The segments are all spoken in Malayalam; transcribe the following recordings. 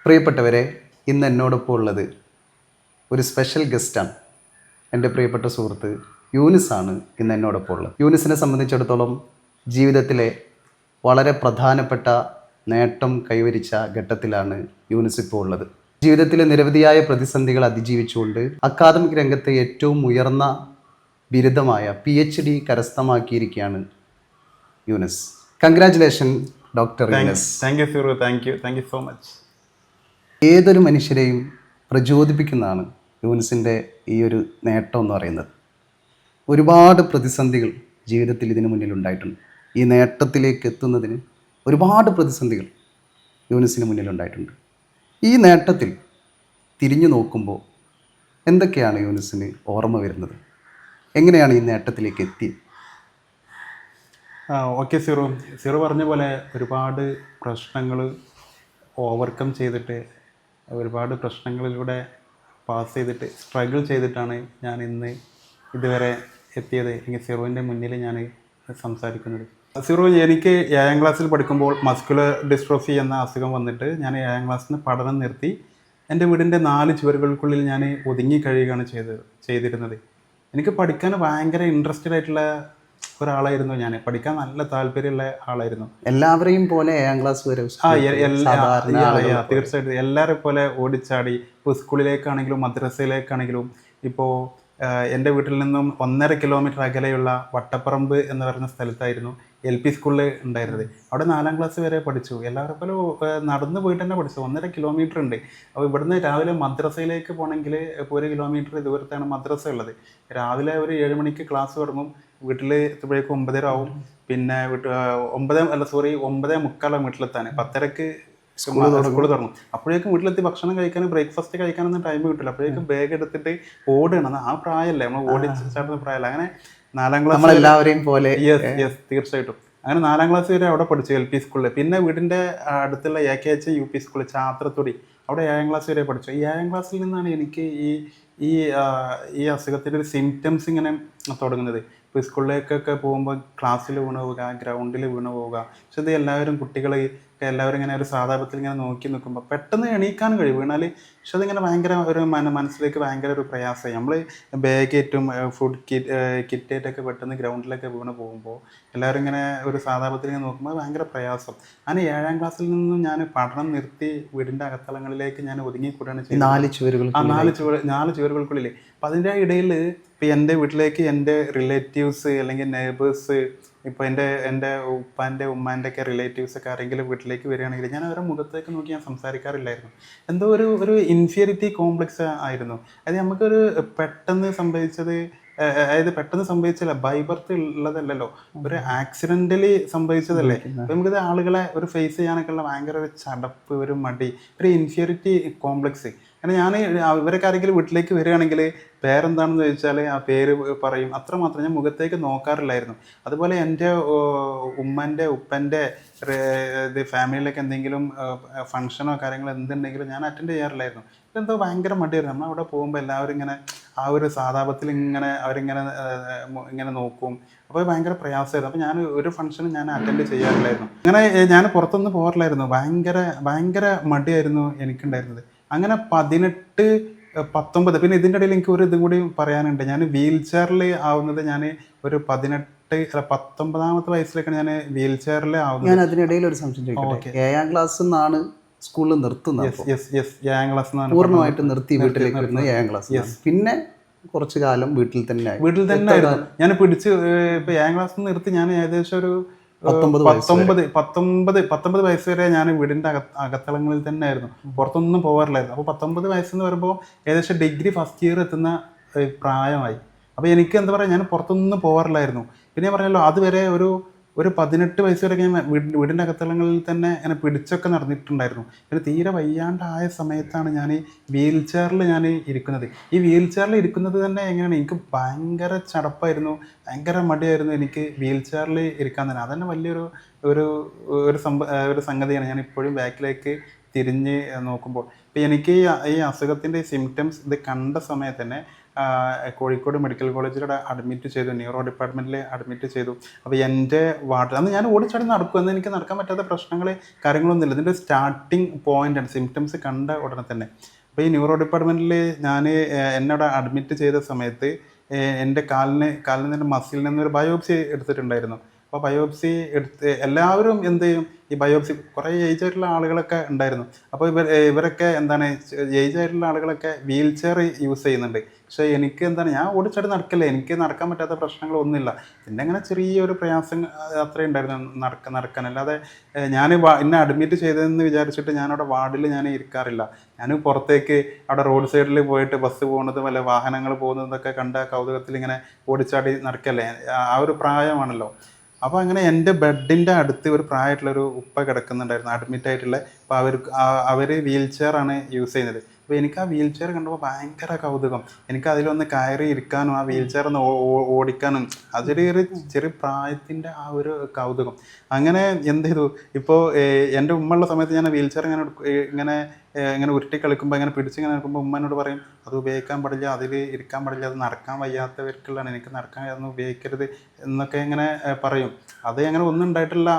പ്രിയപ്പെട്ടവരെ, ഇന്ന് എന്നോടൊപ്പം ഉള്ളത് ഒരു സ്പെഷ്യൽ ഗസ്റ്റാണ്. എൻ്റെ പ്രിയപ്പെട്ട സുഹൃത്ത് യൂനിസാണ് ഇന്ന് എന്നോടൊപ്പം ഉള്ളത്. യൂനിസിനെ സംബന്ധിച്ചിടത്തോളം ജീവിതത്തിലെ വളരെ പ്രധാനപ്പെട്ട നേട്ടം കൈവരിച്ച ഘട്ടത്തിലാണ് യൂനിസ് ഇപ്പോൾ ഉള്ളത്. ജീവിതത്തിലെ നിരവധിയായ പ്രതിസന്ധികൾ അതിജീവിച്ചുകൊണ്ട് അക്കാദമിക് രംഗത്തെ ഏറ്റവും ഉയർന്ന ബിരുദമായ PhD കരസ്ഥമാക്കിയിരിക്കുകയാണ് Younis. Congratulation doctor Younis. Thank you Firu, thank you so much. ഏതൊരു മനുഷ്യരെയും പ്രചോദിപ്പിക്കുന്നതാണ് യൂനിസിൻ്റെ ഈ ഒരു നേട്ടം എന്ന് പറയുന്നത്. ഒരുപാട് പ്രതിസന്ധികൾ ജീവിതത്തിൽ ഇതിനു മുന്നിൽ ഉണ്ടായിട്ടുണ്ട്. ഈ നേട്ടത്തിലേക്ക് എത്തുന്നതിന് ഒരുപാട് പ്രതിസന്ധികൾ യൂനിസിന് മുന്നിലുണ്ടായിട്ടുണ്ട്. ഈ നേട്ടത്തിൽ തിരിഞ്ഞു നോക്കുമ്പോൾ എന്തൊക്കെയാണ് യൂനിസിന് ഓർമ്മ വരുന്നത്? എങ്ങനെയാണ് ഈ നേട്ടത്തിലേക്ക് എത്തിയത്? ഓക്കെ സീറോ പറഞ്ഞ പോലെ ഒരുപാട് പ്രശ്നങ്ങൾ ഓവർകം ചെയ്തിട്ട്, ഒരുപാട് പ്രശ്നങ്ങളിലൂടെ പാസ് ചെയ്തിട്ട്, സ്ട്രഗിൾ ചെയ്തിട്ടാണ് ഞാൻ ഇന്ന് ഇതുവരെ എത്തിയത്. എനിക്ക് സീറോൻ്റെ മുന്നിൽ ഞാൻ സംസാരിക്കുന്നത്. സീറോ, എനിക്ക് 7ാം ക്ലാസ്സിൽ പഠിക്കുമ്പോൾ മസ്കുലർ ഡിസ്ട്രോഫി എന്ന അസുഖം വന്നിട്ട് ഞാൻ 7ാം ക്ലാസ്സിൽ നിന്ന് പഠനം നിർത്തി എൻ്റെ വീടിൻ്റെ 4 ചുവരുകൾക്കുള്ളിൽ ഞാൻ ഒതുങ്ങി കഴിയുകയാണ് ചെയ്തിരുന്നത്. എനിക്ക് പഠിക്കാൻ ഭയങ്കര ഇൻട്രസ്റ്റഡ് ആയിട്ടുള്ള ഒരാളായിരുന്നു. ഞാൻ പഠിക്കാൻ നല്ല താല്പര്യമുള്ള ആളായിരുന്നു. എല്ലാവരെയും പോലെ 7ാം ക്ലാസ് വരെ തീർച്ചയായിട്ടും എല്ലാവരെ പോലെ ഓടിച്ചാടി. ഇപ്പോൾ സ്കൂളിലേക്കാണെങ്കിലും മദ്രസയിലേക്കാണെങ്കിലും. ഇപ്പോൾ എൻ്റെ വീട്ടിൽ നിന്നും 1.5 കിലോമീറ്റർ അകലെയുള്ള വട്ടപ്പറമ്പ് എന്ന് പറയുന്ന സ്ഥലത്തായിരുന്നു LP സ്കൂളിൽ ഉണ്ടായിരുന്നത്. അവിടെ 4ാം ക്ലാസ് വരെ പഠിച്ചു. എല്ലാവരും പോലെ നടന്നു പോയിട്ട് തന്നെ പഠിച്ചു. 1.5 കിലോമീറ്റർ ഉണ്ട്. അപ്പോൾ ഇവിടുന്ന് രാവിലെ മദ്രസയിലേക്ക് പോകണമെങ്കിൽ ഇപ്പോൾ 1 കിലോമീറ്റർ ദൂരത്താണ് മദ്രസ ഉള്ളത്. രാവിലെ ഒരു 7 മണിക്ക് ക്ലാസ് തുടങ്ങും. വീട്ടിൽ എത്തുമ്പോഴേക്കും 9:30 ആവും. പിന്നെ 9:45 വീട്ടിലെത്താൻ. 10:30 സ്കൂൾ തുടങ്ങും. അപ്പോഴേക്കും വീട്ടിലെത്തി ഭക്ഷണം കഴിക്കാനും ബ്രേക്ക്ഫാസ്റ്റ് കഴിക്കാനൊന്നും ടൈം കിട്ടില്ല. അപ്പോഴേക്കും ബാഗ് എടുത്തിട്ട് ഓടുകയാണ്. ആ പ്രായമല്ലേ, നമ്മൾ ഓടിച്ചാടുന്ന പ്രായമല്ല. അങ്ങനെ 4ാം ക്ലാസ് എല്ലാവരെയും പോലെ. യെസ്, തീർച്ചയായിട്ടും. അങ്ങനെ 4ാം ക്ലാസ് വരെ അവിടെ പഠിച്ചു LP സ്കൂളിൽ. പിന്നെ വീടിൻ്റെ അടുത്തുള്ള AKH UP സ്കൂൾ ചാത്രത്തൊടി, അവിടെ 7ാം ക്ലാസ് വരെ പഠിച്ചു. ഈ 7ാം ക്ലാസ്സിൽ നിന്നാണ് എനിക്ക് ഈ അസുഖത്തിൻ്റെ ഒരു സിംറ്റംസ് ഇങ്ങനെ തുടങ്ങുന്നത്. ഇപ്പോൾ സ്കൂളിലേക്കൊക്കെ പോകുമ്പോൾ ക്ലാസ്സിൽ വീണ് പോവുക, ഗ്രൗണ്ടിൽ വീണ് പോവുക. പക്ഷെ ഇത് കുട്ടികൾ എല്ലാവരും ഇങ്ങനെ ഒരു സാധാരണത്തിൽ ഇങ്ങനെ നോക്കി നിൽക്കുമ്പോൾ പെട്ടെന്ന് എണീക്കാൻ കഴിയും വീണാൽ. പക്ഷെ അതിങ്ങനെ ഭയങ്കര ഒരു മനസ്സിലേക്ക് ഭയങ്കര ഒരു പ്രയാസമായി. നമ്മൾ ബാഗേറ്റും ഫുഡ് കിറ്റായിട്ടൊക്കെ പെട്ടെന്ന് ഗ്രൗണ്ടിലൊക്കെ വീണ് പോകുമ്പോൾ എല്ലാവരും ഇങ്ങനെ ഒരു സാധാരണത്തിൽ ഇങ്ങനെ നോക്കുമ്പോൾ ഭയങ്കര പ്രയാസം. അങ്ങനെ 7ാം ക്ലാസ്സിൽ നിന്നും ഞാൻ പഠനം നിർത്തി വീടിൻ്റെ അകത്തളങ്ങളിലേക്ക് ഞാൻ ഒതുങ്ങിക്കൂടാണ് ചെയ്യുന്നത്. 4 ചുവരുകൾക്കുള്ളിൽ. അപ്പം അതിൻ്റെ ഇടയിൽ ഇപ്പോൾ എൻ്റെ വീട്ടിലേക്ക് എൻ്റെ റിലേറ്റീവ്സ് അല്ലെങ്കിൽ നെയ്ബേഴ്സ്, ഇപ്പോൾ എൻ്റെ ഉപ്പാൻ്റെ ഉമ്മാൻ്റെ ഒക്കെ റിലേറ്റീവ്സ് ഒക്കെ ആരെങ്കിലും വീട്ടിലേക്ക് വരികയാണെങ്കിൽ ഞാൻ അവരുടെ മുഖത്തേക്ക് നോക്കി ഞാൻ സംസാരിക്കാറില്ലായിരുന്നു. എന്തോ ഒരു ഇൻഫീരിയറിറ്റി കോംപ്ലക്സ് ആയിരുന്നു. അത് നമുക്കൊരു പെട്ടെന്ന് സംഭവിച്ചല്ല, ബൈ ബർത്ത് ഉള്ളതല്ലല്ലോ, ഒരു ആക്സിഡൻ്റലി സംഭവിച്ചതല്ലേ. അപ്പോൾ നമുക്കിത് ആളുകളെ ഒരു ഫേസ് ചെയ്യാനൊക്കെ ഉള്ള ഭയങ്കര ഒരു ചടപ്പ്, ഒരു മടി, ഒരു ഇൻഫീരിയറിറ്റി കോംപ്ലക്സ്. കാരണം ഞാൻ ഇവരൊക്കെ ആരെങ്കിലും വീട്ടിലേക്ക് വരികയാണെങ്കിൽ പേരെന്താണെന്ന് ചോദിച്ചാൽ ആ പേര് പറയും, അത്രമാത്രം. ഞാൻ മുഖത്തേക്ക് നോക്കാറില്ലായിരുന്നു. അതുപോലെ എൻ്റെ ഉമ്മൻ്റെ ഉപ്പൻ്റെ ഫാമിലിയിലൊക്കെ എന്തെങ്കിലും ഫങ്ഷനോ കാര്യങ്ങളോ എന്തുണ്ടെങ്കിലും ഞാൻ അറ്റൻഡ് ചെയ്യാറില്ലായിരുന്നു. ഇതെന്തോ ഭയങ്കര മടിയായിരുന്നു. നമ്മൾ അവിടെ പോകുമ്പോൾ എല്ലാവരും ഇങ്ങനെ ആ ഒരു സാധാപത്തിൽ അവരിങ്ങനെ നോക്കും. അപ്പോൾ ഭയങ്കര പ്രയാസമായിരുന്നു. അപ്പോൾ ഞാൻ ഒരു ഫംഗ്ഷനും ഞാൻ അറ്റൻഡ് ചെയ്യാറില്ലായിരുന്നു. അങ്ങനെ ഞാൻ പുറത്തൊന്നും പോകാറില്ലായിരുന്നു. ഭയങ്കര മടിയായിരുന്നു എനിക്കുണ്ടായിരുന്നത്. അങ്ങനെ 18, 19, പിന്നെ ഇതിൻ്റെ ഇടയിൽ എനിക്ക് ഒരു ഇതും കൂടി പറയാനുണ്ട്. ഞാൻ വീൽ ചെയറിൽ ആവുന്നത് ഞാൻ ഒരു 19ാമത്തെ വയസ്സിലേക്കാണ് ഞാൻ വീൽ ചെയറിൽ ആവുന്നത്. ഞാൻ അതിനിടയിൽ ഒരു സംശയം ചോദിക്കട്ടെ. 7ാം ക്ലാസ്സിൽ നിന്നാണ് സ്കൂളിൽ നിർത്തുന്നത്. 7ാം ക്ലാസ്സിൽ നിന്നാണ് പൂർണ്ണമായിട്ട് നിർത്തി വീട്ടിലേക്ക് വരുന്നത് 7ാം ക്ലാസ്. പിന്നെ കുറച്ചു കാലം വീട്ടിൽ തന്നെ ആയിരുന്നു. ഞാൻ പിടിച്ച് ഇപ്പോൾ 7ാം ക്ലാസ്സിൽ നിർത്തി ഞാൻ ഏകദേശം ഒരു 19 വയസ്സ് വരെ ഞാൻ വീടിൻ്റെ അകത്തളങ്ങളിൽ തന്നെ ആയിരുന്നു. പുറത്തൊന്നും പോകാറില്ലായിരുന്നു. അപ്പോൾ 19 വയസ്സെന്ന് പറയുമ്പോൾ ഏകദേശം ഡിഗ്രി ഫസ്റ്റ് ഇയർ എത്തുന്ന പ്രായമായി. അപ്പോൾ എനിക്ക് എന്താ പറയുക, ഞാൻ പുറത്തൊന്നും പോകാറില്ലായിരുന്നു. പിന്നെ ഞാൻ പറഞ്ഞല്ലോ, അതുവരെ ഒരു 18 വയസ്സ് വരെയൊക്കെ ഞാൻ വീടിൻ്റെ അകത്തളങ്ങളിൽ തന്നെ ഇങ്ങനെ പിടിച്ചൊക്കെ നടന്നിട്ടുണ്ടായിരുന്നു. പിന്നെ തീരെ വയ്യാണ്ടായ സമയത്താണ് ഞാൻ വീൽ ചെയറിൽ ഞാൻ ഇരിക്കുന്നത്. ഈ വീൽ ചെയറിൽ ഇരിക്കുന്നത് തന്നെ എങ്ങനെയാണ്, എനിക്ക് ഭയങ്കര ചടപ്പായിരുന്നു, ഭയങ്കര മടിയായിരുന്നു എനിക്ക് വീൽ ചെയറിൽ ഇരിക്കാൻ തന്നെ. അതന്നെ വലിയൊരു ഒരു സംഗതിയാണ്. ഞാൻ ഇപ്പോഴും ബാക്കിലേക്ക് തിരിഞ്ഞ് നോക്കുമ്പോൾ. ഇപ്പം എനിക്ക് ഈ അസുഖത്തിൻ്റെ സിംറ്റംസ് ഇത് കണ്ട സമയത്ത് തന്നെ കോഴിക്കോട് മെഡിക്കൽ കോളേജിലൂടെ അഡ്മിറ്റ് ചെയ്തു, ന്യൂറോ ഡിപ്പാർട്ട്മെൻറ്റിൽ അഡ്മിറ്റ് ചെയ്തു. അപ്പോൾ എൻ്റെ വാർഡിൽ അന്ന് ഞാൻ ഓടിച്ചാടി നടക്കും, അന്ന് എനിക്ക് നടക്കാൻ പറ്റാത്ത പ്രശ്നങ്ങൾ കാര്യങ്ങളൊന്നുമില്ല. ഇതിൻ്റെ സ്റ്റാർട്ടിങ് പോയിൻ്റാണ് സിംറ്റംസ് കണ്ട ഉടനെ തന്നെ. അപ്പോൾ ഈ ന്യൂറോ ഡിപ്പാർട്ട്മെൻറ്റിൽ ഞാൻ എന്നോട് അഡ്മിറ്റ് ചെയ്ത സമയത്ത് എൻ്റെ കാലിന് മസിലിൽ നിന്നൊരു ബയോപ്സി എടുത്തിട്ടുണ്ടായിരുന്നു. അപ്പോൾ ബയോപ്സി എടുത്ത് എല്ലാവരും എന്ത് ചെയ്യും, ഈ ബയോപ്സി കുറേ ഏജ് ആയിട്ടുള്ള ആളുകളൊക്കെ ഉണ്ടായിരുന്നു. അപ്പോൾ ഇവരൊക്കെ എന്താണ്, ഏജ് ആയിട്ടുള്ള ആളുകളൊക്കെ വീൽ ചെയർ യൂസ് ചെയ്യുന്നുണ്ട്. പക്ഷേ എനിക്ക് എന്താണ്, ഞാൻ ഓടിച്ചാടി നടക്കല്ലേ, എനിക്ക് നടക്കാൻ പറ്റാത്ത പ്രശ്നങ്ങളൊന്നുമില്ല. പിന്നെ അങ്ങനെ ചെറിയൊരു പ്രയാസം അത്രയും ഉണ്ടായിരുന്നു നടക്കാൻ. അല്ലാതെ ഞാൻ എന്നെ അഡ്മിറ്റ് ചെയ്തതെന്ന് വിചാരിച്ചിട്ട് ഞാനവിടെ വാർഡിൽ ഞാൻ ഇരിക്കാറില്ല. ഞാൻ പുറത്തേക്ക് അവിടെ റോഡ് സൈഡിൽ പോയിട്ട് ബസ് പോകുന്നതും അല്ലെ വാഹനങ്ങൾ പോകുന്നതൊക്കെ കണ്ട കൗതുകത്തിൽ ഇങ്ങനെ ഓടിച്ചാടി നടക്കല്ലേ, ആ ഒരു പ്രായമാണല്ലോ. അപ്പോൾ അങ്ങനെ എൻ്റെ ബെഡിൻ്റെ അടുത്ത് ഒരു പ്രായമായിട്ടുള്ളൊരു ഉപ്പ കിടക്കുന്നുണ്ടായിരുന്നു, അഡ്മിറ്റ് ആയിട്ടുള്ള. അപ്പോൾ അവർ വീൽ ചെയറാണ് യൂസ് ചെയ്യുന്നത്. അപ്പോൾ എനിക്ക് ആ വീൽ ചെയർ കണ്ടപ്പോൾ ഭയങ്കര കൗതുകം. എനിക്ക് അതിലൊന്ന് കയറി ഇരിക്കാനും ആ വീൽ ചെയർ ഒന്ന് ഓടിക്കാനും അതൊരു ചെറിയ പ്രായത്തിൻ്റെ ആ ഒരു കൗതുകം. അങ്ങനെ എന്ത് ചെയ്തു, ഇപ്പോൾ എൻ്റെ ഉമ്മയുള്ള സമയത്ത് ഞാൻ വീൽ ചെയർ ഇങ്ങനെ ഉരുട്ടി കളിക്കുമ്പോൾ ഇങ്ങനെ പിടിച്ചിങ്ങനെ നിൽക്കുമ്പോൾ ഉമ്മ എന്നോട് പറയും, അത് ഉപയോഗിക്കാൻ പാടില്ല, അതിൽ ഇരിക്കാൻ പാടില്ല, അത് നടക്കാൻ വയ്യാത്തവർക്കുള്ളതാണ്, എനിക്ക് നടക്കാൻ അതൊന്നും ഉപയോഗിക്കരുത് എന്നൊക്കെ ഇങ്ങനെ പറയും. അത് അങ്ങനെ ഒന്നും ഉണ്ടായിട്ടില്ല.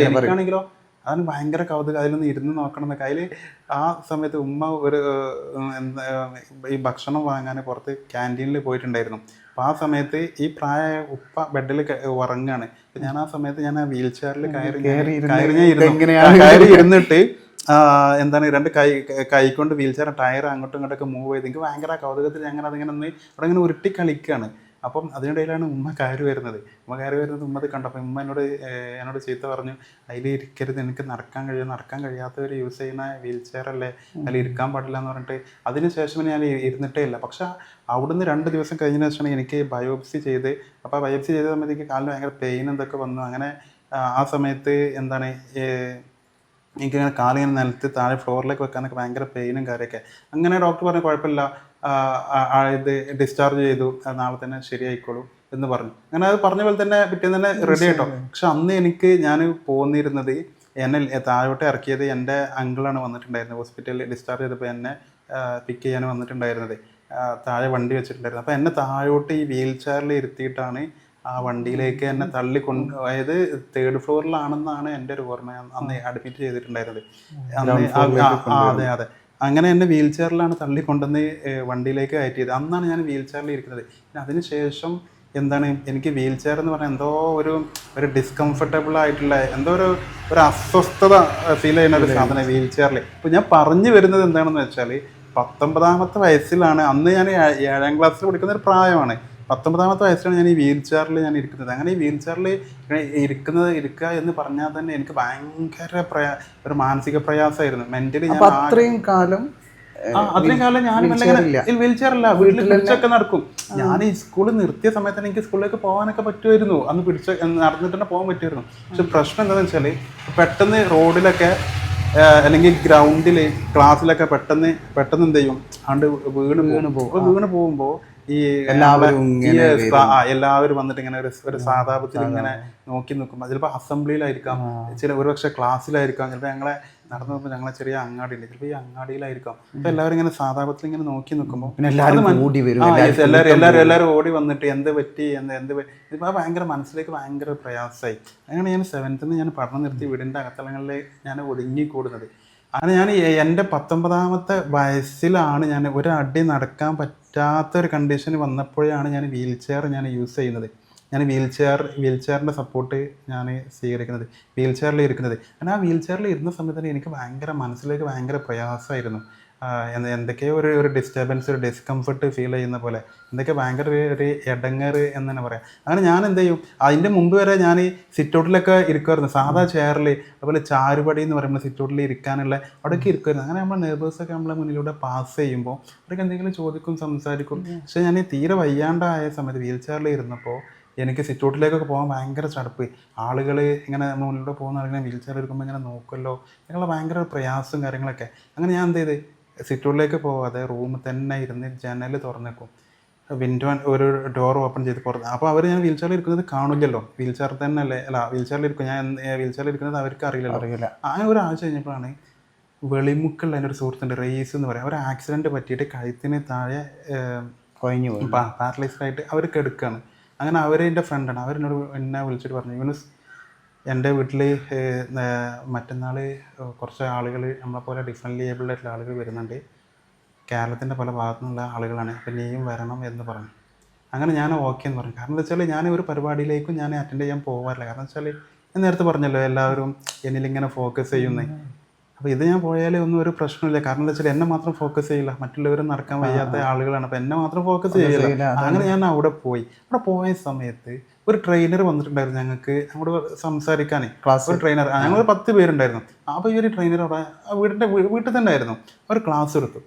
എനിക്കാണെങ്കിലോ അതിന് ഭയങ്കര കൗതുകം, അതിലൊന്ന് ഇരുന്ന് നോക്കണം എന്നൊക്കെ. അതിൽ ആ സമയത്ത് ഉമ്മ ഈ ഭക്ഷണം വാങ്ങാൻ പുറത്ത് ക്യാൻറ്റീനിൽ പോയിട്ടുണ്ടായിരുന്നു. അപ്പോൾ ആ സമയത്ത് ഈ പ്രായ ഉപ്പ ബെഡിൽ ഉറങ്ങുകയാണ്. അപ്പം ഞാൻ ആ സമയത്ത് ഞാൻ ആ വീൽ ചെയറിൽ കയറി ഇരുന്നിട്ട് എന്താണ് രണ്ട് കൈ കൊണ്ട് വീൽ ചെയർ ടയർ അങ്ങോട്ടും ഇങ്ങോട്ടൊക്കെ മൂവ് ചെയ്ത് എനിക്ക് ഭയങ്കര കൗതുകത്തിൽ ഞങ്ങൾ അതിങ്ങനെ അവിടെ ഇങ്ങനെ ഉരുട്ടി കളിക്കുകയാണ്. അപ്പം അതിനിടയിലാണ് ഉമ്മ കയറി വരുന്നത്. ഉമ്മ അത് കണ്ടപ്പോൾ ഉമ്മ എന്നോട് ചീത്ത പറഞ്ഞു, അതിൽ ഇരിക്കരുത്, എനിക്ക് നടക്കാൻ കഴിയാത്തവർ യൂസ് ചെയ്യുന്ന വീൽ ചെയർ അല്ലേ, അതിൽ ഇരിക്കാൻ പാടില്ല എന്ന് പറഞ്ഞിട്ട് അതിനുശേഷം ഞാൻ ഇരുന്നിട്ടേ ഇല്ല. പക്ഷെ അവിടുന്ന് 2 ദിവസം കഴിഞ്ഞതിന് ശേഷമാണ് എനിക്ക് ബയോപ്സി ചെയ്ത്. അപ്പോൾ ബയോപ്സി ചെയ്ത സമയത്തേക്ക് കാലിന് ഭയങ്കര പെയിൻ എന്തൊക്കെ വന്നു. അങ്ങനെ ആ സമയത്ത് എന്താണ്, എനിക്കിങ്ങനെ കാലിങ്ങനെ നിലത്ത് താഴെ ഫ്ലോറിലേക്ക് വെക്കാനൊക്കെ ഭയങ്കര പെയിനും കാര്യമൊക്കെ. അങ്ങനെ ഡോക്ടർ പറഞ്ഞു കുഴപ്പമില്ല, ഇത് ഡിസ്ചാർജ് ചെയ്തു, നാളെ തന്നെ ശരിയായിക്കോളൂ എന്ന് പറഞ്ഞു. അങ്ങനെ അത് പറഞ്ഞ പോലെ തന്നെ പിറ്റേന്ന് തന്നെ റെഡി ആയിട്ടോ. പക്ഷെ അന്ന് ഞാൻ പോന്നിരുന്നത്, എന്നെ താഴോട്ട് ഇറക്കിയത് എൻ്റെ അങ്കിളാണ് വന്നിട്ടുണ്ടായിരുന്നത്. ഹോസ്പിറ്റലിൽ ഡിസ്ചാർജ് ചെയ്തപ്പോൾ എന്നെ പിക്ക് ചെയ്യാൻ വന്നിട്ടുണ്ടായിരുന്നത്. താഴെ വണ്ടി വെച്ചിട്ടുണ്ടായിരുന്നു. അപ്പോൾ എന്നെ താഴോട്ട് ഈ വീൽ ചെയറിൽ ഇരുത്തിയിട്ടാണ് ആ വണ്ടിയിലേക്ക് എന്നെ അതായത് 3rd ഫ്ലോറിലാണെന്നാണ് എൻ്റെ ഒരു ഓർമ്മ. അന്ന് അഡ്മിറ്റ് ചെയ്തിട്ടുണ്ടായിരുന്നത്. അതെ. അങ്ങനെ എന്നെ വീൽ ചെയറിലാണ് തള്ളിക്കൊണ്ടുവന്ന് വണ്ടിയിലേക്ക് കയറ്റിയത്. അന്നാണ് ഞാൻ വീൽ ചെയറിൽ ഇരിക്കുന്നത്. പിന്നെ അതിനുശേഷം എന്താണ്, എനിക്ക് വീൽ ചെയർ എന്ന് പറഞ്ഞാൽ എന്തോ ഒരു ഡിസ്കംഫർട്ടബിൾ ആയിട്ടുള്ള എന്തോ ഒരു അസ്വസ്ഥത ഫീൽ ചെയ്യുന്ന ഒരു സാധനം വീൽ ചെയറിൽ. ഇപ്പോൾ ഞാൻ പറഞ്ഞു വരുന്നത് എന്താണെന്ന് വെച്ചാൽ, 19ാമത്തെ വയസ്സിലാണ്, അന്ന് ഞാൻ 7ാം ക്ലാസ്സിൽ പഠിക്കുന്ന ഒരു പ്രായമാണ്. 19ാമത്തെ വയസ്സിലാണ് ഞാൻ ഈ വീൽ ചെയറിൽ ഇരിക്കുന്നത്. അങ്ങനെ ഈ വീൽ ചെയറിൽ ഇരിക്കുക എന്ന് പറഞ്ഞാൽ തന്നെ എനിക്ക് ഭയങ്കര ഒരു മാനസിക പ്രയാസമായിരുന്നു. മെന്റലി ഞാൻ അത്രയും കാലം ഞാൻ വീൽ ചെയറില്ല, വീട്ടിൽ പിടിച്ചൊക്കെ നടക്കും. ഞാൻ ഈ സ്കൂളിൽ നിർത്തിയ സമയത്ത് എനിക്ക് സ്കൂളിലേക്ക് പോകാനൊക്കെ പറ്റുമായിരുന്നു, അന്ന് നടന്നിട്ട് തന്നെ പോകാൻ പറ്റുമായിരുന്നു. പക്ഷെ പ്രശ്നം എന്താണെന്ന് വെച്ചാൽ, പെട്ടെന്ന് റോഡിലൊക്കെ അല്ലെങ്കിൽ ഗ്രൗണ്ടിൽ ക്ലാസ്സിലൊക്കെ പെട്ടെന്ന് എന്ത് ചെയ്യും, ആണ്ട് വീണ് പോകുമ്പോൾ ഈ എല്ലാവരും വന്നിട്ട് ഇങ്ങനെ ഒരു സാധാപത്തിൽ ഇങ്ങനെ നോക്കി നിൽക്കും. ചിലപ്പോൾ അസംബ്ലിയിലായിരിക്കാം, ഒരുപക്ഷെ ക്ലാസ്സിലായിരിക്കാം, ചിലപ്പോൾ ഞങ്ങളെ നടന്നു പോകുമ്പോൾ ഞങ്ങളെ ചെറിയ അങ്ങാടി ഉണ്ട്, ചിലപ്പോൾ ഈ അങ്ങാടിയിലായിരിക്കാം. അപ്പോൾ എല്ലാവരും ഇങ്ങനെ സാധാപത്തിൽ ഇങ്ങനെ നോക്കി നിൽക്കുമ്പോൾ എല്ലാവരും ഓടി വന്നിട്ട് എന്ത് പറ്റി ഇപ്പോൾ ഭയങ്കര മനസ്സിലേക്ക് ഭയങ്കര പ്രയാസമായി. അങ്ങനെ ഞാൻ 7th ഞാൻ പഠനം നിർത്തി വീടിൻ്റെ അകത്തളങ്ങളിൽ ഞാൻ ഒതുങ്ങിക്കൂടുന്നത്. അങ്ങനെ ഞാൻ എൻ്റെ 19ാമത്തെ വയസ്സിലാണ് ഞാൻ ഒരടി നടക്കാൻ പറ്റാത്തൊരു കണ്ടീഷൻ വന്നപ്പോഴാണ് ഞാൻ വീൽ ചെയർ യൂസ് ചെയ്യുന്നത്. ഞാൻ വീൽ ചെയറിൻ്റെ സപ്പോർട്ട് ഞാൻ സ്വീകരിക്കുന്നത്, വീൽ ചെയറിൽ ഇരിക്കുന്നത്. ഞാൻ ആ വീൽ ചെയറിൽ ഇരുന്ന സമയത്ത് എനിക്ക് മനസ്സിലേക്ക് ഭയങ്കര പ്രയാസമായിരുന്നു. എന്തൊക്കെയോ ഒരു ഡിസ്റ്റർബൻസ്, ഒരു ഡിസ്കംഫർട്ട് ഫീൽ ചെയ്യുന്ന പോലെ, എന്തൊക്കെ ഭയങ്കര ഒരു ഇടങ്ങേറ് എന്ന് തന്നെ പറയാം. അങ്ങനെ ഞാൻ എന്ത് ചെയ്യും, അതിൻ്റെ മുമ്പ് വരെ ഞാൻ ഈ സിറ്റൗട്ടിലൊക്കെ ഇരിക്കുമായിരുന്നു, സാധാ ചെയറിൽ. അതുപോലെ ചാരുപടി എന്ന് പറയുമ്പോൾ സിറ്റൗട്ടിൽ ഇരിക്കാനുള്ള അവിടെയൊക്കെ ഇരിക്കുമായിരുന്നു. അങ്ങനെ നമ്മൾ നെയ്ബേഴ്സൊക്കെ നമ്മളെ മുന്നിലൂടെ പാസ് ചെയ്യുമ്പോൾ അവരൊക്കെ എന്തെങ്കിലും ചോദിക്കും, സംസാരിക്കും. പക്ഷേ ഞാൻ തീരെ വയ്യാണ്ടായ സമയത്ത് വീൽ ചെയറിൽ ഇരുന്നപ്പോൾ എനിക്ക് സിറ്റൗട്ടിലേക്കൊക്കെ പോകാൻ ഭയങ്കര ചടപ്പ്. ആളുകൾ ഇങ്ങനെ മുന്നിലൂടെ പോകുന്ന ആളുകളെ വീൽ ചെയർ ഇരിക്കുമ്പോൾ ഇങ്ങനെ നോക്കുമല്ലോ, അങ്ങനെയുള്ള ഭയങ്കര പ്രയാസവും കാര്യങ്ങളൊക്കെ. അങ്ങനെ ഞാൻ എന്ത് ചെയ്ത്, സിറ്റൗട്ടിലേക്ക് പോകാതെ റൂമിൽ തന്നെ ഇരുന്ന് ജനൽ തുറന്നേക്കും, വിൻഡോ ഒരു ഡോർ ഓപ്പൺ ചെയ്ത് പുറത്ത്. അപ്പോൾ അവർ ഞാൻ വീൽ ചെയറിൽ ഇരിക്കുന്നത് കാണില്ലല്ലോ, വീൽ ചെയർ തന്നെ അല്ലേ, വീൽ ചെയറിൽ ഇരിക്കും, ഞാൻ വീൽ ചെയറിൽ ഇരിക്കുന്നത് അവർക്ക് അറിയില്ല. അങ്ങനെ ഒരാഴ്ച കഴിഞ്ഞപ്പോഴാണ് വെളിമുക്കുള്ള എൻ്റെ ഒരു സുഹൃത്തുണ്ട്, റേസ് എന്ന് പറയാം. ഒരു ആക്സിഡൻറ്റ് പറ്റിയിട്ട് കഴുത്തിന് താഴെ കുഴഞ്ഞു പോയി. പാരലൈസ്ഡ് ആയിട്ട് അവർ കിടക്കുകയാണ്. അങ്ങനെ അവർ എൻ്റെ ഫ്രണ്ടാണ്. അവരെന്നോട് എന്നെ വിളിച്ചിട്ട് പറഞ്ഞു, യൂനുസ് എൻ്റെ വീട്ടിൽ മറ്റന്നാൾ കുറച്ച് ആളുകൾ നമ്മളെപ്പോലെ ഡിഫറെൻ്റ്ലി ഏബിൾഡ് ആയിട്ടുള്ള ആളുകൾ വരുന്നുണ്ട്, കേരളത്തിൻ്റെ പല ഭാഗത്തു നിന്നുള്ള ആളുകളാണ്, അപ്പം നീയും വരണം എന്ന് പറഞ്ഞു. അങ്ങനെ ഞാൻ ഓക്കെ എന്ന് പറഞ്ഞു. കാരണം എന്താ വെച്ചാൽ ഞാൻ ഒരു പരിപാടിയിലേക്കും ഞാൻ അറ്റൻഡ് ചെയ്യാൻ പോകാറില്ല. കാരണം വെച്ചാൽ ഞാൻ നേരത്തെ പറഞ്ഞല്ലോ എല്ലാവരും എന്നിലിങ്ങനെ ഫോക്കസ് ചെയ്യുന്നത്. അപ്പോൾ ഇത് ഞാൻ പോയാലേ ഒന്നും ഒരു പ്രശ്നമില്ല. കാരണം എന്താ വെച്ചാൽ എന്നെ മാത്രം ഫോക്കസ് ചെയ്യില്ല, മറ്റുള്ളവരും നടക്കാൻ വയ്യാത്ത ആളുകളാണ്, അപ്പോൾ എന്നെ മാത്രം ഫോക്കസ് ചെയ്യില്ല. അങ്ങനെ ഞാൻ അവിടെ പോയി. അവിടെ പോയ സമയത്ത് ഒരു ട്രെയിനർ വന്നിട്ടുണ്ടായിരുന്നു ഞങ്ങൾക്ക് അങ്ങോട്ട് സംസാരിക്കാൻ. ഒരു ട്രെയിനർ, ഞങ്ങൾ 10 പേരുണ്ടായിരുന്നു. അപ്പോൾ ഈ ഒരു ട്രെയിനർ അവിടെ വീട്ടിൽ തന്നെ ആയിരുന്നു. അവർ ക്ലാസ് എടുത്തു.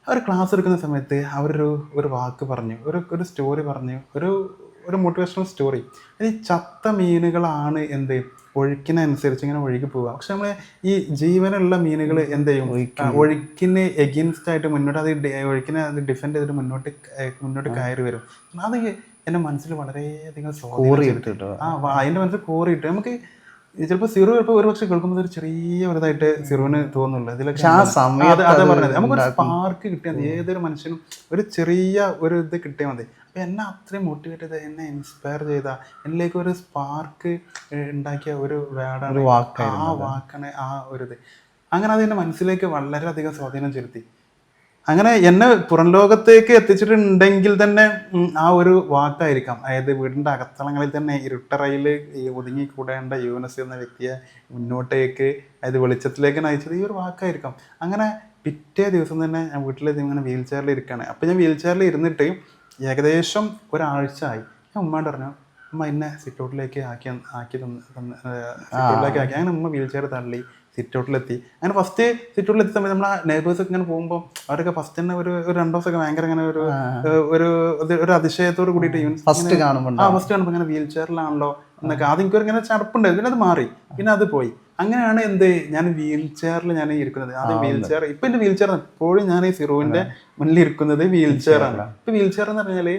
അവർ ക്ലാസ് എടുക്കുന്ന സമയത്ത് അവരൊരു വാക്ക് പറഞ്ഞു, ഒരു സ്റ്റോറി പറഞ്ഞു, ഒരു മോട്ടിവേഷണൽ സ്റ്റോറി. ഈ ചത്ത മീനുകളാണ് എന്ത് ഒഴുക്കിനനുസരിച്ച് ഇങ്ങനെ ഒഴുകി പോവുക. പക്ഷെ നമ്മൾ ഈ ജീവനുള്ള മീനുകൾ എന്ത് ചെയ്യും, ഒഴുക്കിന് എഗെയിൻസ്റ്റ് ആയിട്ട് മുന്നോട്ട്, ഒഴുക്കിനെ അത് ഡിഫെൻഡ് ചെയ്തിട്ട് മുന്നോട്ട് കയറി വരും. അത് എൻ്റെ മനസ്സിൽ വളരെയധികം സ്വാധീനം. അതിൻ്റെ മനസ്സിൽ കോറിയിട്ട് നമുക്ക് ചിലപ്പോൾ സിറു ഒരു പക്ഷെ കേൾക്കുമ്പോൾ ഒരു ചെറിയ ഒരിതായിട്ട് സിറുവിന് തോന്നുള്ളൂ. ഇതിലൊക്കെ അതാ പറഞ്ഞത്, നമുക്കൊരു സ്പാർക്ക് കിട്ടിയാൽ മതി. ഏതൊരു മനുഷ്യനും ഒരു ചെറിയ ഒരു ഇത് കിട്ടിയാൽ മതി. അപ്പോൾ എന്നെ അത്രയും മോട്ടിവേറ്റ് ചെയ്ത, എന്നെ ഇൻസ്പയർ ചെയ്ത, എന്നിലേക്ക് ഒരു സ്പാർക്ക് ഉണ്ടാക്കിയ ഒരു വേർഡാണ്, ആ വാക്കാണ് ആ ഒരു ഇത്. അങ്ങനെ അത് എൻ്റെ മനസ്സിലേക്ക് വളരെയധികം സ്വാധീനം ചെലുത്തി. അങ്ങനെ എന്നെ പുറം ലോകത്തേക്ക് എത്തിച്ചിട്ടുണ്ടെങ്കിൽ തന്നെ ആ ഒരു വാക്കായിരിക്കാം. അതായത് വീടിൻ്റെ അകത്തളങ്ങളിൽ തന്നെ ഇരുട്ടറയിൽ ഒതുങ്ങി കൂടേണ്ട യൂനസ് എന്ന വ്യക്തിയെ മുന്നോട്ടേക്ക്, അതായത് വെളിച്ചത്തിലേക്ക് നയിച്ചത് ഈ ഒരു വാക്കായിരിക്കാം. അങ്ങനെ പിറ്റേ ദിവസം തന്നെ ഞാൻ വീട്ടിൽ ഇങ്ങനെ വീൽ ചെയറിൽ ഇരിക്കുകയാണ്. അപ്പോൾ ഞാൻ വീൽ ചെയറിൽ ഇരുന്നിട്ട് ഏകദേശം ഒരാഴ്ച ആയി. ഞാൻ ഉമ്മാണ്ട് പറഞ്ഞു, ഉമ്മ എന്നെ സിറ്റൗട്ടിലേക്ക് ആക്കി അങ്ങനെ ഉമ്മ വീൽ ചെയർ തള്ളി സിറ്റൗട്ടിലെത്തി. അങ്ങനെ ഫസ്റ്റ് സിറ്റൗട്ടിലെത്തിയ സമയത്ത് നമ്മളെ നെയ്ബേഴ്സൊക്കെ ഇങ്ങനെ പോകുമ്പോൾ അവരൊക്കെ ഫസ്റ്റ് തന്നെ ഒരു 2 ദിവസമൊക്കെ ഭയങ്കര ഇങ്ങനെ ഒരു അതിശയത്തോട് കൂടിയിട്ട് ഫസ്റ്റ് കാണുമ്പോൾ ഇങ്ങനെ വീൽ ചെയറിലാണല്ലോ എന്നൊക്കെ ആദ്യം എനിക്കൊരു ഇങ്ങനെ ചടപ്പുണ്ടായിരുന്നു. പിന്നെ അത് മാറി, പിന്നെ അത് പോയി. അങ്ങനെയാണ് ഞാൻ വീൽ ചെയറിൽ ഞാൻ ഇരിക്കുന്നത്. ആദ്യം വീൽ ചെയർ, ഇപ്പം എൻ്റെ വീൽ ചെയർ എപ്പോഴും ഞാൻ ഈ സിറുവിൻ്റെ മുന്നിൽ ഇരിക്കുന്നത് വീൽ ചെയറാണ്. ഇപ്പം വീൽ ചെയർ എന്ന് പറഞ്ഞാൽ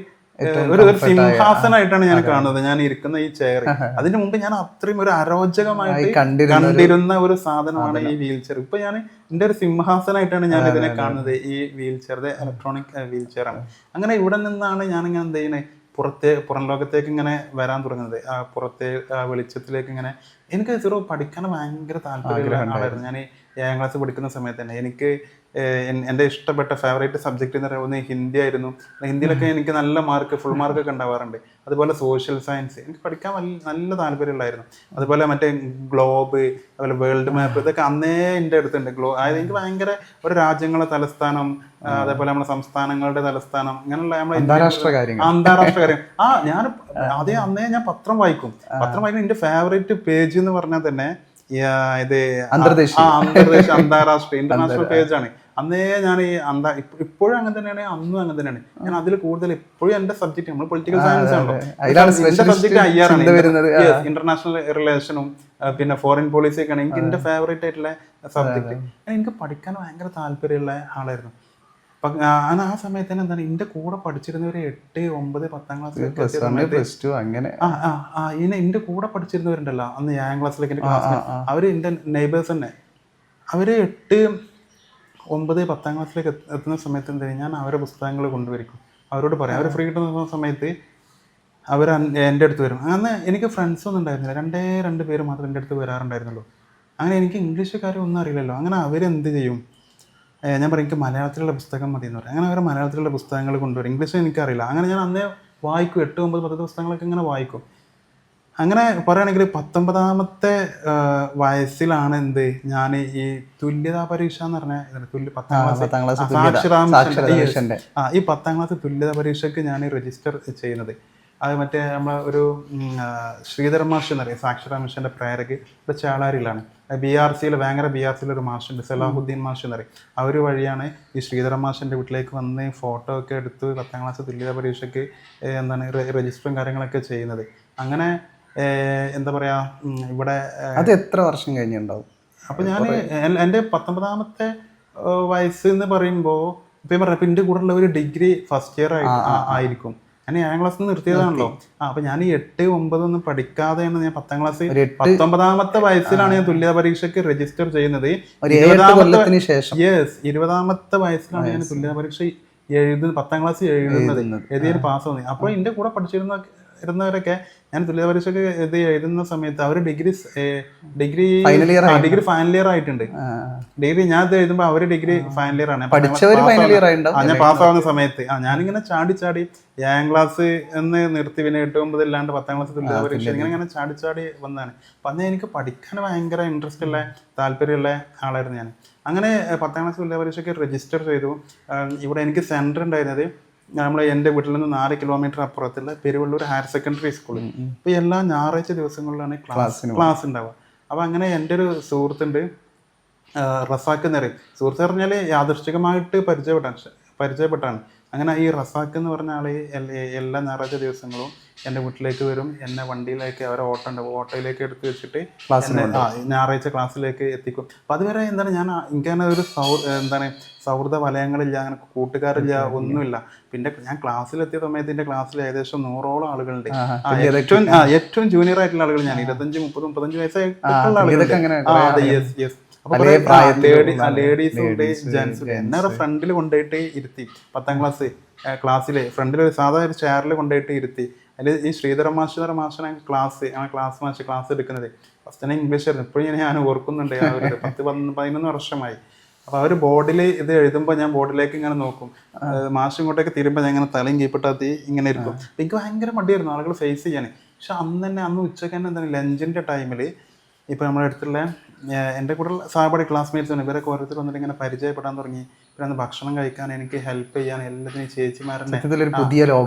ഒരു സിംഹാസനായിട്ടാണ് ഞാൻ കാണുന്നത്, ഞാൻ ഇരിക്കുന്ന ഈ ചെയർ. അതിന് മുമ്പ് ഞാൻ അത്രയും ഒരു അരോചകമായിട്ട് കണ്ടിരുന്ന ഒരു സാധനമാണ് ഈ വീൽ ചെയർ. ഇപ്പൊ ഞാൻ എൻ്റെ ഒരു സിംഹാസനായിട്ടാണ് ഞാൻ ഇതിനെ കാണുന്നത്, ഈ wheel chair, electronic wheel chair ആണ്. അങ്ങനെ ഇവിടെ നിന്നാണ് ഞാനിങ്ങനെ എന്ത് ചെയ്യുന്നത്, പുറം ലോകത്തേക്ക് ഇങ്ങനെ വരാൻ തുടങ്ങുന്നത്, ആ പുറത്തെ വെളിച്ചത്തിലേക്ക് ഇങ്ങനെ. എനിക്ക് സിറോ പഠിക്കാൻ ഭയങ്കര താല്പര്യമുള്ള ആളായിരുന്നു. ഞാൻ 7ാം ക്ലാസ് പഠിക്കുന്ന സമയത്ത് തന്നെ എനിക്ക് എൻ്റെ ഇഷ്ടപ്പെട്ട ഫേവറേറ്റ് സബ്ജക്റ്റ് എന്ന് പറയുന്നത് ഹിന്ദി ആയിരുന്നു. ഹിന്ദിയിലൊക്കെ എനിക്ക് നല്ല മാർക്ക്, ഫുൾ മാർക്കൊക്കെ ഉണ്ടാവാറുണ്ട്. അതുപോലെ സോഷ്യൽ സയൻസ് എനിക്ക് പഠിക്കാൻ നല്ല താല്പര്യമുള്ളായിരുന്നു. അതുപോലെ മറ്റേ ഗ്ലോബ്, അതുപോലെ വേൾഡ് മാപ്പ്, ഇതൊക്കെ അന്നേ എൻ്റെ അടുത്തുണ്ട്. അതായത് എനിക്ക് ഭയങ്കര ഒരു രാജ്യങ്ങളുടെ തലസ്ഥാനം, അതേപോലെ നമ്മുടെ സംസ്ഥാനങ്ങളുടെ തലസ്ഥാനം, അങ്ങനെയുള്ള നമ്മുടെ അന്താരാഷ്ട്ര കാര്യം. ഞാൻ അന്നേ ഞാൻ പത്രം വായിക്കും. എൻ്റെ ഫേവറേറ്റ് പേജ് എന്ന് പറഞ്ഞാൽ തന്നെ ഇത് അന്താരാഷ്ട്ര ഇന്റർനാഷണൽ പേജാണ്. അന്നേ ഞാൻ ഈ ഇപ്പോഴും അങ്ങനെ തന്നെയാണ്, അന്നും അങ്ങനെ തന്നെയാണ്. ഞാൻ അതിൽ കൂടുതൽ ഇപ്പോഴും എന്റെ സബ്ജക്ട് നമ്മൾ പൊളിറ്റിക്കൽ സയൻസ് ആണല്ലോ, എന്റെ സബ്ജക്ട് IR ആണ്, ഇന്റർനാഷണൽ റിലേഷനും പിന്നെ ഫോറിൻ പോളിസി ഒക്കെയാണ് എനിക്ക് എന്റെ ഫേവറേറ്റ് ആയിട്ടുള്ള സബ്ജക്ട്. എനിക്ക് പഠിക്കാൻ ഭയങ്കര താല്പര്യമുള്ള ആളായിരുന്നു. ആ സമയത്ത് തന്നെ എന്താണ് എൻ്റെ കൂടെ പഠിച്ചിരുന്നവര് 8, 9, 10ാം ക്ലാസ് അങ്ങനെ എൻ്റെ കൂടെ പഠിച്ചിരുന്നവരുണ്ടല്ലോ അന്ന് 7ാം ക്ലാസ്സിലേക്ക് എൻ്റെ ക്ലാസ്, അവര് എൻ്റെ നെയ്ബേഴ്സ് തന്നെ. അവര് 8, 9, 10ാം ക്ലാസ്സിലേക്ക് എത്തുന്ന സമയത്ത് എന്താ ഞാൻ അവരുടെ പുസ്തകങ്ങൾ കൊണ്ടുവരിക്കും, അവരോട് പറയാം. അവർ ഫ്രീ കിട്ടുന്ന സമയത്ത് അവർ എൻ്റെ അടുത്ത് വരും. അന്ന് എനിക്ക് ഫ്രണ്ട്സ് ഒന്നും ഉണ്ടായിരുന്നില്ല, 2 പേര് മാത്രമേ എൻ്റെ അടുത്ത് വരാറുണ്ടായിരുന്നുള്ളൂ. അങ്ങനെ എനിക്ക് ഇംഗ്ലീഷ് കാര്യം ഒന്നും അറിയില്ലല്ലോ. അങ്ങനെ അവരെന്ത് ചെയ്യും, ഞാൻ പറയും എനിക്ക് മലയാളത്തിലുള്ള പുസ്തകം മതി എന്ന് പറയും. അങ്ങനെ അവർ മലയാളത്തിലുള്ള പുസ്തകങ്ങൾ കൊണ്ടുവരും. ഇംഗ്ലീഷ് എനിക്കറിയില്ല. അങ്ങനെ ഞാൻ അന്നേ വായിക്കും, 8, 9, 10 പുസ്തകങ്ങളൊക്കെ ഇങ്ങനെ വായിക്കും. അങ്ങനെ പറയുകയാണെങ്കിൽ 19ാമത്തെ വയസ്സിലാണ് ഞാൻ ഈ തുല്യതാ പരീക്ഷ എന്ന് പറഞ്ഞ 10ാം ക്ലാസ് ഈ 10ാം ക്ലാസ് തുല്യതാ പരീക്ഷയ്ക്ക് ഞാൻ രജിസ്റ്റർ ചെയ്യുന്നത്. അത് മറ്റേ നമ്മളെ ഒരു ശ്രീധരൻ മാഷ് എന്നറിയാം, സാക്ഷരതാ മിഷൻ്റെ പ്രേരക്, ഇവിടെ ചേളാരിയിലാണ്. BRCയിൽ ഭയങ്കര BRCയിൽ ഒരു മാഷുണ്ട്, സലാഹുദ്ദീൻ മാഷ് എന്നറിയും. അവർ വഴിയാണ് ഈ ശ്രീധരൻ മാഷിൻ്റെ വീട്ടിലേക്ക് വന്ന് ഫോട്ടോ ഒക്കെ എടുത്ത് 10ാം ക്ലാസ് തുല്യതാ പരീക്ഷയ്ക്ക് രജിസ്റ്ററും കാര്യങ്ങളൊക്കെ ചെയ്യുന്നത്. അങ്ങനെ എന്താ പറയാ, ഇവിടെ അത് എത്ര വർഷം കഴിഞ്ഞുണ്ടാവും? അപ്പോൾ ഞാൻ എൻ്റെ 19ാമത്തെ വയസ്സ് എന്ന് പറയുമ്പോൾ ഇപ്പം ഞാൻ പറയാം, എൻ്റെ കൂടെ ഉള്ള ഒരു ഡിഗ്രി ഫസ്റ്റ് ഇയർ ആയിരിക്കും. ഞാൻ 7ാം ക്ലാസ്സിൽ നിന്ന് നിർത്തിയതാണല്ലോ. അപ്പൊ ഞാൻ 8, 9 ഒന്നും പഠിക്കാതെയാണ് ഞാൻ 10ാം ക്ലാസ് 19ാമത്തെ വയസ്സിലാണ് ഞാൻ തുല്യതാ പരീക്ഷയ്ക്ക് രജിസ്റ്റർ ചെയ്യുന്നത്. 20ാമത്തെ വയസ്സിലാണ് ഞാൻ തുല്യതാ പരീക്ഷ എഴുതുന്നത്, 10ാം ക്ലാസ് എഴുതിയത് പാസ്സാവുന്നത്. അപ്പോൾ എന്റെ കൂടെ ഇരുന്നവരൊക്കെ ഞാൻ തുല്യതാ പരീക്ഷയ്ക്ക് എഴുതുന്ന സമയത്ത് അവർ ഡിഗ്രി ഫൈനൽ ഇയർ ആയിട്ടുണ്ട്. ഡിഗ്രി ഞാൻ എഴുതുമ്പോൾ അവര് ഡിഗ്രി ഫൈനൽ ഇയർ ആണ്. ഞാൻ പാസ്സാവുന്ന സമയത്ത് ഞാനിങ്ങനെ ചാടി 7ാം ക്ലാസ് എന്ന് നിർത്തി, പിന്നെ 8, 9 ഇല്ലാണ്ട് 10ാം ക്ലാസ് തുല്യതാ പരീക്ഷ ഇങ്ങനെ ചാടി വന്നതാണ്. അപ്പം അന്ന് എനിക്ക് പഠിക്കാൻ ഭയങ്കര ഇൻട്രസ്റ്റ് ഉള്ള താല്പര്യമുള്ള ആളായിരുന്നു ഞാൻ. അങ്ങനെ 10ാം ക്ലാസ് തുല്യതാ പരീക്ഷയ്ക്ക് രജിസ്റ്റർ ചെയ്തു. ഇവിടെ എനിക്ക് സെന്റർ ഉണ്ടായിരുന്നത് എൻ്റെ വീട്ടിൽ നിന്ന് 4 കിലോമീറ്റർ അപ്പുറത്തുള്ള പെരുവള്ളൂർ ഹയർ സെക്കൻഡറി സ്കൂളിൽ. ഇപ്പോൾ എല്ലാ ഞായറാഴ്ച ദിവസങ്ങളിലാണ് ക്ലാസ് ഉണ്ടാവുക. അപ്പോൾ അങ്ങനെ എൻ്റെ ഒരു സുഹൃത്തുണ്ട്, റസാഖ് എന്ന് പറയും. സുഹൃത്ത് പറഞ്ഞാൽ യാദൃശ്ചികമായിട്ട് പരിചയപ്പെട്ടാണ്. അങ്ങനെ ഈ റസാഖ് എന്ന് പറഞ്ഞ ആൾ എല്ലാ ഞായറാഴ്ച ദിവസങ്ങളും എൻ്റെ വീട്ടിലേക്ക് വരും. എന്നെ വണ്ടിയിലേക്ക് അവരെ ഓട്ടോയിലേക്ക് എടുത്ത് വെച്ചിട്ട് ഞായറാഴ്ച ക്ലാസ്സിലേക്ക് എത്തിക്കും. അപ്പം അതുവരെ എന്താണ് എനിക്കങ്ങനെ ഒരു സൗഹൃദ വലയങ്ങളില്ല, അങ്ങനെ കൂട്ടുകാരില്ല, ഒന്നുമില്ല. പിന്നെ ഞാൻ ക്ലാസ്സിലെത്തിയ സമയത്ത് എൻ്റെ ക്ലാസ്സിൽ ഏകദേശം 100ഓളം ആളുകളുണ്ട്. ഏറ്റവും ജൂനിയർ ആയിട്ടുള്ള ആളുകൾ ഞാൻ 25, 30, 35 വയസ്സായിട്ടുള്ള ആളുകൾ. ലേഡീസും ഉണ്ട്, ജെന്റ്സും. എന്നെ ഫ്രണ്ടിൽ കൊണ്ടുപോയിട്ട് ഇരുത്തി 10ാം ക്ലാസ്സിലെ ഫ്രണ്ടിൽ ഒരു സാധാ ഒരു ചെയറിൽ കൊണ്ടുപോയിട്ട് ഇരുത്തി. അതിൽ ഈ ശ്രീധരൻ മാഷാണ് ക്ലാസ് എടുക്കുന്നത്. ഫസ്റ്റ് തന്നെ ഇംഗ്ലീഷ് ആയിരുന്നു. ഇപ്പോഴും ഞാൻ ഓർക്കുന്നുണ്ട്. 10-11 വർഷമായി. അപ്പോൾ അവർ ബോർഡിൽ ഇത് എഴുതുമ്പോൾ ഞാൻ ബോർഡിലേക്ക് ഇങ്ങനെ നോക്കും. മാഷ് ഇങ്ങോട്ടേക്ക് തീരുമ്പോൾ ഞാൻ ഇങ്ങനെ തലയും കീപ്പിട്ടാത്തി ഇങ്ങനെ ഇരിക്കും. അപ്പം എനിക്ക് ഭയങ്കര മടിയായിരുന്നു ആളുകൾ ഫേസ് ചെയ്യാൻ. പക്ഷെ അന്ന് ഉച്ചയ്ക്ക് തന്നെ എന്താണ് ലഞ്ചിൻ്റെ ടൈമിൽ ഇപ്പോൾ നമ്മുടെ അടുത്തുള്ള എൻ്റെ കൂടെ സഹപാഠി ക്ലാസ്മേറ്റ്സ് ഉണ്ട്, ഇവരൊക്കെ ഓരോരുത്തർ വന്നിട്ട് ഇങ്ങനെ പരിചയപ്പെടാൻ തുടങ്ങി. പിന്നെ അന്ന് ഭക്ഷണം കഴിക്കാൻ എനിക്ക് ഹെൽപ്പ് ചെയ്യാൻ എല്ലാത്തിനും ചേച്ചിമാരുടെ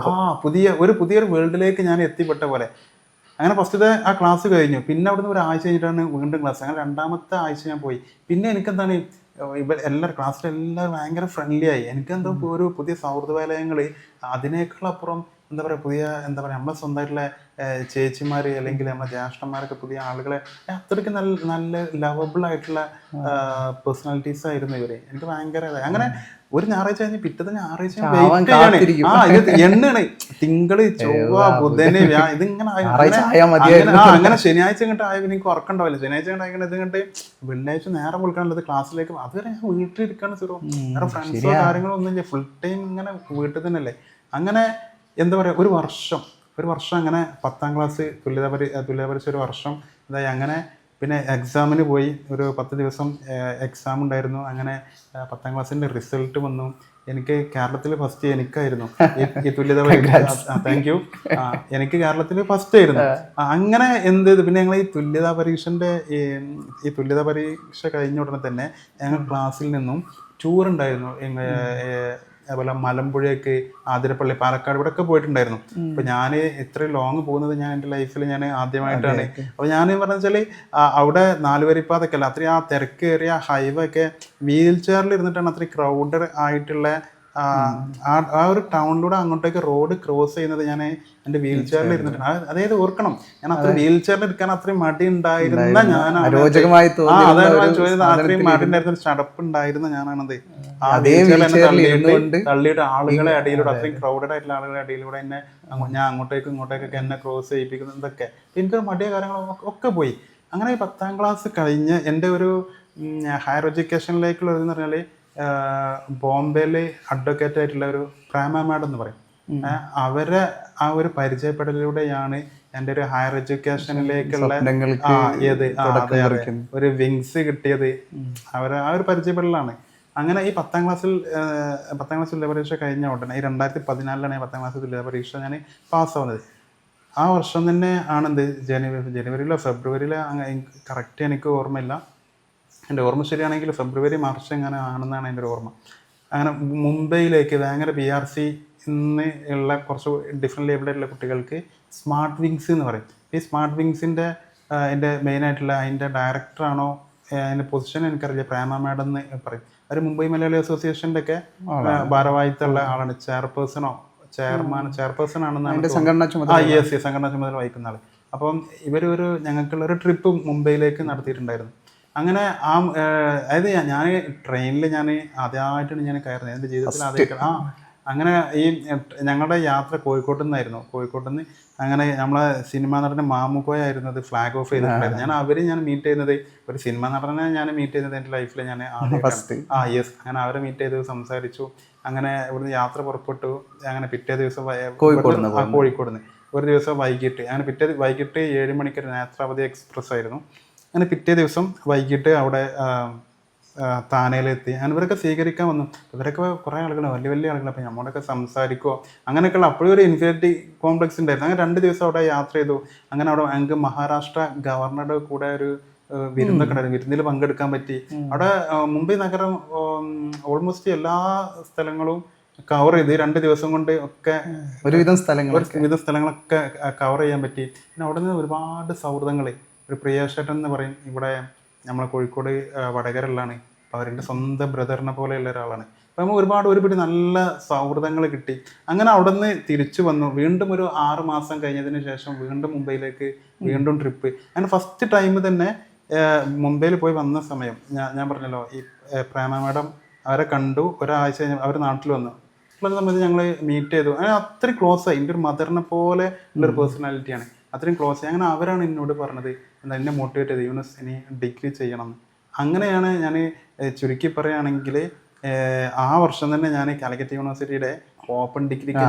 പുതിയൊരു വേൾഡിലേക്ക് ഞാൻ എത്തിപ്പെട്ട പോലെ. അങ്ങനെ ഫസ്റ്റത്തെ ആ ക്ലാസ് കഴിഞ്ഞു. പിന്നെ അവിടുന്ന് ഒരു ആഴ്ച കഴിഞ്ഞിട്ടാണ് വീണ്ടും ക്ലാസ്. അങ്ങനെ 2ാമത്തെ ആഴ്ച ഞാൻ പോയി. പിന്നെ എനിക്കെന്താണ് ക്ലാസ്സിലെല്ലാവരും ഭയങ്കര ഫ്രണ്ട്ലി ആയി. എനിക്കെന്തോ ഒരു പുതിയ സൗഹൃദ വലയങ്ങൾ, അതിനേക്കാൾ അപ്പുറം എന്താ പറയുക നമ്മളെ സ്വന്തമായിട്ടുള്ള ചേച്ചിമാർ അല്ലെങ്കിൽ നമ്മളെ ജ്യേഷ്ഠന്മാരൊക്കെ പുതിയ ആളുകളെ അത്രയ്ക്ക് നല്ല ലവബിൾ ആയിട്ടുള്ള പേഴ്സണാലിറ്റീസ് ആയിരുന്നു ഇവര്. എനിക്ക് ഭയങ്കര അങ്ങനെ ഒരു ഞായറാഴ്ച കഴിഞ്ഞ് പിറ്റത്തെ ഞായറാഴ്ച എണ്ണാണ്. തിങ്കള്, ചൊവ്വ, ബുധന്, ഇതിങ്ങനെ അങ്ങനെ ശനിയാഴ്ച ഇങ്ങോട്ട് ആയ എനിക്ക് ഉറക്കണ്ടാവില്ല. ശനിയാഴ്ച ഇങ്ങോട്ട് ഇത് ഇങ്ങോട്ട് വെള്ളിയാഴ്ച നേരം വിളിക്കാനുള്ളത് ക്ലാസ്സിലേക്ക്. അതുവരെ ഞാൻ വീട്ടിലിരിക്കാണ് സീറോ. വേറെ ഫ്രണ്ട്സോ കാര്യങ്ങളോ ഒന്നുമില്ല. ഫുൾ ടൈം ഇങ്ങനെ വീട്ടിൽ തന്നെയല്ലേ. അങ്ങനെ എന്താ പറയുക, ഒരു വർഷം അങ്ങനെ 10ാം ക്ലാസ് തുല്യതാ പരീക്ഷ ഒരു വർഷം ഇതായി. അങ്ങനെ പിന്നെ എക്സാമിന് പോയി. ഒരു 10 ദിവസം എക്സാം ഉണ്ടായിരുന്നു. അങ്ങനെ 10ാം ക്ലാസ്സിൻ്റെ റിസൾട്ട് വന്നു. എനിക്ക് കേരളത്തിൽ ഫസ്റ്റ് എനിക്കായിരുന്നു ഈ തുല്യതാ പരീക്ഷ. Thank you. എനിക്ക് കേരളത്തിൽ ഫസ്റ്റ് ആയിരുന്നു. അങ്ങനെ പിന്നെ ഞങ്ങൾ ഈ തുല്യതാ പരീക്ഷ കഴിഞ്ഞ ഉടനെ തന്നെ ഞങ്ങൾ ക്ലാസ്സിൽ നിന്നും ടൂർ ഉണ്ടായിരുന്നു. അതുപോലെ മലമ്പുഴയ്ക്ക്, ആതിരപ്പള്ളി, പാലക്കാട്, ഇവിടെ ഒക്കെ പോയിട്ടുണ്ടായിരുന്നു. അപ്പൊ ഞാൻ ഇത്രയും ലോങ് പോകുന്നത് ഞാൻ എൻ്റെ ലൈഫിൽ ഞാൻ ആദ്യമായിട്ടാണ്. അപ്പൊ ഞാൻ പറഞ്ഞ വെച്ചാൽ അവിടെ 4 വരിപ്പാതൊക്കെ അല്ല, അത്രയും ആ തിരക്കേറിയ ഹൈവേ ഒക്കെ വീൽ ചെയറിൽ ഇരുന്നിട്ടാണ് അത്രയും ക്രൗഡഡ് ആയിട്ടുള്ള ആ ഒരു ടൗണിലൂടെ അങ്ങോട്ടേക്ക് റോഡ് ക്രോസ് ചെയ്യുന്നത് ഞാൻ എൻ്റെ വീൽ ചെയറിൽ ഇരുന്നിട്ടാണ്. അതായത് ഓർക്കണം, ഞാൻ അത്ര വീൽ ചെയറിൽ ഇരിക്കാൻ അത്രയും മടി ഉണ്ടായിരുന്ന ഞാനാണ്. അത്രയും മടി ഉണ്ടായിരുന്ന ചടപ്പ് ഉണ്ടായിരുന്ന ഞാനാണത്. ആ വീൽ ചെയറിൽ തള്ളിയിട്ട് ആളുകളെ അടിയിലൂടെ, അത്രയും ക്രൗഡഡ് ആയിട്ടുള്ള ആളുകളുടെ അടിയിലൂടെ എന്നെ ഞാൻ ഇങ്ങോട്ടേക്കൊക്കെ എന്നെ ക്രോസ് ചെയ്യിപ്പിക്കുന്നത് ഇതൊക്കെ എനിക്കൊരു മടിയ കാര്യങ്ങളൊക്കെ പോയി. അങ്ങനെ 10ാം ക്ലാസ് കഴിഞ്ഞ് എൻ്റെ ഒരു ഹയർ എഡ്യൂക്കേഷനിലേക്കുള്ളതെന്ന് പറഞ്ഞാൽ ബോംബെയിൽ അഡ്വക്കേറ്റ് ആയിട്ടുള്ള ഒരു പ്രേമ മാഡം എന്ന് പറയും. അവരെ ആ ഒരു പരിചയപ്പെടലിലൂടെയാണ് എൻ്റെ ഒരു ഹയർ എഡ്യൂക്കേഷനിലേക്കുള്ള ഒരു വിങ്സ് കിട്ടിയത്. ആ ഒരു പരിചയപ്പെടലാണ്. അങ്ങനെ ഈ 10ാം ക്ലാസ് തുല്യ പരീക്ഷ കഴിഞ്ഞ ഉടനെ 2014 10ാം ക്ലാസ് തുല്യ പരീക്ഷ ഞാൻ പാസ്സാവുന്നത്. ആ വർഷം തന്നെ ആണെന്ത് ജനുവരിയിലോ ഫെബ്രുവരിയിലോ കറക്റ്റ് എനിക്ക് ഓർമ്മയില്ല. എൻ്റെ ഓർമ്മ ശരിയാണെങ്കിൽ ഫെബ്രുവരി മാർച്ച് എങ്ങനെ ആണെന്നാണ് എൻ്റെ ഒരു ഓർമ്മ. അങ്ങനെ മുംബൈയിലേക്ക് ഭയങ്കര PRC ഉള്ള കുറച്ച് ഡിഫറെൻറ്റ് ലേബിളായിട്ടുള്ള കുട്ടികൾക്ക് സ്മാർട്ട് വിങ്സ് എന്ന് പറയും. ഈ സ്മാർട്ട് വിങ്സിൻ്റെ എൻ്റെ മെയിനായിട്ടുള്ള അതിൻ്റെ ഡയറക്ടറാണോ അതിൻ്റെ പൊസിഷൻ എനിക്കറിയില്ല, പ്രേമ മാഡം എന്ന് പറയും. അവർ മുംബൈ മലയാളി അസോസിയേഷൻ്റെ ഒക്കെ ഭാരവാഹിത്തമുള്ള ആളാണ്. ചെയർപേഴ്സൺ ആണെന്നാണ് സംഘടനാ ചുമതല വഹിക്കുന്ന ആൾ. അപ്പം ഇവരൊരു ഞങ്ങൾക്കുള്ളൊരു ട്രിപ്പ് മുംബൈയിലേക്ക് നടത്തിയിട്ടുണ്ടായിരുന്നു. അങ്ങനെ അതായത് ഞാൻ ട്രെയിനിൽ ഞാൻ ആദ്യമായിട്ടാണ് ഞാൻ കയറുന്നത്. എൻ്റെ ജീവിതത്തിൽ ആദ്യമായിട്ട് അങ്ങനെ ഈ ഞങ്ങളുടെ യാത്ര കോഴിക്കോട്ട് നിന്നായിരുന്നു. കോഴിക്കോട്ട് നിന്ന് അങ്ങനെ നമ്മളെ സിനിമാ നടൻ്റെ മാമുക്കോയായിരുന്നു അത് ഫ്ലാഗ് ഓഫ് ചെയ്തിട്ടുണ്ടായിരുന്നു. ഞാൻ മീറ്റ് ചെയ്യുന്നത് ഒരു സിനിമാ നടനെ ഞാൻ മീറ്റ് ചെയ്യുന്നത് എൻ്റെ ലൈഫിൽ ഞാൻ ഫസ്റ്റ് യെസ്. അങ്ങനെ അവരെ മീറ്റ് ചെയ്ത് സംസാരിച്ചു. അങ്ങനെ ഇവിടുന്ന് യാത്ര പുറപ്പെട്ടു. അങ്ങനെ പിറ്റേ ദിവസം കോഴിക്കോട് നിന്ന് ഒരു ദിവസം വൈകിട്ട് അങ്ങനെ വൈകിട്ട് 7 മണിക്ക് നേത്രാവതി എക്സ്പ്രസ് ആയിരുന്നു. അങ്ങനെ പിറ്റേ ദിവസം വൈകിട്ട് അവിടെ താനയിലെത്തി. അങ്ങനെ ഇവരൊക്കെ സ്വീകരിക്കാൻ വന്നു. ഇവരൊക്കെ കുറേ ആളുകൾ, വലിയ വലിയ ആളുകൾ. അപ്പം നമ്മളൊക്കെ സംസാരിക്കുമോ അങ്ങനെയൊക്കെയുള്ള അപ്പോഴും ഒരു ഇൻഫിനിറ്റി കോംപ്ലക്സ് ഉണ്ടായിരുന്നു. അങ്ങനെ 2 ദിവസം അവിടെ യാത്ര ചെയ്തു. അങ്ങനെ അവിടെ ഞങ്ങൾക്ക് മഹാരാഷ്ട്ര ഗവർണറുടെ കൂടെ ഒരു വിരുന്നൊക്കെ ഉണ്ടായിരുന്നു. വിരുന്നിൽ പങ്കെടുക്കാൻ പറ്റി. അവിടെ മുംബൈ നഗരം ഓൾമോസ്റ്റ് എല്ലാ സ്ഥലങ്ങളും കവർ ചെയ്ത് 2 ദിവസം കൊണ്ട് ഒക്കെ ഒരുവിധം സ്ഥലങ്ങളൊക്കെ കവർ ചെയ്യാൻ പറ്റി. പിന്നെ അവിടെ നിന്ന് ഒരുപാട് സൗഹൃദങ്ങൾ. ഒരു പ്രിയേഷേട്ടൻ എന്ന് പറയും, ഇവിടെ നമ്മളെ കോഴിക്കോട് വടകരയിലാണ്. അപ്പോൾ അവരുടെ സ്വന്തം ബ്രദറിനെ പോലെയുള്ള ഒരാളാണ്. അപ്പോൾ നമുക്ക് ഒരുപാട് നല്ല സൗഹൃദങ്ങൾ കിട്ടി. അങ്ങനെ അവിടെ നിന്ന് തിരിച്ചു വന്നു. വീണ്ടും ഒരു 6 മാസം കഴിഞ്ഞതിന് ശേഷം വീണ്ടും മുംബൈയിലേക്ക് വീണ്ടും ട്രിപ്പ്. അങ്ങനെ ഫസ്റ്റ് ടൈം തന്നെ മുംബൈയിൽ പോയി വന്ന സമയം ഞാൻ പറഞ്ഞല്ലോ, ഈ പ്രേമ മാഡം അവരെ കണ്ടു. ഒരാഴ്ച കഴിഞ്ഞ് അവർ നാട്ടിൽ വന്നു. ഉള്ള സമയത്ത് ഞങ്ങൾ മീറ്റ് ചെയ്തു. അങ്ങനെ അത്രയും ക്ലോസ് ആയി. എൻ്റെ ഒരു മദറിനെ പോലെ ഉള്ളൊരു പേഴ്സണാലിറ്റിയാണ്. അത്രയും ക്ലോസ് ആയി. അങ്ങനെ അവരാണ് എന്നോട് പറഞ്ഞത് എന്നെ മോട്ടിവേറ്റ് ചെയ്ത് യൂണിസ് ഇനി ഡിഗ്രി ചെയ്യണം എന്ന്. അങ്ങനെയാണ് ഞാൻ ചുരുക്കി പറയുകയാണെങ്കിൽ ആ വർഷം തന്നെ ഞാൻ കാലിക്കറ്റ് യൂണിവേഴ്സിറ്റിയുടെ ഓപ്പൺ ഡിഗ്രിക്ക്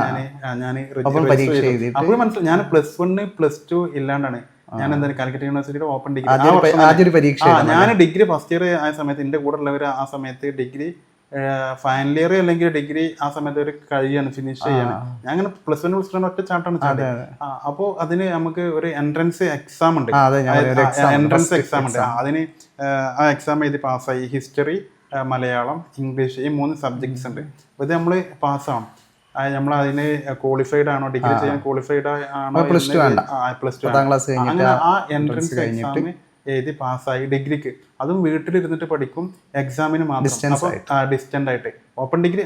ഞാൻ അപ്പോൾ മനസ്സിലായി ഞാൻ +1 +2 ഇല്ലാണ്ടാണ് ഞാൻ എന്തായാലും കാലിക്കറ്റ് യൂണിവേഴ്സിറ്റിയുടെ ഓപ്പൺ ഡിഗ്രി ഞാൻ ഡിഗ്രി ഫസ്റ്റ് ഇയർ ആയ സമയത്ത് എൻ്റെ കൂടെ ഉള്ളവർ ആ സമയത്ത് ഡിഗ്രി ഫൈനൽ ഇയർ അല്ലെങ്കിൽ ഡിഗ്രി ആ സമയത്ത് ഒരു കഴിയാണ്, ഫിനിഷ് ചെയ്യാണ്. ഞാൻ അങ്ങനെ +1 +2 ഒറ്റ ചാട്ടാണ് ചാടുന്നത്. അപ്പോൾ അതിന് നമുക്ക് ഒരു എൻട്രൻസ് എക്സാം ഉണ്ട്. അതിന് ആ എക്സാം എഴുതി പാസ്സായി. ഹിസ്റ്ററി, മലയാളം, ഇംഗ്ലീഷ്, ഈ 3 സബ്ജക്ട്സ് ഉണ്ട്. അപ്പോൾ ഇത് നമ്മൾ പാസ്സാവണം. നമ്മൾ അതിന് ക്വാളിഫൈഡ് ആണോ, ഡിഗ്രി ചെയ്യാൻ ക്വാളിഫൈഡ് ആണോ, +2 അങ്ങനെ ആ എൻട്രൻസ് എക്സാം എഴുതി പാസ്സായി ഡിഗ്രിക്ക്. അതും വീട്ടിലിരുന്നിട്ട് പഠിക്കും, എക്സാമിന് മാത്രം ഡിസ്റ്റന്റ് ആയിട്ട്. ഓപ്പൺ ഡിഗ്രി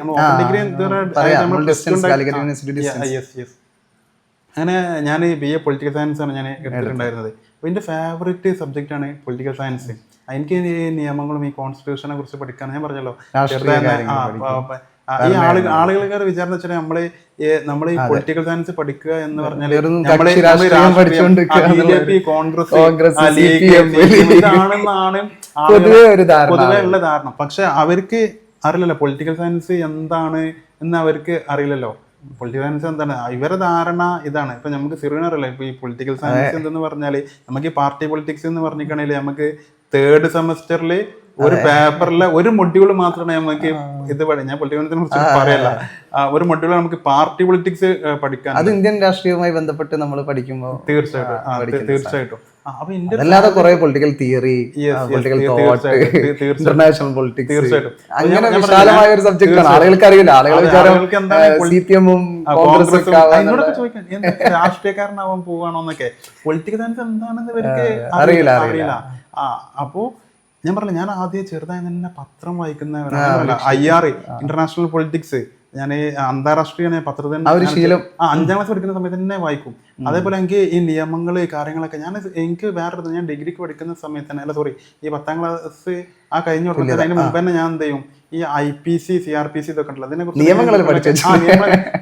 അങ്ങനെ ഞാൻ BA പൊളിറ്റിക്കൽ സയൻസ് ആണ് ഞാൻ എടുത്തിട്ടുണ്ടായിരുന്നത്. അപ്പോൾ എൻ്റെ ഫേവറേറ്റ് സബ്ജക്റ്റ് ആണ് പൊളിറ്റിക്കൽ സയൻസ്. എനിക്ക് ഈ നിയമങ്ങളും ഈ കോൺസ്റ്റിറ്റ്യൂഷനെ കുറിച്ച് പഠിക്കാൻ ഞാൻ പറഞ്ഞല്ലോ ഈ ആളുകൾക്ക് വിചാരം വെച്ചാൽ നമ്മൾ ഈ പൊളിറ്റിക്കൽ സയൻസ് പഠിക്കുക എന്ന് പറഞ്ഞാൽ കോൺഗ്രസ് ഇതാണെന്നാണ് പൊതുവെ ഉള്ള ധാരണ. പക്ഷെ അവർക്ക് അറിയില്ലല്ലോ പൊളിറ്റിക്കൽ സയൻസ് എന്താണ് എന്ന് അവർക്ക് അറിയില്ലല്ലോ. പൊളിറ്റിക്കൽ സയൻസ് എന്താണ് ഇവരുടെ ധാരണ ഇതാണ്. ഇപ്പൊ നമുക്ക് സിറിയൻ അറിയില്ല. ഇപ്പൊ ഈ പൊളിറ്റിക്കൽ സയൻസ് എന്തെന്ന് പറഞ്ഞാല് നമുക്ക് ഈ പാർട്ടി പൊളിറ്റിക്സ് എന്ന് പറഞ്ഞിട്ടാണെങ്കിൽ നമുക്ക് 3rd സെമസ്റ്ററിൽ ഒരു പേപ്പറിലെ ഒരു മൊഡ്യൂൾ മാത്രമേ നമുക്ക് ഇത് ഞാൻ പൊളിറ്റിക്സിനെ കുറിച്ച് പറയല്ല. ഒരു മൊഡ്യൂൾ നമുക്ക് പാർട്ടി പൊളിറ്റിക്സ് പഠിക്കാൻ. അത് ഇന്ത്യൻ രാഷ്ട്രീയവുമായി ബന്ധപ്പെട്ട് നമ്മൾ പഠിക്കുമ്പോൾ തീർച്ചയായിട്ടും അപ്പൊ അല്ലാതെ കുറെ political theory, political thought, international politics, തീർച്ചയായിട്ടും അങ്ങനെ വിശാലമായ ഒരു സബ്ജക്ട് ആണ്. ആളുകൾക്ക് അറിയില്ല. CPM-ഉം രാഷ്ട്രീയക്കാരനാവാൻ പോവാണോന്നൊക്കെ പൊളിറ്റിക്കൽ സയൻസ് എന്താണെന്ന് ഇവർക്ക് അറിയില്ല. അപ്പോ ഞാൻ പറഞ്ഞില്ല, ഞാൻ ആദ്യം ചെറുതായി തന്നെ പത്രം വായിക്കുന്ന IR ഇന്റർനാഷണൽ പൊളിറ്റിക്സ് ഞാൻ അന്താരാഷ്ട്രീയ പത്രത്തിൽ 5ാം ക്ലാസ് പഠിക്കുന്ന സമയത്ത് തന്നെ വായിക്കും. അതേപോലെ എനിക്ക് ഈ നിയമങ്ങള് കാര്യങ്ങളൊക്കെ എനിക്ക് വേറെ ഞാൻ ഡിഗ്രിക്ക് പഠിക്കുന്ന സമയത്ത് തന്നെ ഈ 10ാം ക്ലാസ് ആ കഴിഞ്ഞ അതിന് മുമ്പ് തന്നെ ഞാൻ എന്ത് ചെയ്യും ഈ IPC CRPC ഇതൊക്കെ ഉണ്ടല്ലോ അതിനെ കുറിച്ച്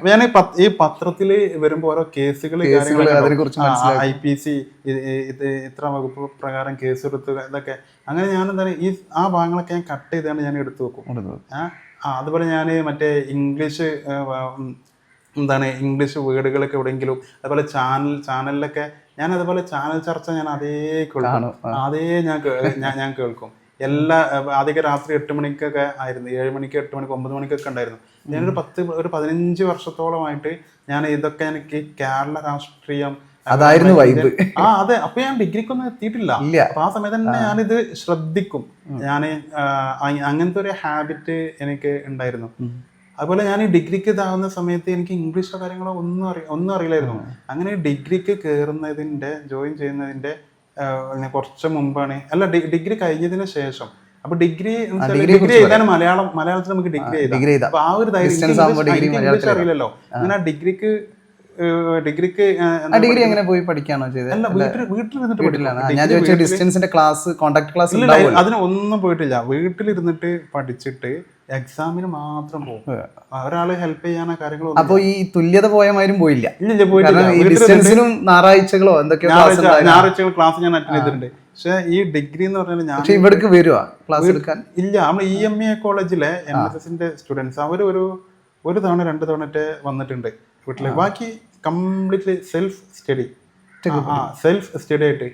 ഞാൻ ഈ പത്രത്തിൽ വരുമ്പോ ഓരോ കേസുകൾ IPC ഇത്ര വകുപ്പ് പ്രകാരം കേസ് എടുത്തു ഇതൊക്കെ അങ്ങനെ ഞാൻ എന്താണ് ആ ഭാഗങ്ങളൊക്കെ ഞാൻ കട്ട് ചെയ്താണ് ഞാൻ എടുത്തു വെക്കും. അതുപോലെ ഞാൻ മറ്റേ ഇംഗ്ലീഷ് വേർഡുകളൊക്കെ എവിടെയെങ്കിലും അതുപോലെ ചാനലിലൊക്കെ ഞാൻ അതുപോലെ ചാനൽ ചർച്ച ഞാൻ അതേ ഞാൻ കേൾക്കും. ആദ്യമൊക്കെ രാത്രി 8 മണിക്കൊക്കെ ആയിരുന്നു, 7 മണിക്ക് 8 മണിക്ക് 9 മണിക്കൊക്കെ ഉണ്ടായിരുന്നു. ഞാനൊരു 15 വർഷത്തോളമായിട്ട് ഞാൻ ഇതൊക്കെ എനിക്ക് കേരള രാഷ്ട്രീയം അതായിരുന്നു വൈബ്. അതെ. അപ്പൊ ഞാൻ ഡിഗ്രിക്കൊന്നും എത്തിയിട്ടില്ല. അപ്പൊ ആ സമയത്ത് തന്നെ ഞാനിത് ശ്രദ്ധിക്കും. ഞാൻ അങ്ങനത്തെ ഒരു ഹാബിറ്റ് എനിക്ക് ഉണ്ടായിരുന്നു. അതുപോലെ ഞാൻ ഡിഗ്രിക്ക് ഇതാവുന്ന സമയത്ത് എനിക്ക് ഇംഗ്ലീഷോ കാര്യങ്ങളോ ഒന്നും അറിയില്ലായിരുന്നു. അങ്ങനെ ഡിഗ്രിക്ക് ജോയിൻ ചെയ്യുന്നതിന്റെ കുറച്ച് മുമ്പാണ്, അല്ല ഡിഗ്രി കഴിഞ്ഞതിന് ശേഷം. അപ്പൊ ഡിഗ്രി എഴുതാൻ മലയാളത്തിൽ നമുക്ക് ഡിഗ്രി എഴുതാം. അപ്പൊ ആ ഒരു ധൈര്യം ഇംഗ്ലീഷ് അറിയില്ലല്ലോ. അങ്ങനെ ഡിഗ്രിക്ക് ഡിഗ്രിക്ക് ഡിഗ്രി എങ്ങനെ പോയി പഠിക്കാണോ ചെയ്തത്? അല്ല, വീട്ടിലിരുന്നിട്ട് വീട്ടിലാണ്. ഞാൻ ചോദിച്ച ഡിസ്റ്റൻസിന്റെ ക്ലാസ്, കോണ്ടാക്ട് ക്ലാസ് അതിനൊന്നും പോയിട്ടില്ല. വീട്ടിലിരുന്നിട്ട് പഠിച്ചിട്ട് എക്സാമിന് മാത്രം പോകും. ഒരാള് ഹെൽപ്പ് ചെയ്യാനോ കാര്യങ്ങളോ. അപ്പൊ ഈ തുല്യത പോയമാരും പോയില്ല? ഇല്ല, പോയിട്ടില്ല. ഡിസ്റ്റൻസിനും ഞായറാഴ്ചകൾ ഞായറാഴ്ചകൾ ക്ലാസ് ഞാൻ അറ്റൻഡ് ചെയ്തിട്ടുണ്ട്. പക്ഷെ ഈ ഡിഗ്രി എന്ന് പറഞ്ഞാൽ ഞാൻ ഇവിടേക്ക് വരുവാ ക്ലാസ് എടുക്കാൻ? ഇല്ല, നമ്മൾ EMA കോളേജിലെ NSSന്റെ സ്റ്റുഡൻസ് അവർ ഒരു തവണ 2 തവണ വന്നിട്ടുണ്ട് വീട്ടില്. ബാക്കി കംപ്ലീറ്റ്ലി സെൽഫ് സ്റ്റഡി ആയിട്ട്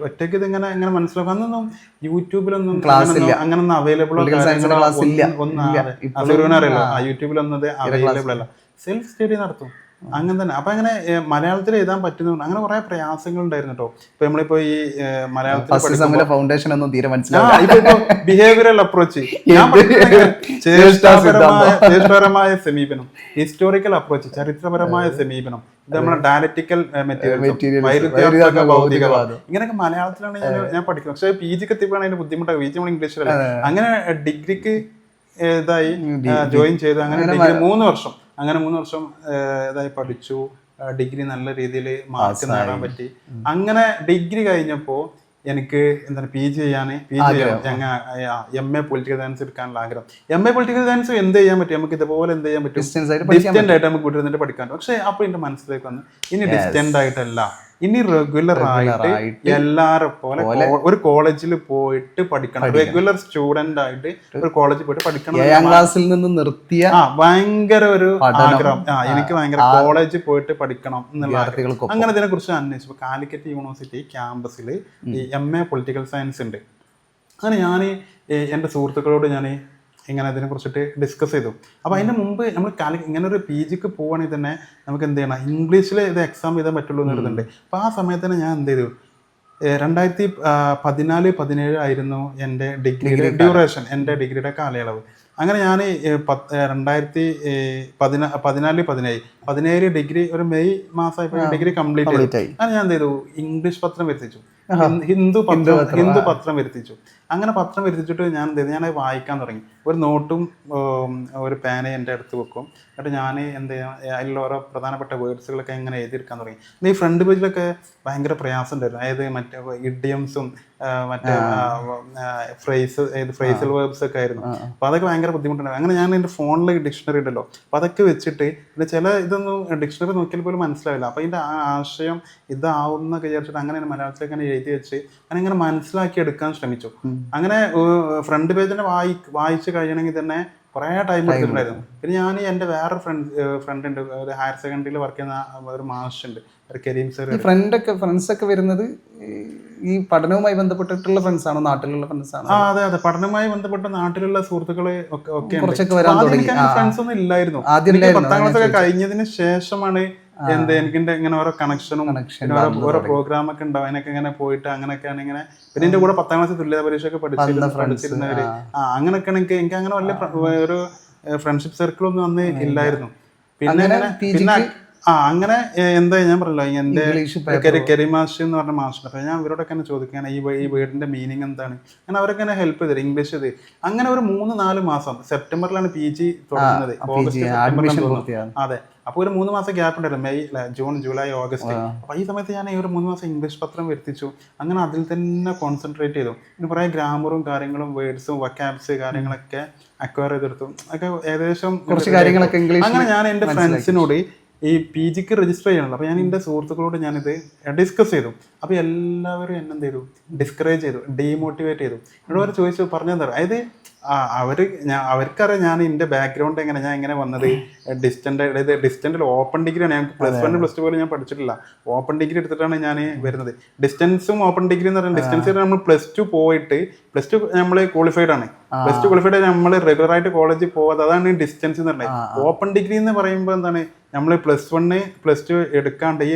ഒറ്റയ്ക്ക് ഇത് ഇങ്ങനെ മനസ്സിലാക്കും. അന്നൊന്നും യൂട്യൂബിലൊന്നും അങ്ങനൊന്നും അവൈലബിൾ അറിയാലോ, യൂട്യൂബിലൊന്നും അവൈലബിൾ അല്ല. സെൽഫ് സ്റ്റഡി നടത്തും അങ്ങനെ തന്നെ. അപ്പൊ അങ്ങനെ മലയാളത്തിൽ എഴുതാൻ പറ്റുന്നു. അങ്ങനെ കുറെ പ്രയാസങ്ങൾ ഉണ്ടായിരുന്നു കേട്ടോ. ഇപ്പൊ നമ്മളിപ്പോ ഈ മലയാളത്തിൽ ഫൗണ്ടേഷൻ ഒന്നും തീരെ ബിഹേവിയറൽ അപ്രോച്ച്, ചേഷ്ടപരമായ സമീപനം, ഹിസ്റ്റോറിക്കൽ അപ്രോച്ച്, ചരിത്രപരമായ സമീപനം, ഇത് നമ്മുടെ ഡയലക്റ്റിക്കൽ മെറ്റീരിയൽ, ഭൗതികവാദം, ഇങ്ങനെയൊക്കെ മലയാളത്തിലാണ് ഞാൻ പഠിക്കുന്നത്. പക്ഷെ PG ക്ക് എത്തിയപ്പോഴാണ് അതിന്റെ ബുദ്ധിമുട്ടാണ്. PG നമ്മൾ ഇംഗ്ലീഷിലല്ല. അങ്ങനെ ഡിഗ്രിക്ക് ഇതായി ജോയിൻ ചെയ്തു. അങ്ങനെ ഡിഗ്രി 3 വർഷം ഇതായി പഠിച്ചു. ഡിഗ്രി നല്ല രീതിയിൽ മാർക്ക് നേടാൻ പറ്റി. അങ്ങനെ ഡിഗ്രി കഴിഞ്ഞപ്പോൾ എനിക്ക് എന്താണ് PG ചെയ്യാൻ MA പൊളിറ്റിക്കൽ സയൻസ് എടുക്കാനുള്ള ആഗ്രഹം. MA പൊളിറ്റിക്കൽ സയൻസ് എന്ത് ചെയ്യാൻ പറ്റും, നമുക്ക് ഇതുപോലെ എന്ത് ചെയ്യാൻ പറ്റും, ഡിസ്റ്റന്റ് ആയിട്ട് നമുക്ക് വീട്ടിൽ നിന്നിട്ട് പഠിക്കാൻ. പക്ഷെ അപ്പൊ എന്റെ മനസ്സിലേക്ക് വന്ന് ഇനി ഡിസ്റ്റന്റ് ആയിട്ടല്ല, ഇനി റെഗുലർ ആയിട്ട് എല്ലാരെ പോലെ ഒരു കോളേജിൽ പോയിട്ട് പഠിക്കണം. റെഗുലർ സ്റ്റുഡന്റ് ആയിട്ട് ഒരു കോളേജിൽ പോയിട്ട് പഠിക്കണം. 7ാം ക്ലാസ്സിൽ നിന്ന് നിർത്തിയ ഭയങ്കര ഒരു ആഗ്രഹം. എനിക്ക് ഭയങ്കര കോളേജിൽ പോയിട്ട് പഠിക്കണം എന്നുള്ള ആഗ്രഹം. അങ്ങനെ ഇതിനെ കുറിച്ച് അന്വേഷിച്ചു. കാലിക്കറ്റ് യൂണിവേഴ്സിറ്റി ക്യാമ്പസിൽ ഈ MA പൊളിറ്റിക്കൽ സയൻസ് ഉണ്ട്. അങ്ങനെ ഞാൻ എൻ്റെ സുഹൃത്തുക്കളോട് ഞാൻ ഇങ്ങനെ അതിനെ കുറിച്ചിട്ട് ഡിസ്കസ് ചെയ്തു. അപ്പോൾ അതിൻ്റെ മുമ്പ് നമ്മൾ ഇങ്ങനെ ഒരു PG ക്ക് പോവുകയാണെങ്കിൽ തന്നെ നമുക്ക് എന്ത് ചെയ്യണം, ഇംഗ്ലീഷിൽ ഇത് എക്സാം എഴുതാൻ പറ്റുള്ളൂ എന്ന് എഴുതുന്നുണ്ട്. അപ്പോൾ ആ സമയത്ത് തന്നെ ഞാൻ എന്ത് ചെയ്തു, 2014-17 ആയിരുന്നു എൻ്റെ ഡിഗ്രിയുടെ ഡ്യൂറേഷൻ, എൻ്റെ ഡിഗ്രിയുടെ കാലയളവ്. അങ്ങനെ ഞാൻ 2014-17 ഡിഗ്രി ഒരു മെയ് മാസമായപ്പോൾ ഡിഗ്രി കംപ്ലീറ്റ് ചെയ്തു. അങ്ങനെ ഞാൻ എന്ത് ചെയ്തു, ഇംഗ്ലീഷ് പത്രം വരുത്തിച്ചു, ഹിന്ദു പത്രം വരുത്തിച്ചു. അങ്ങനെ പത്രം വരുത്തിച്ചിട്ട് ഞാൻ എന്ത് ചെയ്തു, ഞാനത് വായിക്കാൻ തുടങ്ങി. ഒരു നോട്ടും ഒരു പേനയും എൻ്റെ അടുത്ത് വെക്കും. എന്നിട്ട് ഞാൻ എന്ത് ചെയ്യാം, അതിൽ ഓരോ പ്രധാനപ്പെട്ട വേർഡ്സുകളൊക്കെ എങ്ങനെ എഴുതിയെടുക്കാൻ തുടങ്ങി. ഈ ഫ്രണ്ട് പേജിലൊക്കെ ഭയങ്കര പ്രയാസം ഉണ്ടായിരുന്നു. അതായത് മറ്റേ ഇഡിയംസും മറ്റേ ഫ്രേസൽ വേർബ്സ് ഒക്കെ ആയിരുന്നു. അപ്പൊ അതൊക്കെ ഭയങ്കര ബുദ്ധിമുട്ടുണ്ടായിരുന്നു. അങ്ങനെ ഞാൻ എൻ്റെ ഫോണിൽ ഡിക്ഷണറി ഉണ്ടല്ലോ, അപ്പൊ അതൊക്കെ വെച്ചിട്ട് ചില ഇതൊന്നും ഡിക്ഷണറി നോക്കിയാൽ പോലും മനസ്സിലാവില്ല. അപ്പൊ ഇതിന്റെ ആശയം ഇതാവുന്നൊക്കെ വിചാരിച്ചിട്ട് അങ്ങനെ മലയാളത്തിലേക്ക് അങ്ങനെ എഴുതി വെച്ച് അങ്ങനെ മനസ്സിലാക്കി എടുക്കാൻ ശ്രമിച്ചു. അങ്ങനെ ഫ്രണ്ട് പേജിനെ വായിച്ച് കഴിയണമെങ്കിൽ തന്നെ കുറേ ടൈം എടുത്തിട്ടുണ്ടായിരുന്നു. പിന്നെ ഞാൻ എൻ്റെ വേറെ ഫ്രണ്ട് ഉണ്ട്, ഒരു ഹയർ സെക്കൻഡറിയിൽ വർക്ക് ചെയ്യുന്ന ഒരു മാഷുണ്ട്, ഒരു കരീം സർ. ഫ്രണ്ട്സ് ഒക്കെ വരുന്നത് ഈ പഠനവുമായി ബന്ധപ്പെട്ടിട്ടുള്ള ഫ്രണ്ട്സ് ആണോ, നാട്ടിലുള്ള ഫ്രണ്ട്സ് ആണോ? അതെ, പഠനവുമായി ബന്ധപ്പെട്ട നാട്ടിലുള്ള സുഹൃത്തുക്കളെ ഒക്കെ ഫ്രണ്ട്സ് ഒന്നും ഇല്ലായിരുന്നു. 10ാം ക്ലാസ് ഒക്കെ കഴിഞ്ഞതിന് ശേഷമാണ് എനിക്ക് ഇങ്ങനെ ഓരോ കണക്ഷനും ഓരോ പ്രോഗ്രാം ഒക്കെ ഉണ്ടാവും. അതിനൊക്കെ ഇങ്ങനെ പോയിട്ട് അങ്ങനെയൊക്കെയാണ് ഇങ്ങനെ. പിന്നെ എന്റെ കൂടെ 10ാം ക്ലാസ് തുല്യത പരീക്ഷ ഒക്കെ പഠിച്ചിരുന്നവര് അങ്ങനെയൊക്കെയാണ്. എനിക്ക് അങ്ങനെ വലിയ ഒരു ഫ്രണ്ട്ഷിപ്പ് സർക്കിൾ ഒന്നും അന്ന് ഇല്ലായിരുന്നു. പിന്നെ അങ്ങനെ എന്താ ഞാൻ പറഞ്ഞല്ലോ, എന്റെ കെരിമാഷ് എന്ന് പറഞ്ഞ മാഷ്. അപ്പൊ ഞാൻ ഇവരോടൊക്കെ തന്നെ ചോദിക്കുകയാണ് ഈ വേർഡിന്റെ മീനിങ് എന്താണ്. അങ്ങനെ അവരൊക്കെ എന്നെ ഹെൽപ്പ് ചെയ്തത്, ഇംഗ്ലീഷ് ചെയ്ത്. അങ്ങനെ ഒരു 3-4 മാസം, സെപ്റ്റംബറിലാണ് PG തുടങ്ങുന്നത്, അതെ. അപ്പോൾ ഒരു 3 മാസം ഗ്യാപ്പ് ഉണ്ടായിരുന്നു, മെയ്, ജൂൺ, ജൂലൈ, ഓഗസ്റ്റ്. അപ്പൊ ഈ സമയത്ത് ഞാൻ ഈ ഒരു 3 മാസം ഇംഗ്ലീഷ് പത്രം വരുത്തിച്ചു. അങ്ങനെ അതിൽ തന്നെ കോൺസെൻട്രേറ്റ് ചെയ്തു. പിന്നെ കുറെ ഗ്രാമറും കാര്യങ്ങളും വേർഡ്സും വൊക്കാബ്സ് കാര്യങ്ങളൊക്കെ അക്വയർ ചെയ്തെടുത്തു. ഒക്കെ ഏകദേശം കുറച്ച് കാര്യങ്ങളൊക്കെ. അങ്ങനെ ഞാൻ എൻ്റെ ഫ്രണ്ട്സിനോട് ഈ PG ക്ക് രജിസ്റ്റർ ചെയ്യണല്ലോ, അപ്പോൾ ഞാൻ എൻ്റെ സുഹൃത്തുക്കളോട് ഞാനിത് ഡിസ്കസ് ചെയ്തു. അപ്പോൾ എല്ലാവരും എന്നെ എന്ത് ചെയ്തു, ഡിസ്കറേജ് ചെയ്തു, ഡീമോട്ടിവേറ്റ് ചെയ്തു. എന്നോട് ചോദിച്ചു, പറഞ്ഞു തരാം. അതായത് അവർക്കറിയാം ഞാൻ എൻ്റെ ബാക്ക്ഗ്രൗണ്ട് എങ്ങനെ, ഞാൻ എങ്ങനെ വന്നത് ഡിസ്റ്റൻ്റിൽ ഓപ്പൺ ഡിഗ്രിയാണ്. ഞാൻ +1 +2 പോലും ഞാൻ പഠിച്ചിട്ടില്ല. ഓപ്പൺ ഡിഗ്രി എടുത്തിട്ടാണ് ഞാൻ വരുന്നത്. ഡിസ്റ്റൻസും ഓപ്പൺ ഡിഗ്രി എന്ന് പറയുന്നത്, ഡിസ്റ്റൻസ് നമ്മൾ +2 പോയിട്ട്, +2 നമ്മൾ ക്വാളിഫൈഡ് ആണ്. +2 ക്വാളിഫൈഡ് നമ്മൾ റെഗുലർ ആയിട്ട് കോളേജിൽ പോകാതെ, അതാണ് ഡിസ്റ്റൻസ് എന്ന് പറയുന്നത്. ഓപ്പൺ ഡിഗ്രി എന്ന് പറയുമ്പോൾ എന്താണ്, നമ്മൾ +1 +2 എടുക്കാണ്ട് ഈ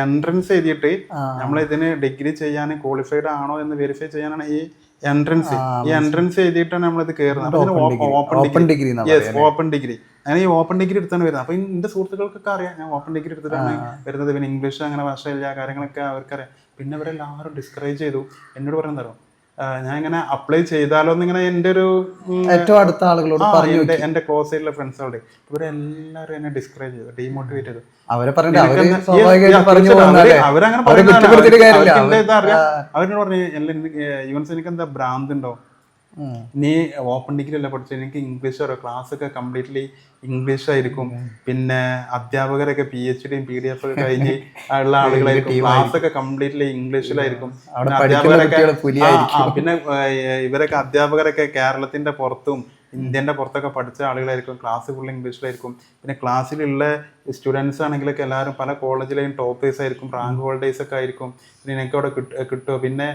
എൻട്രൻസ് എഴുതിയിട്ട് നമ്മൾ ഇതിന് ഡിഗ്രി ചെയ്യാൻ ക്വാളിഫൈഡ് ആണോ എന്ന് വെരിഫൈ ചെയ്യാനാണ് ഈ എൻട്രൻസ്. ഈ എൻട്രൻസ് എഴുതിയിട്ടാണ് നമ്മളിത് കയറുന്നത്. Open degree. അങ്ങനെ ഈ ഓപ്പൺ ഡിഗ്രി എടുത്താണ് വരുന്നത്. അപ്പൊ എന്റെ സുഹൃത്തുക്കൾക്കൊക്കെ അറിയാം ഞാൻ ഓപ്പൺ ഡിഗ്രി എടുത്തിട്ടാണ് വരുന്നത്. പിന്നെ ഇംഗ്ലീഷ് അങ്ങനെ ഭാഷയില്ല, കാര്യങ്ങളൊക്കെ അവർക്കറിയാം. പിന്നെ അവരെല്ലാവരും ഡിസ്കറേജ് ചെയ്തു. എന്നോട് പറയുന്നതോ, ഞാൻ ഇങ്ങനെ അപ്ലൈ ചെയ്താലോ എന്നിങ്ങനെ എൻ്റെ ഒരു ഏറ്റവും അടുത്ത ആളുകളോട് എൻ്റെ ക്ലോസ് ആയിട്ടുള്ള ഫ്രണ്ട്സുകളുടെ ഇവരെല്ലാവരും എന്നെ ഡിസ്കറേജ് ചെയ്തു, ഡീമോട്ടിവേറ്റ് ചെയ്തു. അവരെ പറഞ്ഞിട്ട് അവരങ്ങനെ അവരോട് പറഞ്ഞു യുവൻസ് എനിക്ക് എന്താ ഭ്രാന്തുണ്ടോ, നീ ഓപ്പൺ ഡിഗ്രി അല്ല പഠിച്ചത്, എനിക്ക് ഇംഗ്ലീഷ് അറിയാം, ക്ലാസ് ഒക്കെ കംപ്ലീറ്റ്ലി ഇംഗ്ലീഷ് ആയിരിക്കും, പിന്നെ അധ്യാപകരൊക്കെ PhD PDF ഒക്കെ കഴിഞ്ഞ് ഉള്ള ആളുകളായിരിക്കും, ക്ലാസ് ഒക്കെ കംപ്ലീറ്റ്ലി ഇംഗ്ലീഷിലായിരിക്കും, പിന്നെ ഇവരൊക്കെ അധ്യാപകരൊക്കെ കേരളത്തിന്റെ പുറത്തും ഇന്ത്യന്റെ പുറത്തൊക്കെ പഠിച്ച ആളുകളായിരിക്കും, ക്ലാസ് ഫുൾ ഇംഗ്ലീഷിലായിരിക്കും, പിന്നെ ക്ലാസ്സിലുള്ള സ്റ്റുഡൻസ് ആണെങ്കിലൊക്കെ എല്ലാവരും പല കോളേജിലെയും ടോപ്പേഴ്സ് ആയിരിക്കും, റാങ്ക് ഹോൾഡേഴ്സ് ഒക്കെ ആയിരിക്കും, പിന്നെ എനിക്ക് അവിടെ കിട്ടുമോ, പിന്നെ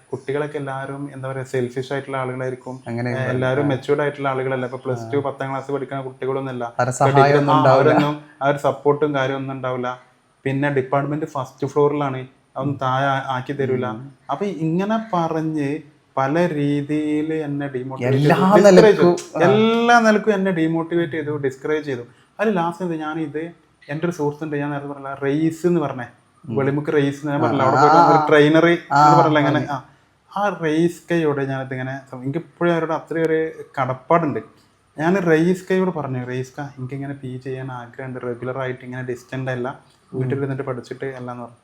കുട്ടികളൊക്കെ എല്ലാവരും എന്താ പറയുക സെൽഫിഷ് ആയിട്ടുള്ള ആളുകളായിരിക്കും, എല്ലാവരും മെച്യൂർഡ് ആയിട്ടുള്ള ആളുകളല്ല. ഇപ്പൊ +2 10ാം ക്ലാസ് പഠിക്കുന്ന കുട്ടികളൊന്നുമല്ല, അവരൊന്നും ആ ഒരു സപ്പോർട്ടും കാര്യമൊന്നും ഉണ്ടാവില്ല. പിന്നെ ഡിപ്പാർട്ട്മെന്റ് ഫസ്റ്റ് ഫ്ലോറിലാണ്, അതൊന്നും താഴെ ആക്കി തരൂല. അപ്പൊ ഇങ്ങനെ പറഞ്ഞ് പല രീതിയിൽ എന്നെ ഡീമോട്ടിവേറ്റ് ചെയ്തു, എല്ലാ നിലക്കും എന്നെ ഡീമോട്ടിവേറ്റ് ചെയ്തു, ഡിസ്കറേജ് ചെയ്തു. അതിൽ ലാസ്റ്റ് എന്ത്, ഞാൻ ഇത് എൻ്റെ ഒരു സുഹൃത്തുണ്ട്, ഞാൻ നേരത്തെ പറഞ്ഞ റേസ് എന്ന് പറഞ്ഞേ, വെളിമുക്ക് റേസ് ഞാൻ പറഞ്ഞില്ല, അവിടെ പോയിട്ട് ഒരു ട്രെയിനറി എന്ന് പറഞ്ഞില്ല, അങ്ങനെ ആ റേസ് കൈയോടെ ഞാനിത് ഇങ്ങനെ എനിക്കിപ്പോഴും അവരോട് അത്രയും ഒരു കടപ്പാടുണ്ട്. ഞാൻ റേസ് കൈയോട് പറഞ്ഞു, റേസ് കാ എനിക്കിങ്ങനെ ചെയ്യാൻ ആഗ്രഹമുണ്ട്, റെഗുലറായിട്ട് ഇങ്ങനെ ഡിസ്റ്റൻ്റ് അല്ല, വീട്ടിലിരുന്നിട്ട് പഠിച്ചിട്ട് എല്ലാം എന്ന് പറഞ്ഞു.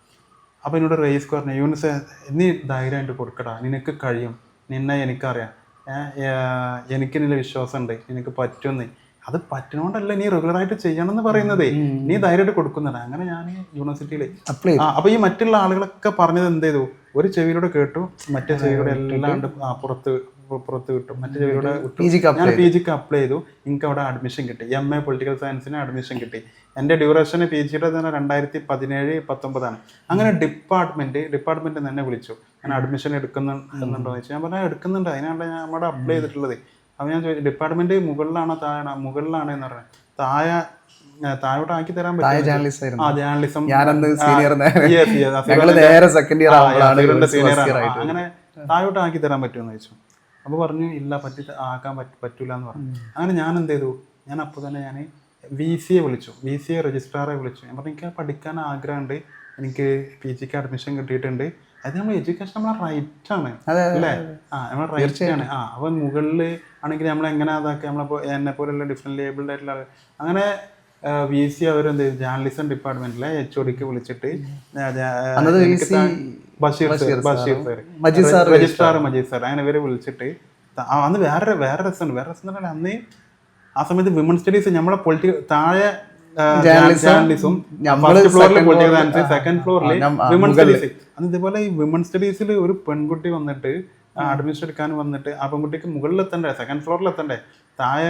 അപ്പോൾ എന്നോട് റേസ് പറഞ്ഞു, യൂണിസ് നീ ധൈര്യമായിട്ട് കൊടുക്കടാ, നിനക്ക് കഴിയും, നിന്നെ എനിക്കറിയാം, എനിക്ക് നിന്റെ വിശ്വാസമുണ്ട്, നിനക്ക് പറ്റുമെന്ന്. അത് പറ്റുന്നോണ്ടല്ല നീ റെഗുലറായിട്ട് ചെയ്യണം എന്ന് പറയുന്നത്, നീ ധൈര്യമായിട്ട് കൊടുക്കുന്നുണ്ട്. അങ്ങനെ ഞാൻ യൂണിവേഴ്സിറ്റിയിൽ അപ്പൊ ഈ മറ്റുള്ള ആളുകളൊക്കെ പറഞ്ഞത് എന്ത് ചെയ്തു, ഒരു ചെവിയിലൂടെ കേട്ടു, മറ്റേ ചെവിയിലൂടെ എല്ലാണ്ട് പുറത്ത് വിട്ടു, മറ്റേ ചെവിയിലൂടെ ഞാൻ PGക്ക് അപ്ലൈ ചെയ്തു. എനിക്ക് അവിടെ അഡ്മിഷൻ കിട്ടി, MA പൊളിറ്റിക്കൽ സയൻസിന് അഡ്മിഷൻ കിട്ടി. എൻ്റെ ഡ്യൂറേഷൻ PGയുടെ തന്നെ 2017-19 അങ്ങനെ ഡിപ്പാർട്ട്മെന്റ് തന്നെ വിളിച്ചു, ഞാൻ അഡ്മിഷൻ എടുക്കുന്നുണ്ടോ എന്ന് ചോദിച്ചു. ഞാൻ പറഞ്ഞാൽ എടുക്കുന്നുണ്ട്, അതിനാണ് ഞാൻ അവിടെ അപ്ലൈ ചെയ്തിട്ടുള്ളത്. അപ്പോൾ ഞാൻ ചോദിച്ചു ഡിപ്പാർട്ട്മെന്റ് മുകളിലാണോ താഴെയാണോ, മുകളിലാണ് എന്ന് പറഞ്ഞു. താഴോട്ട് ആക്കി തരാൻ പറ്റും, ജേർണലിസം അങ്ങനെ താഴോട്ട് ആക്കി തരാൻ പറ്റുമെന്ന് ചോദിച്ചു. അപ്പോൾ പറഞ്ഞു ഇല്ല, ആക്കാൻ പറ്റൂല എന്ന് പറഞ്ഞു. അങ്ങനെ ഞാൻ എന്ത് ചെയ്തു, ഞാൻ അപ്പോൾ തന്നെ ഞാൻ VCയെ വിളിച്ചു, VCA രജിസ്ട്രാറെ വിളിച്ചു. ഞാൻ പറഞ്ഞു എനിക്ക് പഠിക്കാൻ ആഗ്രഹമുണ്ട്, എനിക്ക് PGക്ക് അഡ്മിഷൻ കിട്ടിയിട്ടുണ്ട്, അത് നമ്മൾ എഡ്യൂക്കേഷൻ നമ്മളെ റൈറ്റ് ആണ് അല്ലേ, നമ്മളെ റൈറ്റ് ആണ്. അപ്പം മുകളിൽ ആണെങ്കിൽ നമ്മളെങ്ങനെ അതാക്കി നമ്മളിപ്പോൾ എന്നെ പോലെയുള്ള ഡിഫറെൻറ്റ് ലേബിൾഡ് ആയിട്ടുള്ള ആൾ. അങ്ങനെ VC അവരെന്ത് ചെയ്തു, ജേർണലിസം ഡിപ്പാർട്ട്മെന്റിലെ HODക്ക് വിളിച്ചിട്ട് രജിസ്ട്രാർ മജീദ് സാർ അങ്ങനെ ഇവരെ വിളിച്ചിട്ട് അന്ന് വേറെ രസമുണ്ട്. അന്ന് ആ സമയത്ത് വിമൺ സ്റ്റഡീസ് നമ്മളെ പൊളിറ്റിക്കൽ താഴെ ജേർണലിസം, ഫസ്റ്റ് ഫ്ലോറിൽ പൊളിറ്റിക്കൽ സയൻസ്, സെക്കൻഡ് ഫ്ലോറിൽ വിമൺ സ്റ്റഡീസ്. അന്ന് ഇതുപോലെ ഈ വിമൺ സ്റ്റഡീസിൽ ഒരു പെൺകുട്ടി വന്നിട്ട് അഡ്മിഷൻ എടുക്കാൻ വന്നിട്ട് ആ പെൺകുട്ടിക്ക് മുകളിൽ എത്തണ്ടേ, സെക്കൻഡ് ഫ്ലോറിൽ എത്തണ്ടേ, താഴെ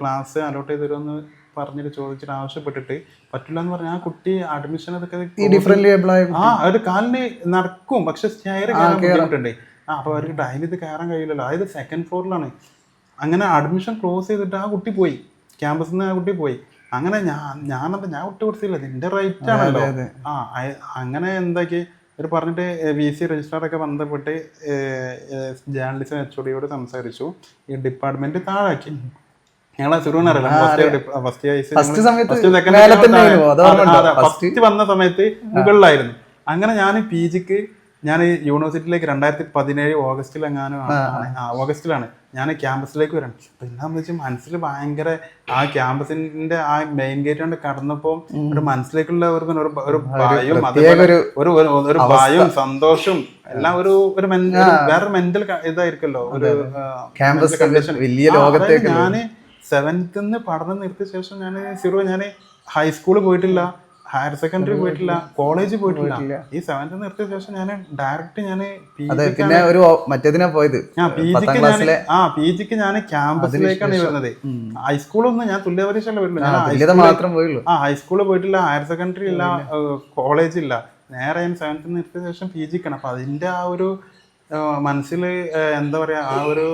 ക്ലാസ് അലോട്ട് ചെയ്ത് തരുമെന്ന് പറഞ്ഞിട്ട് ചോദിച്ചിട്ട് ആവശ്യപ്പെട്ടിട്ട് പറ്റില്ല എന്ന് പറഞ്ഞാൽ ആ കുട്ടി അഡ്മിഷൻ അതൊക്കെ ഒരു കാലിന് നടക്കും, പക്ഷെ സ്റ്റെയർ കയറാൻ ബുദ്ധിമുട്ടുണ്ട്. അപ്പൊ അവർക്ക് ഡയലി ഇത് കയറാൻ കഴിയില്ലല്ലോ, അതായത് സെക്കൻഡ് ഫ്ലോറിലാണ്. അങ്ങനെ അഡ്മിഷൻ ക്ലോസ് ചെയ്തിട്ട് ആ കുട്ടി പോയി, ക്യാമ്പസിൽ നിന്ന് ആ കുട്ടി പോയി. അങ്ങനെ ഞാൻ വിട്ടു കൊടുത്തില്ല, ഇതിന്റെ റൈറ്റ് ആണല്ലോ. അങ്ങനെ എന്താക്കി ഒരു പറഞ്ഞിട്ട് VC രജിസ്ട്രാറൊക്കെ ബന്ധപ്പെട്ട് ജേർണലിസം HODയോട് സംസാരിച്ചു, ഈ ഡിപ്പാർട്ട്മെന്റ് താഴാക്കി. ഞങ്ങളെ ഫസ്റ്റ് വന്ന സമയത്ത് മുകളിലായിരുന്നു. അങ്ങനെ ഞാൻ PGക്ക് ഞാൻ യൂണിവേഴ്സിറ്റിയിലേക്ക് 2017 ഓഗസ്റ്റിലാണ് ഞാൻ ക്യാമ്പസിലേക്ക് വരണം. അപ്പൊ എന്താണെന്ന് വെച്ചാൽ മനസ്സിൽ ഭയങ്കര ആ ക്യാമ്പസിന്റെ ആ മെയിൻ ഗേറ്റ് കൊണ്ട് കടന്നപ്പോ ഒരു മനസ്സിലേക്കുള്ള ഒരു ഭയം, ഒരു ഭയവും സന്തോഷവും എല്ലാം ഒരു വേറെ മെന്റൽ ഇതായിരിക്കല്ലോ ഒരു ക്യാമ്പസ് കണ്ടീഷൻ. ഞാന് 7th പഠനം നിർത്തിയ ശേഷം ഞാൻ ഹൈസ്കൂള് പോയിട്ടില്ല, ഹയർ സെക്കൻഡറി പോയിട്ടില്ല, കോളേജ് പോയിട്ടില്ല. ഈ 7th നിർത്തിയ ശേഷം ഞാൻ ഡയറക്റ്റ് PGക്ക് ഞാൻ ക്യാമ്പസിലേക്കാണ് വരുന്നത്. ഹൈസ്കൂളൊന്നും ഞാൻ തുല്യ പരീക്ഷയല്ല വരുള്ളൂ. ഹൈസ്കൂള് പോയിട്ടില്ല, ഹയർ സെക്കൻഡറി ഇല്ല, കോളേജ് ഇല്ല. നേരെ ഞാൻ 7th നിർത്തിയ ശേഷം PGക്കാണ്. അപ്പൊ അതിന്റെ ആ ഒരു മനസ്സിൽ എന്താ പറയാ, ആ ഒരു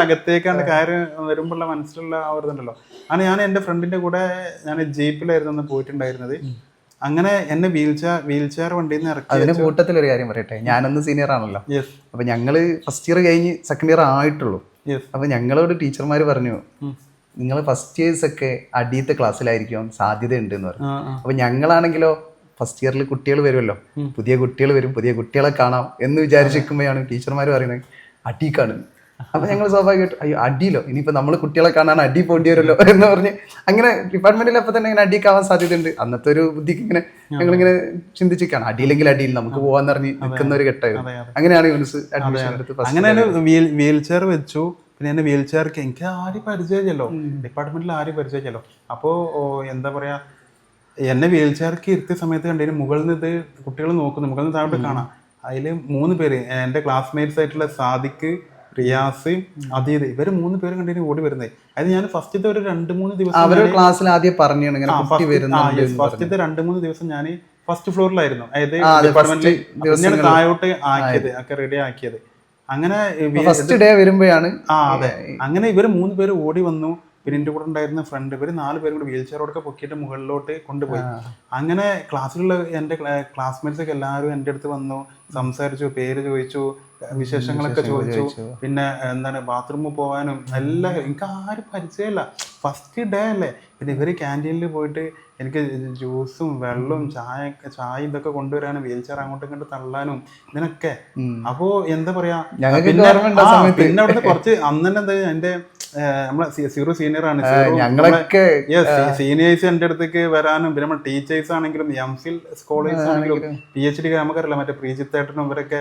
അകത്തേക്കാണ്ട് കയറി വരുമ്പോഴുള്ള മനസ്സിലുള്ള ആ ഒരു ഇതുണ്ടല്ലോ. അങ്ങനെ ഞാൻ എന്റെ ഫ്രണ്ടിന്റെ കൂടെ ഞാൻ ജീപ്പിലായിരുന്നു പോയിട്ടുണ്ടായിരുന്നത്. അങ്ങനെ എന്നെ വീൽ ചെയർ വണ്ടിയിൽ നിന്ന് ഇറക്കി. അതിന്റെ കൂട്ടത്തിൽ ഒരു കാര്യം പറയട്ടെ, ഞാനന്ന് സീനിയർ ആണല്ലോ. അപ്പൊ ഞങ്ങള് ഫസ്റ്റ് ഇയർ കഴിഞ്ഞ് സെക്കൻഡ് ഇയർ ആയിട്ടുള്ളൂ. അപ്പൊ ഞങ്ങളോട് ടീച്ചർമാര് പറഞ്ഞു, നിങ്ങൾ ഫസ്റ്റ് ഇയേഴ്സ് ഒക്കെ അടിയത്തെ ക്ലാസ്സിലായിരിക്കും സാധ്യത ഉണ്ട് എന്ന് പറഞ്ഞു. അപ്പൊ ഞങ്ങളാണെങ്കിലോ ഫസ്റ്റ് ഇയറിൽ കുട്ടികൾ വരുമല്ലോ, പുതിയ കുട്ടികൾ വരും, പുതിയ കുട്ടികളെ കാണാം എന്ന് വിചാരിച്ചിരിക്കുമ്പോഴാണ് ടീച്ചർമാർ പറയുന്നത് അടിക്കാണ്. അപ്പൊ ഞങ്ങൾ സ്വാഭാവികമായിട്ട് അയ്യോ അടിയിലോ, ഇനിയിപ്പോ നമ്മൾ കുട്ടികളെ കാണാൻ അടി പോണ്ടി വരുമല്ലോ എന്ന് പറഞ്ഞ് അങ്ങനെ ഡിപ്പാർട്ട്മെന്റിൽ അപ്പൊ തന്നെ ഇങ്ങനെ അടിക്കാവാൻ സാധ്യതയുണ്ട്. അന്നത്തെ ഒരു ബുദ്ധിക്ക് ഇങ്ങനെ ഞങ്ങളിങ്ങനെ ചിന്തിച്ചിരിക്കുകയാണ്, അടിയില്ലെങ്കിൽ അടിയിൽ നമുക്ക് പോകാന്ന് പറഞ്ഞ് നിൽക്കുന്ന ഒരു ഘട്ടമായിരുന്നു. അങ്ങനെയാണ് യൂണിസ് അഡ്മിഷൻ എടുത്ത്. അങ്ങനെ വീൽ ചെയർ വെച്ചു. പിന്നെ എന്നെ വീൽ ചെയർക്ക് എനിക്ക് ആരും പരിചയമില്ലല്ലോ, ഡിപ്പാർട്ട്മെന്റിൽ ആരും പരിചയമില്ലല്ലോ. അപ്പോൾ എന്താ പറയാ, എന്നെ വീൽ ചെയർക്ക് ഇരുത്തിയ സമയത്ത് കണ്ടതിന് മുകളിൽ നിന്ന് ഇത് കുട്ടികൾ നോക്കുന്നു, മുകളിൽ നിന്ന് താഴോട്ട് കാണാം. അതിൽ 3 പേര് എൻ്റെ ക്ലാസ്മേറ്റ്സ് ആയിട്ടുള്ള സാദിഖ്, റിയാസ്, അതീത്, ഇവര് 3 പേര് കണ്ടിട്ട് ഓടി വരുന്നത്. അത് ഞാൻ ഫസ്റ്റത്തെ ഒരു 2-3 ദിവസം ക്ലാസ്സിൽ ആദ്യം പറഞ്ഞു ഫസ്റ്റത്തെ 2-3 ദിവസം ഞാൻ ഫസ്റ്റ് ഫ്ലോറിലായിരുന്നു. അതായത് ഡിപ്പാർട്ട്മെന്റിൽ താഴോട്ട് ആക്കിയത് ഒക്കെ റെഡി ആക്കിയത്. അങ്ങനെ ഫസ്റ്റ് ഡേ വരുമ്പോഴാണ് അതെ, അങ്ങനെ ഇവര് 3 പേര് ഓടി വന്നു. പിന്നെ എൻ്റെ കൂടെ ഉണ്ടായിരുന്ന ഫ്രണ്ട്, ഇവര് 4 പേരും കൂടി വീൽ ചെയറോടൊക്കെ പൊക്കിയിട്ട് മുകളിലോട്ട് കൊണ്ടുപോയി. അങ്ങനെ ക്ലാസ്സിലുള്ള എൻ്റെ ക്ലാസ്മേറ്റ്സ് ഒക്കെ എല്ലാവരും എൻ്റെ അടുത്ത് വന്നു, സംസാരിച്ചു, പേര് ചോദിച്ചു, വിശേഷങ്ങളൊക്കെ ചോദിച്ചു. പിന്നെ എന്താണ് ബാത്റൂമിൽ പോകാനും എല്ലാം. എനിക്ക് ആരും പരിചയമില്ല, ഫസ്റ്റ് ഡേ അല്ലേ. പിന്നെ ഇവര് ക്യാൻറ്റീനിൽ പോയിട്ട് എനിക്ക് ജ്യൂസും വെള്ളവും ചായ ഇതൊക്കെ കൊണ്ടുവരാനും വീൽ ചെയർ അങ്ങോട്ടും ഇങ്ങോട്ട് തള്ളാനും ഇതിനൊക്കെ. അപ്പോ എന്താ പറയാ, പിന്നെ അവിടുത്തെ കുറച്ച് അന്ന് തന്നെ എന്താ എന്റെ നമ്മളെ സീറോ സീനിയർ ആണ്, സീനിയേഴ്സ് എൻ്റെ അടുത്തേക്ക് വരാനും, പിന്നെ നമ്മുടെ ടീച്ചേഴ്സ് ആണെങ്കിലും എംഫിൽ സ്കോളേഴ്സ് ആണെങ്കിലും PhD നമുക്കറിയില്ല, മറ്റേ പ്രീജിത്തേട്ടനും അവരൊക്കെ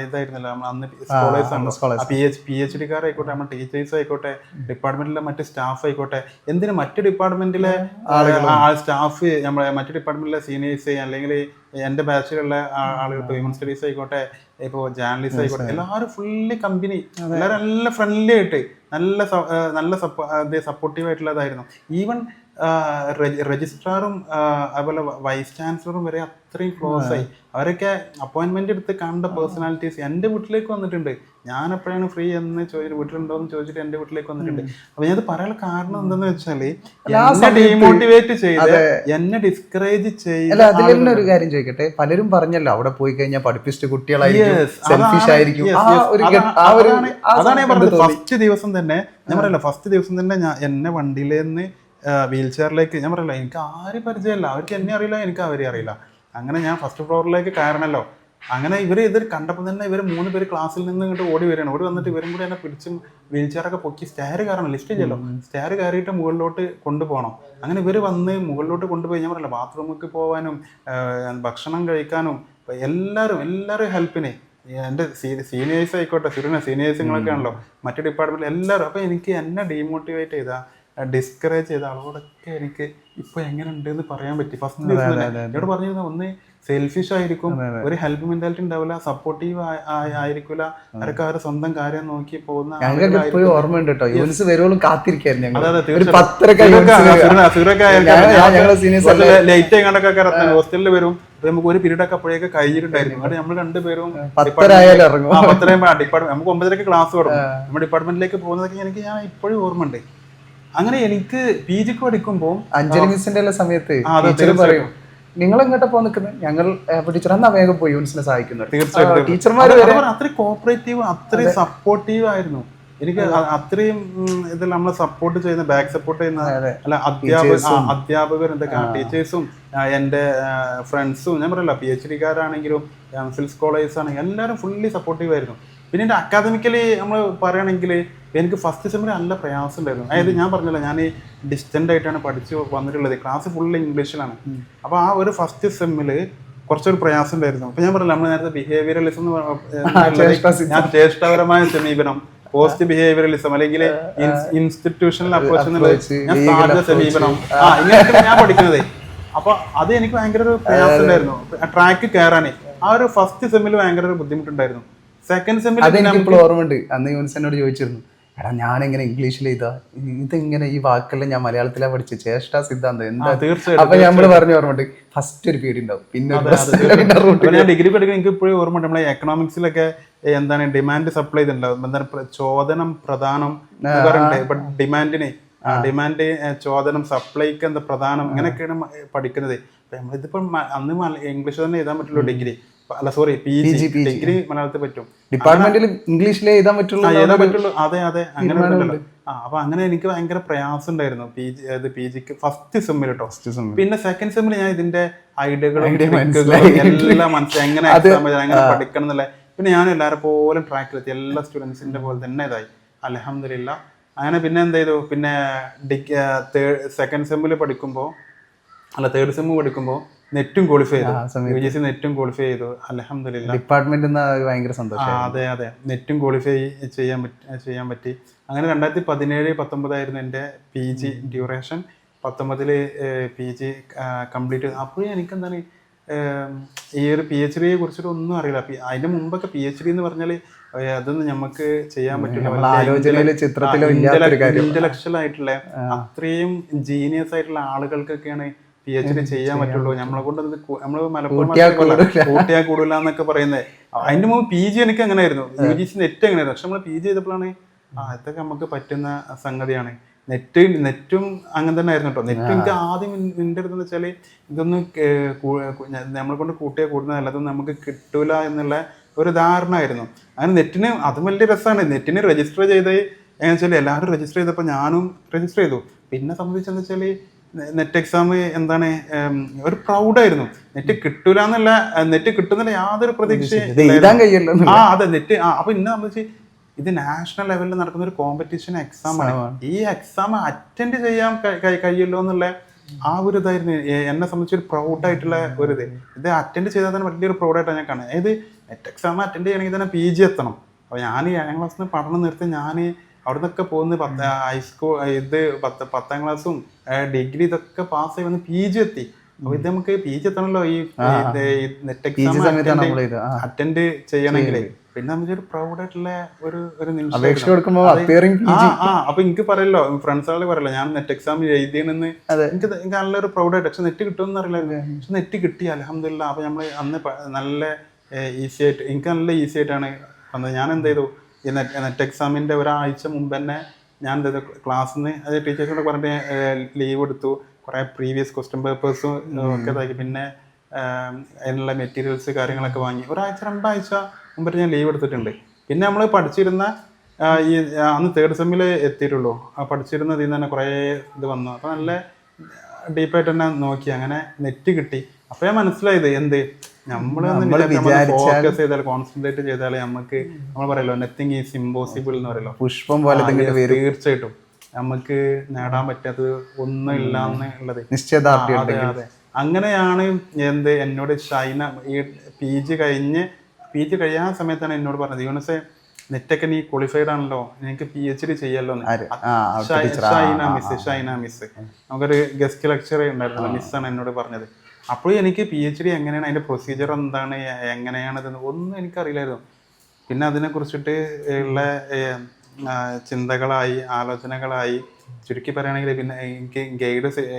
ഇതായിരുന്നല്ലോ അന്ന് സ്കോളേഴ്സ് ആണ്. PhD കാരായിക്കോട്ടെ, നമ്മുടെ ടീച്ചേഴ്സ് ആയിക്കോട്ടെ, ഡിപ്പാർട്ട്മെന്റിലെ മറ്റ് സ്റ്റാഫ് ആയിക്കോട്ടെ, എന്തിനും മറ്റ് ഡിപ്പാർട്ട്മെന്റിലെ സ്റ്റാഫ്, നമ്മളെ മറ്റു ഡിപ്പാർട്ട്മെന്റിലെ സീനിയേഴ്സ്, അല്ലെങ്കിൽ എൻ്റെ ബാച്ചിലുള്ള ആളുകൾ, ഹ്യൂമൻ സ്റ്റഡീസ് ആയിക്കോട്ടെ, ഇപ്പോൾ ജേർണലിസ്റ്റ് ആയിക്കോട്ടെ, എല്ലാവരും ഫുള്ളി കമ്പനി, എല്ലാവരും നല്ല ഫ്രണ്ട്ലി ആയിട്ട് നല്ല സപ്പോർട്ടീവ് ആയിട്ടുള്ളതായിരുന്നു. ഈവൻ രജിസ്ട്രാറും അതുപോലെ വൈസ് ചാൻസലറും വരെ അത്രയും ക്ലോസ് ആയി. അവരൊക്കെ അപ്പോയിന്റ്മെന്റ് എടുത്ത് കണ്ട പേഴ്സണാലിറ്റീസ് എൻ്റെ വീട്ടിലേക്ക് വന്നിട്ടുണ്ട്. ഞാൻ എപ്പോഴാണ് ഫ്രീ എന്ന് ചോദിച്ചിട്ട് വീട്ടിലുണ്ടോ എന്ന് ചോദിച്ചിട്ട് എൻ്റെ വീട്ടിലേക്ക് വന്നിട്ടുണ്ട്. അപ്പൊ ഞാനത് പറയാനുള്ള കാരണം എന്താന്ന് വെച്ചാല്, എന്നെ ഡീമോട്ടിവേറ്റ് ചെയ്ത്, എന്നെ ഡിസ്കറേജ് ചെയ്ത്. അതിലൊരു കാര്യം ചോദിക്കട്ടെ, പലരും പറഞ്ഞല്ലോ അവിടെ പോയി കഴിഞ്ഞാൽ പഠിപ്പിച്ചിട്ട് കുട്ടികളായിരിക്കും, സെൽഫിഷ് ആയിരിക്കും. അതാണ് ഞാൻ പറഞ്ഞത്. ഫസ്റ്റ് ദിവസം തന്നെ ഞാൻ പറയല്ലോ, ഫസ്റ്റ് ദിവസം തന്നെ എന്നെ വണ്ടിയിലേന്ന് വീൽ ചെയറിലേക്ക്, ഞാൻ പറയല്ലോ, എനിക്ക് ആരും പരിചയമില്ല, അവർക്ക് എന്നെ അറിയില്ല, എനിക്ക് അവരെ അറിയില്ല. അങ്ങനെ ഞാൻ ഫസ്റ്റ് ഫ്ലോറിലേക്ക് കയറണല്ലോ. അങ്ങനെ ഇവര് ഇത് കണ്ടപ്പോൾ തന്നെ ഇവർ 3 പേര് ക്ലാസ്സിൽ നിന്ന് ഇങ്ങോട്ട് ഓടി വരികയാണ്. ഓടി വന്നിട്ട് ഇവരും കൂടി എന്നെ പിടിച്ചും വീൽ ചെയറൊക്കെ പൊക്കി സ്റ്റെയർ കയറണം, ലിസ്റ്റ് ചെയ്യല്ലോ, സ്റ്റെയർ കയറിയിട്ട് മുകളിലോട്ട് കൊണ്ടുപോകണം. അങ്ങനെ ഇവർ വന്ന് മുകളിലോട്ട് കൊണ്ടുപോയി, ഞാൻ പറയല്ലോ, ബാത്റൂമിലേക്ക് പോകാനും ഭക്ഷണം കഴിക്കാനും എല്ലാവരും ഹെൽപ്പിന്. എൻ്റെ സീനിയേഴ്സ് ആയിക്കോട്ടെ, സീനിയേഴ്സുകളൊക്കെ ആണല്ലോ, മറ്റു ഡിപ്പാർട്ട്മെന്റിൽ എല്ലാവരും. അപ്പോൾ എനിക്ക് എന്നെ ഡീമോട്ടിവേറ്റ് ചെയ്താ, ഡിസ്കറേജ് ചെയ്ത ആളോടൊക്കെ എനിക്ക് ഇപ്പൊ എങ്ങനെ ഉണ്ട് എന്ന് പറയാൻ പറ്റി. ഫസ്റ്റ് ദിവസം എന്നോട് പറഞ്ഞിരുന്ന, ഒന്ന് സെൽഫിഷ് ആയിരിക്കും, ഒരു ഹെൽപ്പ് മെന്റാലിറ്റി ഉണ്ടാവില്ല, സപ്പോർട്ടീവ് ആയിരിക്കില്ല, അവരൊക്കെ അവരുടെ സ്വന്തം കാര്യം നോക്കി പോകുന്ന. ഓർമ്മയുണ്ട് കേട്ടോ, യൂണിസ് വരുവോളും കാത്തിരിക്കായിരുന്നു. ലേറ്റ് ആയിക്കൊണ്ടൊക്കെ ഹോസ്റ്റലിൽ വരും. നമുക്ക് ഒരു പീരീഡ് ഒക്കെ അപ്പോഴേക്ക് കഴിഞ്ഞിട്ടുണ്ടായിരുന്നു. അവിടെ നമ്മൾ 2 പേരും 10 ഡിപ്പാർട്ട്മെന്റ്, നമുക്ക് 9:30 ക്ലാസ് തുടങ്ങും. നമ്മുടെ ഡിപ്പാർട്ട്മെന്റിലേക്ക് പോകുന്നതൊക്കെ ഞാൻ ഇപ്പോഴും ഓർമ്മയുണ്ട്. അങ്ങനെ എനിക്ക് PG പഠിക്കുമ്പോൾ അഞ്ജലി മിസ്സിന്റെ സമയത്ത് പറയും, നിങ്ങൾ എങ്ങോട്ടാ പോ നിൽക്കുന്നത്, ഞങ്ങൾ ടീച്ചർ എന്നാ വേഗം പോയി യൂണിസിനെ സഹായിക്കുന്നത്. തീർച്ചയായിട്ടും ടീച്ചർമാർ അത്രയും കോപ്പറേറ്റീവ്, അത്രയും സപ്പോർട്ടീവ് ആയിരുന്നു. എനിക്ക് അത്രയും ഇതിൽ നമ്മളെ സപ്പോർട്ട് ചെയ്യുന്ന, ബാക്ക് സപ്പോർട്ട് ചെയ്യുന്ന അല്ല അധ്യാപകർ, എന്തൊക്കെയാണ് ടീച്ചേഴ്സും എൻ്റെ ഫ്രണ്ട്സും, ഞാൻ പറയല്ല, PhD കാരാണെങ്കിലും എംഫിൽ സ്കോളേഴ്സ് ആണെങ്കിലും എല്ലാവരും ഫുള്ളി സപ്പോർട്ടീവ് ആയിരുന്നു. പിന്നെ എൻ്റെ അക്കാദമിക്കലി നമ്മൾ പറയുകയാണെങ്കിൽ എനിക്ക് ഫസ്റ്റ് സെമ്മിൽ നല്ല പ്രയാസം ഉണ്ടായിരുന്നു. അതായത് ഞാൻ പറഞ്ഞല്ലോ, ഞാൻ ഈ ഡിസ്റ്റൻ്റ് ആയിട്ടാണ് പഠിച്ച് വന്നിട്ടുള്ളത്, ക്ലാസ് ഫുള്ള് ഇംഗ്ലീഷിലാണ്. അപ്പോൾ ആ ഒരു ഫസ്റ്റ് സെമ്മിൽ കുറച്ചൊരു പ്രയാസം ഉണ്ടായിരുന്നു. അപ്പോൾ ഞാൻ പറഞ്ഞല്ലോ, നമ്മൾ നേരത്തെ ബിഹേവിയറലിസം ഞാൻ ചേഷ്ടപരമായ സമീപനം, പോസ്റ്റ് ബിഹേവിയറലിസം അല്ലെങ്കിൽ ഇൻസ്റ്റിറ്റ്യൂഷണൽ അപ്രോച്ച് എന്നുള്ളത് ഞാൻ സ്ഥാപിത സമീപനം, ഇങ്ങനെയൊക്കെ ഞാൻ പഠിക്കുന്നത്. അപ്പോൾ അത് എനിക്ക് ഭയങ്കര ഒരു പ്രയാസം ഉണ്ടായിരുന്നു, ട്രാക്ക് കയറാനേ. ആ ഒരു ഫസ്റ്റ് സെമ്മിൽ ഭയങ്കര ഒരു ബുദ്ധിമുട്ടുണ്ടായിരുന്നു. സെക്കൻഡ് സെമ്മിൽ ഓർമ്മയുണ്ട്, അന്ന് യൂണിസ് എന്നോട് ചോദിച്ചിരുന്നു, എടാ ഞാനെങ്ങനെ ഇംഗ്ലീഷിൽ ഇതെങ്ങനെ ഈ വാക്കെല്ലാം ഞാൻ മലയാളത്തിലാണ് പഠിച്ചത്, ചേഷ്ട സിദ്ധാന്തം എന്താ. അപ്പൊ നമ്മള് പറഞ്ഞു ഓർമ്മയുണ്ട്, ഫസ്റ്റ് ഒരു പേടി ഉണ്ടാവും, പിന്നെ ഞാൻ ഡിഗ്രി പഠിക്കുന്ന എനിക്ക് ഇപ്പോഴും ഓർമ്മയുണ്ട്. നമ്മളെ എക്കണോമിക്സിലൊക്കെ എന്താണ് ഡിമാൻഡ് സപ്ലൈ ഇതുണ്ടാവും, എന്താണ് ചോദനം പ്രധാനം എന്ന് പറയുന്നുണ്ട്. ഡിമാൻഡിന് ഡിമാൻഡ്, ചോദനം, സപ്ലൈക്ക് എന്താ പ്രധാനം, ഇങ്ങനെയൊക്കെയാണ് പഠിക്കുന്നത്. നമ്മളിതിപ്പം അന്ന് ഇംഗ്ലീഷ് തന്നെ എഴുതാൻ പറ്റുള്ളൂ ഡിഗ്രി. അല്ല സോറി PG ഡിഗ്രി മലയാളത്തിൽ പറ്റും. ഡിപ്പാർട്ട്മെന്റിൽ ഇംഗ്ലീഷിലേ എഴുതാൻ പറ്റുള്ളൂ. എഴുതാൻ പറ്റുള്ളൂ. അതെ അങ്ങനെ ഉണ്ടല്ലോ. അപ്പൊ അങ്ങനെ എനിക്ക് ഭയങ്കര പ്രയാസം ഉണ്ടായിരുന്നു PGക്ക് ഫസ്റ്റ് സെമ്മിൽ കേട്ടോ. പിന്നെ സെക്കൻഡ് സെമ്മിൽ ഞാൻ ഇതിന്റെ ഐഡിയകളും എല്ലാം മനസ്സിലായി, എങ്ങനെ എക്സാം എങ്ങനെ പഠിക്കണം എന്നുള്ള. പിന്നെ ഞാൻ എല്ലാവരും പോലും ട്രാക്കിലെത്തി, എല്ലാ സ്റ്റുഡൻസിന്റെ പോലെ തന്നെ ഇതായി അൽഹംദുലില്ലാ. അങ്ങനെ പിന്നെ എന്ത് ചെയ്തു, പിന്നെ സെക്കൻഡ് സെമ്മിൽ പഠിക്കുമ്പോൾ തേർഡ് സെമ്മ് പഠിക്കുമ്പോൾ നെറ്റും ക്വാളിഫൈ ചെയ്തു, UGC നെറ്റും ക്വാളിഫൈ ചെയ്തു അൽഹംദുലില്ലാ. ഡിപ്പാർട്ട്മെന്റ് ഭയങ്കര സന്തോഷം. അതെ നെറ്റും ക്വാളിഫൈ ചെയ്യാൻ പറ്റി. അങ്ങനെ 2017-19 ആയിരുന്നു എൻ്റെ PG ഡ്യൂറേഷൻ. 19 PG complete. അപ്പോൾ എനിക്കെന്താണ് ഈ ഒരു PhD കുറിച്ചിട്ട് ഒന്നും അറിയില്ല. അതിന് മുമ്പൊക്കെ PhD എന്ന് പറഞ്ഞാൽ അതൊന്നും നമുക്ക് ചെയ്യാൻ പറ്റില്ല. ഇന്റലക്ച്വൽ ആയിട്ടുള്ള അത്രയും ജീനിയസ് ആയിട്ടുള്ള ആളുകൾക്കൊക്കെയാണ് PhD ചെയ്യാൻ പറ്റുള്ളൂ. നമ്മളെ കൊണ്ട് നമ്മള് മലപ്പുറം കൂട്ടിയാൽ കൂടില്ല എന്നൊക്കെ പറയുന്നത്. അതിന്റെ മുമ്പ് PG എനിക്ക് അങ്ങനെ ആയിരുന്നു, UGC നെറ്റ് എങ്ങനെയായിരുന്നു. പക്ഷെ നമ്മൾ PG ചെയ്തപ്പോഴാണ് ഇതൊക്കെ നമുക്ക് പറ്റുന്ന സംഗതിയാണ്. നെറ്റും അങ്ങനെ തന്നെ ആയിരുന്നു കേട്ടോ. നെറ്റ് എനിക്ക് ആദ്യം എൻ്റെ അടുത്തെന്ന് വെച്ചാൽ ഇതൊന്നും നമ്മളെ കൊണ്ട് കൂട്ടിയാൽ കൂടുന്നതല്ല, അതൊന്നും നമുക്ക് കിട്ടൂല എന്നുള്ള ഒരു ധാരണ ആയിരുന്നു. അങ്ങനെ നെറ്റിന് അതും വലിയ രസമാണ്. നെറ്റിന് രജിസ്റ്റർ ചെയ്ത് എങ്ങനെ വെച്ചാൽ എല്ലാവരും രജിസ്റ്റർ ചെയ്തപ്പോൾ ഞാനും രജിസ്റ്റർ ചെയ്തു. പിന്നെ സംബന്ധിച്ചെന്ന് വെച്ചാൽ നെറ്റ് എക്സാം എന്താണ് ഒരു പ്രൗഡായിരുന്നു. നെറ്റ് കിട്ടൂല എന്നല്ല, നെറ്റ് കിട്ടുന്നില്ല യാതൊരു പ്രതീക്ഷയും. അതെ നെറ്റ്. അപ്പൊ ഇന്നെ സംബന്ധിച്ച് ഇത് നാഷണൽ ലെവലിൽ നടക്കുന്ന ഒരു കോമ്പറ്റീഷൻ എക്സാം ആണ്. ഈ എക്സാം അറ്റൻഡ് ചെയ്യാൻ കഴിയുമല്ലോ എന്നുള്ള ആ ഒരു ഇതായിരുന്നു എന്നെ സംബന്ധിച്ച് ഒരു പ്രൗഡായിട്ടുള്ള ഒരു ഇത് അറ്റൻഡ് ചെയ്താൽ തന്നെ വലിയൊരു പ്രൗഡായിട്ടാണ് ഞാൻ കാണുന്നത്. അതായത് നെറ്റ് എക്സാം അറ്റൻഡ് ചെയ്യണമെങ്കിൽ തന്നെ PG എത്തണം. അപ്പോൾ ഞാൻ 7ാം ക്ലാസ്സിൽ നിന്ന് പഠനം നിർത്തി ഞാൻ അവിടെ നിന്നൊക്കെ പോകുന്നത് ഹൈസ്കൂൾ 10ാം ക്ലാസ്സും ഡിഗ്രി ഇതൊക്കെ പാസ്സായി വന്ന് PG എത്തി. അപ്പൊ ഇത് നമുക്ക് PG എത്തണല്ലോ ഈ നെറ്റ് എക്സാം അറ്റൻഡ് ചെയ്യണമെങ്കിൽ. പിന്നെ നമുക്കൊരു പ്രൗഡായിട്ടുള്ള ഒരു നിമിഷം. അപ്പൊ എനിക്ക് പറയല്ലോ, ഫ്രണ്ട്സുകൾ പറയല്ലോ ഞാൻ നെറ്റ് എക്സാം എഴുതിയെന്ന്. എനിക്ക് നല്ലൊരു പ്രൗഡായിട്ട്. പക്ഷെ നെറ്റ് കിട്ടുമെന്ന് അറിയില്ലായിരുന്നു. പക്ഷെ നെറ്റ് കിട്ടി അൽഹംദുലില്ലാ. അപ്പൊ നമ്മള് അന്ന് നല്ല ഈസി ആയിട്ട്, എനിക്ക് നല്ല ഈസി ആയിട്ടാണ് വന്നത്. ഞാൻ എന്ത് ചെയ്തു, ഈ നെറ്റ് എക്സാമിന്റെ ഒരാഴ്ച മുമ്പ് തന്നെ ഞാൻ എന്ത് ചെയ്തു, ക്ലാസ്സിൽ നിന്ന് അത് ടീച്ചേഴ്സിനോട് പറഞ്ഞിട്ട് ലീവ് എടുത്തു. കുറെ പ്രീവിയസ് ക്വസ്റ്റ്യൻ പേപ്പേഴ്സും ഒക്കെ ഇതാക്കി. പിന്നെ അതിനുള്ള മെറ്റീരിയൽസ് കാര്യങ്ങളൊക്കെ വാങ്ങി. 1-2 ആഴ്ച മുമ്പ് ഞാൻ ലീവ് എടുത്തിട്ടുണ്ട്. പിന്നെ നമ്മൾ പഠിച്ചിരുന്ന ഈ അന്ന് തേർഡ് സെമ്മിൽ എത്തിയിട്ടുള്ളൂ. പഠിച്ചിരുന്ന ഇതിൽ നിന്ന് തന്നെ കുറേ ഇത് വന്നു. അപ്പോൾ നല്ല ഡീപ്പായിട്ട് തന്നെ നോക്കി. അങ്ങനെ നെറ്റ് കിട്ടി. അപ്പോൾ ഞാൻ മനസ്സിലായത് എന്ത് നമ്മൾ ഫോക്കസ് ചെയ്താൽ, കോൺസെൻട്രേറ്റ് ചെയ്താൽ നമുക്ക്, നമ്മൾ പറയല്ലോ നത്തിങ് ഈസ് ഇമ്പോസിബിൾ എന്ന് പറയല്ലോ, പുഷ്പം പോലെ തീർച്ചയായിട്ടും നമുക്ക് നേടാൻ പറ്റാത്തത് ഒന്നും ഇല്ല എന്നുള്ളത് നിശ്ചയദാർഢ്യം. അതെ അങ്ങനെയാണ് എന്നോട് ഷൈന ഈ PG കഴിയാൻ സമയത്താണ് എന്നോട് പറഞ്ഞത്, യൂനസെ നെറ്റൊക്കെ നീ ക്വാളിഫൈഡ് ആണല്ലോ, എനിക്ക് PhD ചെയ്യല്ലോ. ഷൈന മിസ് നമുക്കൊരു ഗസ്റ്റ് ലെക്ചർ ഉണ്ടായിരുന്നു, മിസ്സാണ് എന്നോട് പറഞ്ഞത്. അപ്പോഴും എനിക്ക് PhD എങ്ങനെയാണ്, അതിന്റെ പ്രൊസീജിയർ എന്താണ്, എങ്ങനെയാണിതെന്ന് ഒന്നും എനിക്കറിയില്ലായിരുന്നു. പിന്നെ അതിനെക്കുറിച്ചിട്ട് ഉള്ള ചിന്തകളായി, ആലോചനകളായി. ചുരുക്കി പറയുകയാണെങ്കിൽ പിന്നെ എനിക്ക്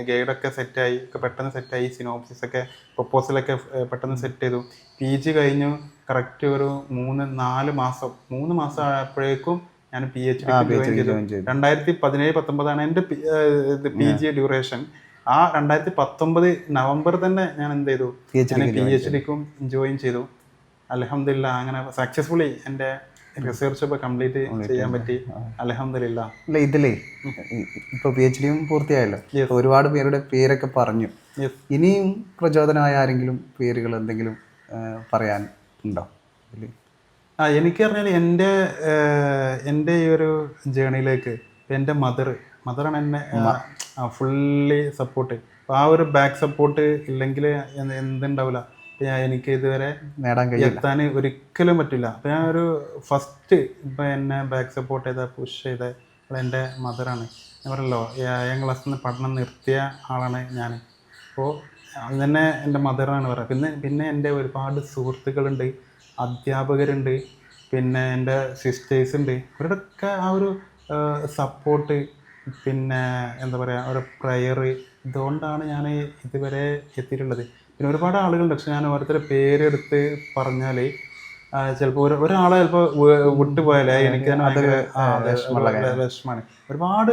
ഗൈഡൊക്കെ സെറ്റായി, പെട്ടെന്ന് സെറ്റായി. സിനോപ്സിസൊക്കെ പ്രൊപ്പോസലൊക്കെ പെട്ടെന്ന് സെറ്റ് ചെയ്തു. PG കഴിഞ്ഞു. കറക്റ്റ് ഒരു 3 മാസം ആയപ്പോഴേക്കും ഞാൻ PhD ജോയിൻ ചെയ്തു. 2017-19 എൻ്റെ PG ഡ്യൂറേഷൻ. ആ 2019 നവംബർ തന്നെ ഞാൻ എന്ത് ചെയ്തു, PhDക്കും ജോയിൻ ചെയ്തു അൽഹംദുലില്ലാ. അങ്ങനെ സക്സസ്ഫുള്ളി എൻ്റെ റിസർച്ച് ഒക്കെ കംപ്ലീറ്റ് ചെയ്യാൻ പറ്റി അൽഹംദുലില്ലാ. അല്ല ഇതിലേ ഇപ്പൊ PhDയും പൂർത്തിയായല്ലോ, ഒരുപാട് പേരുടെ പേരൊക്കെ പറഞ്ഞു. ഇനിയും പ്രചോദനമായ ആരെങ്കിലും പേരുകൾ എന്തെങ്കിലും പറയാൻ ഉണ്ടോ? എനിക്ക് പറഞ്ഞാൽ എൻ്റെ ഈ ഒരു ജേണിയിലേക്ക് എൻ്റെ മദറാണ് എന്നെ ഫുള്ളി സപ്പോർട്ട്. അപ്പോൾ ആ ഒരു ബാക്ക് സപ്പോർട്ട് ഇല്ലെങ്കിൽ എന്തുണ്ടാവില്ല. എനിക്ക് ഇതുവരെ എത്താൻ ഒരിക്കലും പറ്റില്ല. അപ്പം ഞാൻ ഒരു ഫസ്റ്റ് ഇപ്പം എന്നെ ബാക്ക് സപ്പോർട്ട് ചെയ്ത പുഷ് ചെയ്ത എൻ്റെ മദറാണ്. ഞാൻ പറയല്ലോ 7ാം ക്ലാസ്സിൽ നിന്ന് പഠനം നിർത്തിയ ആളാണ് ഞാൻ. അപ്പോൾ അത് തന്നെ എൻ്റെ മദറാണ് പറയുക. പിന്നെ എൻ്റെ ഒരുപാട് സുഹൃത്തുക്കളുണ്ട്, അധ്യാപകരുണ്ട്, പിന്നെ എൻ്റെ സിസ്റ്റേഴ്സ് ഉണ്ട്. ഇവരുടെയൊക്കെ ആ ഒരു സപ്പോർട്ട്, പിന്നെ എന്താ പറയുക, ഒരു പ്രയർ, ഇതുകൊണ്ടാണ് ഞാൻ ഇതുവരെ എത്തിയിട്ടുള്ളത്. പിന്നെ ഒരുപാട് ആളുകളുണ്ട്. പക്ഷെ ഞാൻ ഓരോരുത്തരുടെ പേരെടുത്ത് പറഞ്ഞാൽ ചിലപ്പോൾ ഒരാളെ ചിലപ്പോൾ വിട്ടുപോയാലേ എനിക്ക് തന്നെ വിഷമാണ്. ഒരുപാട്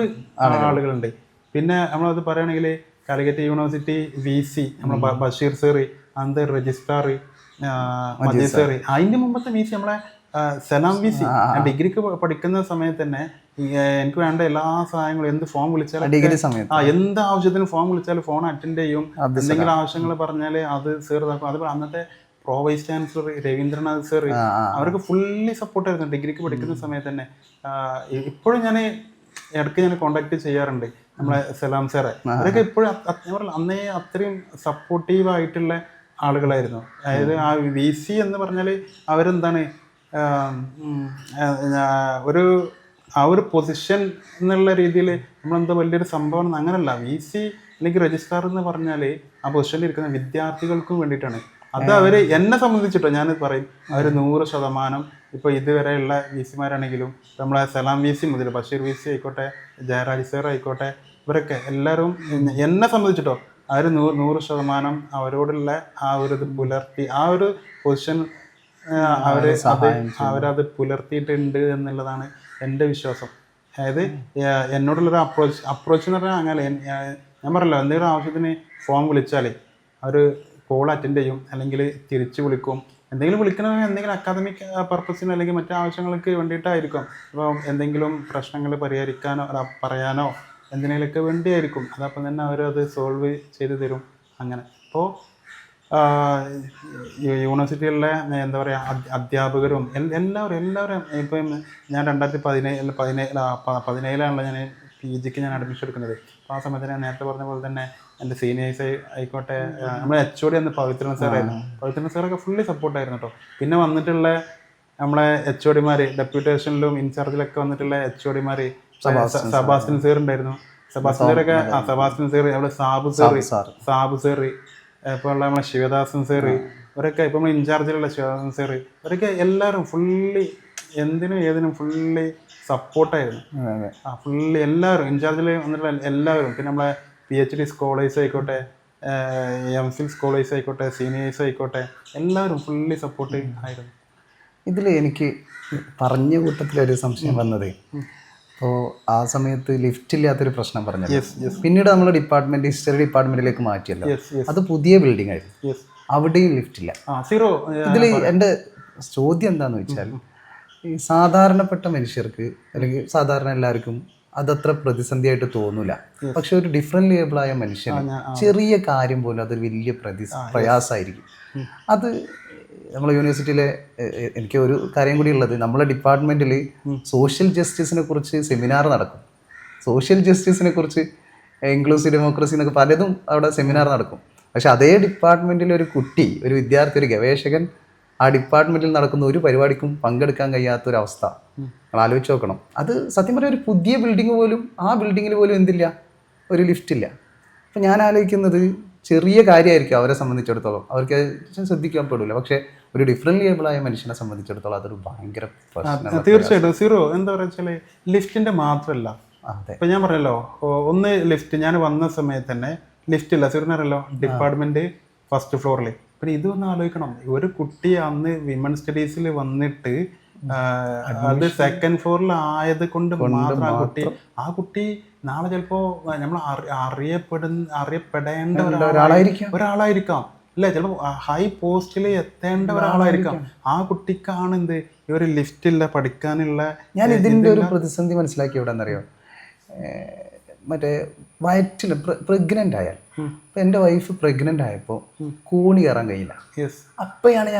ആളുകളുണ്ട്. പിന്നെ നമ്മളത് പറയുകയാണെങ്കിൽ കാലിക്കറ്റ് യൂണിവേഴ്സിറ്റി VC, നമ്മൾ ബഷീർ സാറ്, അന്നത്തെ രജിസ്ട്രാർ, മജീദ് സാറ്. അതിന്റെ മുമ്പത്തെ വി സി നമ്മളെ സലാം വി സി. ഞാൻ ഡിഗ്രിക്ക് പഠിക്കുന്ന സമയത്ത് തന്നെ എനിക്ക് വേണ്ട എല്ലാ സഹായങ്ങളും, എന്ത് ഫോൺ വിളിച്ചാലും ഡിഗ്രി സമയത്ത് എന്ത് ആവശ്യത്തിനും ഫോൺ വിളിച്ചാലും ഫോൺ അറ്റൻഡ് ചെയ്യും. എന്തെങ്കിലും ആവശ്യങ്ങൾ പറഞ്ഞാൽ അത് സാർ ഇതാക്കും. അതുപോലെ അന്നത്തെ pro vice chancellor Ravindranath sir, അവർക്ക് ഫുള്ളി സപ്പോർട്ടായിരുന്നു ഡിഗ്രിക്ക് പഠിക്കുന്ന സമയത്ത് തന്നെ. ഇപ്പോഴും ഞാൻ ഇടയ്ക്ക് ഞാൻ കോണ്ടാക്ട് ചെയ്യാറുണ്ട് നമ്മളെ സലാം സാറെ. അവരൊക്കെ ഇപ്പോഴും അന്നേ അത്രയും സപ്പോർട്ടീവായിട്ടുള്ള ആളുകളായിരുന്നു. അതായത് ആ വി സി എന്ന് പറഞ്ഞാൽ അവരെന്താണ് ഒരു പൊസിഷൻ എന്നുള്ള രീതിയിൽ നമ്മളെന്തോ വലിയൊരു സംഭവം അങ്ങനല്ല. വി സി അല്ലെങ്കിൽ രജിസ്ട്രാർ എന്ന് പറഞ്ഞാൽ ആ പൊസിഷനിൽ ഇരിക്കുന്ന വിദ്യാർത്ഥികൾക്കും വേണ്ടിയിട്ടാണ്. അത് അവർ എന്നെ സംബന്ധിച്ചിട്ടോ ഞാൻ പറയും, അവർ 100% ഇപ്പോൾ ഇതുവരെയുള്ള വി സിമാരാണെങ്കിലും നമ്മളെ സലാം വി സി മുതൽ ബഷീർ വി സി ആയിക്കോട്ടെ, ജയരാജ് സാർ ആയിക്കോട്ടെ, ഇവരൊക്കെ എല്ലാവരും എന്നെ സംബന്ധിച്ചിട്ടോ അവർ 100% അവരോടുള്ള ആ ഒരു ഇത് പുലർത്തി, ആ ഒരു പൊസിഷൻ അവരത് പുലർത്തിയിട്ടുണ്ട് എന്നുള്ളതാണ് എൻ്റെ വിശ്വാസം. അതായത് എന്നോടുള്ളൊരു അപ്രോച്ച് എന്ന് പറഞ്ഞാൽ അങ്ങനെ ഞാൻ പറയല്ലോ, എന്തെങ്കിലും ആവശ്യത്തിന് ഫോൺ വിളിച്ചാൽ അവർ കോൾ അറ്റൻഡ് ചെയ്യും, അല്ലെങ്കിൽ തിരിച്ച് വിളിക്കും. എന്തെങ്കിലും വിളിക്കണമെങ്കിൽ എന്തെങ്കിലും അക്കാദമിക് പർപ്പസിന് അല്ലെങ്കിൽ മറ്റു ആവശ്യങ്ങൾക്ക് വേണ്ടിയിട്ടായിരിക്കും. ഇപ്പോൾ എന്തെങ്കിലും പ്രശ്നങ്ങൾ പരിഹരിക്കാനോ പറയാനോ എന്തിനേലൊക്കെ വേണ്ടിയായിരിക്കും. അതപ്പം തന്നെ അവരത് സോൾവ് ചെയ്ത് തരും. അങ്ങനെ ഇപ്പോൾ യൂണിവേഴ്സിറ്റികളിലെ എന്താ പറയുക അധ്യാപകരും എല്ലാവരും ഇപ്പം ഞാൻ 2017 ഞാൻ PGക്ക് ഞാൻ അഡ്മിഷൻ എടുക്കുന്നത്. അപ്പോൾ ആ സമയത്ത് ഞാൻ നേരത്തെ പറഞ്ഞ പോലെ തന്നെ എൻ്റെ സീനിയേഴ്സ് ആയിക്കോട്ടെ, നമ്മളെ HOD അന്ന് പവിത്രൻ സാറായിരുന്നു. പവിത്രൻ സാറൊക്കെ ഫുള്ളി സപ്പോർട്ടായിരുന്നു കേട്ടോ. പിന്നെ വന്നിട്ടുള്ള നമ്മളെ HODമാർ, ഡെപ്യൂട്ടേഷനിലും ഇൻചാർജിലൊക്കെ വന്നിട്ടുള്ള HODമാർ സബാസ്റ്റിൻ സാർ ഉണ്ടായിരുന്നു. സബാസ്റ്റിൻ സാറൊക്കെ സബാസ്റ്റിൻ സാർ, അവിടെ സാബു സാറ്, ഇപ്പോൾ ഉള്ള നമ്മളെ ശിവദാസൻ സാറ്, ഇവരൊക്കെ ഇപ്പം നമ്മൾ ഇൻചാർജിലുള്ള ശിവദാസൻ സാറ്, ഇവരൊക്കെ എല്ലാവരും ഫുള്ളി എന്തിനും ഏതിനും ഫുള്ളി സപ്പോർട്ടായിരുന്നു. ഫുള്ളി എല്ലാവരും ഇൻചാർജിൽ വന്നിട്ടുള്ള എല്ലാവരും. പിന്നെ നമ്മളെ PhD സ്കോളേഴ്സ് ആയിക്കോട്ടെ, MPhil സ്കോളേഴ്സ് ആയിക്കോട്ടെ, സീനിയേഴ്സ് ആയിക്കോട്ടെ, എല്ലാവരും ഫുള്ളി സപ്പോർട്ട് ആയിരുന്നു. ഇതിൽ എനിക്ക് പറഞ്ഞ കൂട്ടത്തിലൊരു സംശയം വന്നത്, അപ്പോൾ ആ സമയത്ത് ലിഫ്റ്റ് ഇല്ലാത്തൊരു പ്രശ്നം പറഞ്ഞത്, പിന്നീട് നമ്മുടെ ഡിപ്പാർട്ട്മെന്റ് ഹിസ്റ്ററി ഡിപ്പാർട്ട്മെന്റിലേക്ക് മാറ്റിയല്ലോ. അത് പുതിയ ബിൽഡിംഗ് ആയിരുന്നു, അവിടെയും ലിഫ്റ്റ് ഇല്ല. ഇതിൽ എൻ്റെ ചോദ്യം എന്താന്ന് വെച്ചാൽ, ഈ സാധാരണപ്പെട്ട മനുഷ്യർക്ക് അല്ലെങ്കിൽ സാധാരണ എല്ലാവർക്കും അതത്ര പ്രതിസന്ധിയായിട്ട് തോന്നൂല. പക്ഷെ ഒരു ഡിഫറെന്റ് ലേബിളായ മനുഷ്യന് ചെറിയ കാര്യം പോലും അതൊരു വലിയ പ്രയാസമായിരിക്കും. അത് നമ്മളെ യൂണിവേഴ്സിറ്റിയിലെ എനിക്ക് ഒരു കാര്യം കൂടി ഉള്ളത്, നമ്മളെ ഡിപ്പാർട്ട്മെന്റിൽ സോഷ്യൽ ജസ്റ്റിസിനെ കുറിച്ച് സെമിനാർ നടക്കും. സോഷ്യൽ ജസ്റ്റിസിനെ കുറിച്ച്, ഇൻക്ലൂസീവ് ഡെമോക്രസി എന്നൊക്കെ പലതും അവിടെ സെമിനാർ നടക്കും. പക്ഷെ അതേ ഡിപ്പാർട്ട്മെന്റിൽ ഒരു കുട്ടി, ഒരു വിദ്യാർത്ഥി, ഒരു ഗവേഷകൻ ആ ഡിപ്പാർട്ട്മെന്റിൽ നടക്കുന്ന ഒരു പരിപാടിക്കും പങ്കെടുക്കാൻ കഴിയാത്തൊരവസ്ഥ നമ്മൾ ആലോചിച്ച് നോക്കണം. അത് സത്യം പറഞ്ഞാൽ ഒരു പുതിയ ബിൽഡിംഗ് പോലും, ആ ബിൽഡിങ്ങിൽ പോലും എന്തില്ല, ഒരു ലിഫ്റ്റ് ഇല്ല. അപ്പം ഞാൻ ആലോചിക്കുന്നത് ചെറിയ കാര്യമായിരിക്കും അവരെ സംബന്ധിച്ചിടത്തോളം, അവർക്ക് ശ്രദ്ധിക്കാൻ പെടില്ല. പക്ഷെ ഒരു ഡിഫറെന്റ് ലേബിളായ മനുഷ്യനെ സംബന്ധിച്ചിടത്തോളം അതൊരു ഭയങ്കര പ്രശ്നം. തീർച്ചയായിട്ടും സീറോ എന്താ പറയുക വെച്ചാൽ ലിഫ്റ്റിന്റെ മാത്രമല്ല. ഇപ്പം ഞാൻ പറഞ്ഞല്ലോ, ഒന്ന് ലിഫ്റ്റ് ഞാൻ വന്ന സമയത്ത് തന്നെ ലിഫ്റ്റ് ഇല്ല. സീറോനല്ലോ ഡിപ്പാർട്ട്മെന്റ് ഫസ്റ്റ് ഫ്ലോറിൽ. പിന്നെ ഇതൊന്ന് ആലോചിക്കണം, ഒരു കുട്ടി അന്ന് വിമൻ സ്റ്റഡീസിൽ വന്നിട്ട് അത് സെക്കൻഡ് ഫ്ലോറിൽ ആയത് കൊണ്ട് മാത്രം ആ കുട്ടി നാളെ ചിലപ്പോ നമ്മൾ അറിയപ്പെടേണ്ട ഒരാളായിരിക്കാം അല്ലെ, ചിലപ്പോ ഹൈ പോസ്റ്റിൽ എത്തേണ്ട ഒരാളായിരിക്കാം. ആ കുട്ടിക്കാണ് എന്ത് ഈ ഒരു ലിഫ്റ്റ് ഇല്ല പഠിക്കാനുള്ള. ഞാൻ ഇതിന്റെ ഒരു പ്രതിസന്ധി മനസ്സിലാക്കി എവിടെന്നറിയോ, മറ്റേ വയറ്റിൽ പ്രഗ്നന്റ് ആയാൽ, എൻ്റെ വൈഫ് പ്രഗ്നന്റ് ആയപ്പോൾ കൂണി കയറാൻ കഴിയില്ല. അപ്പോഴാണ്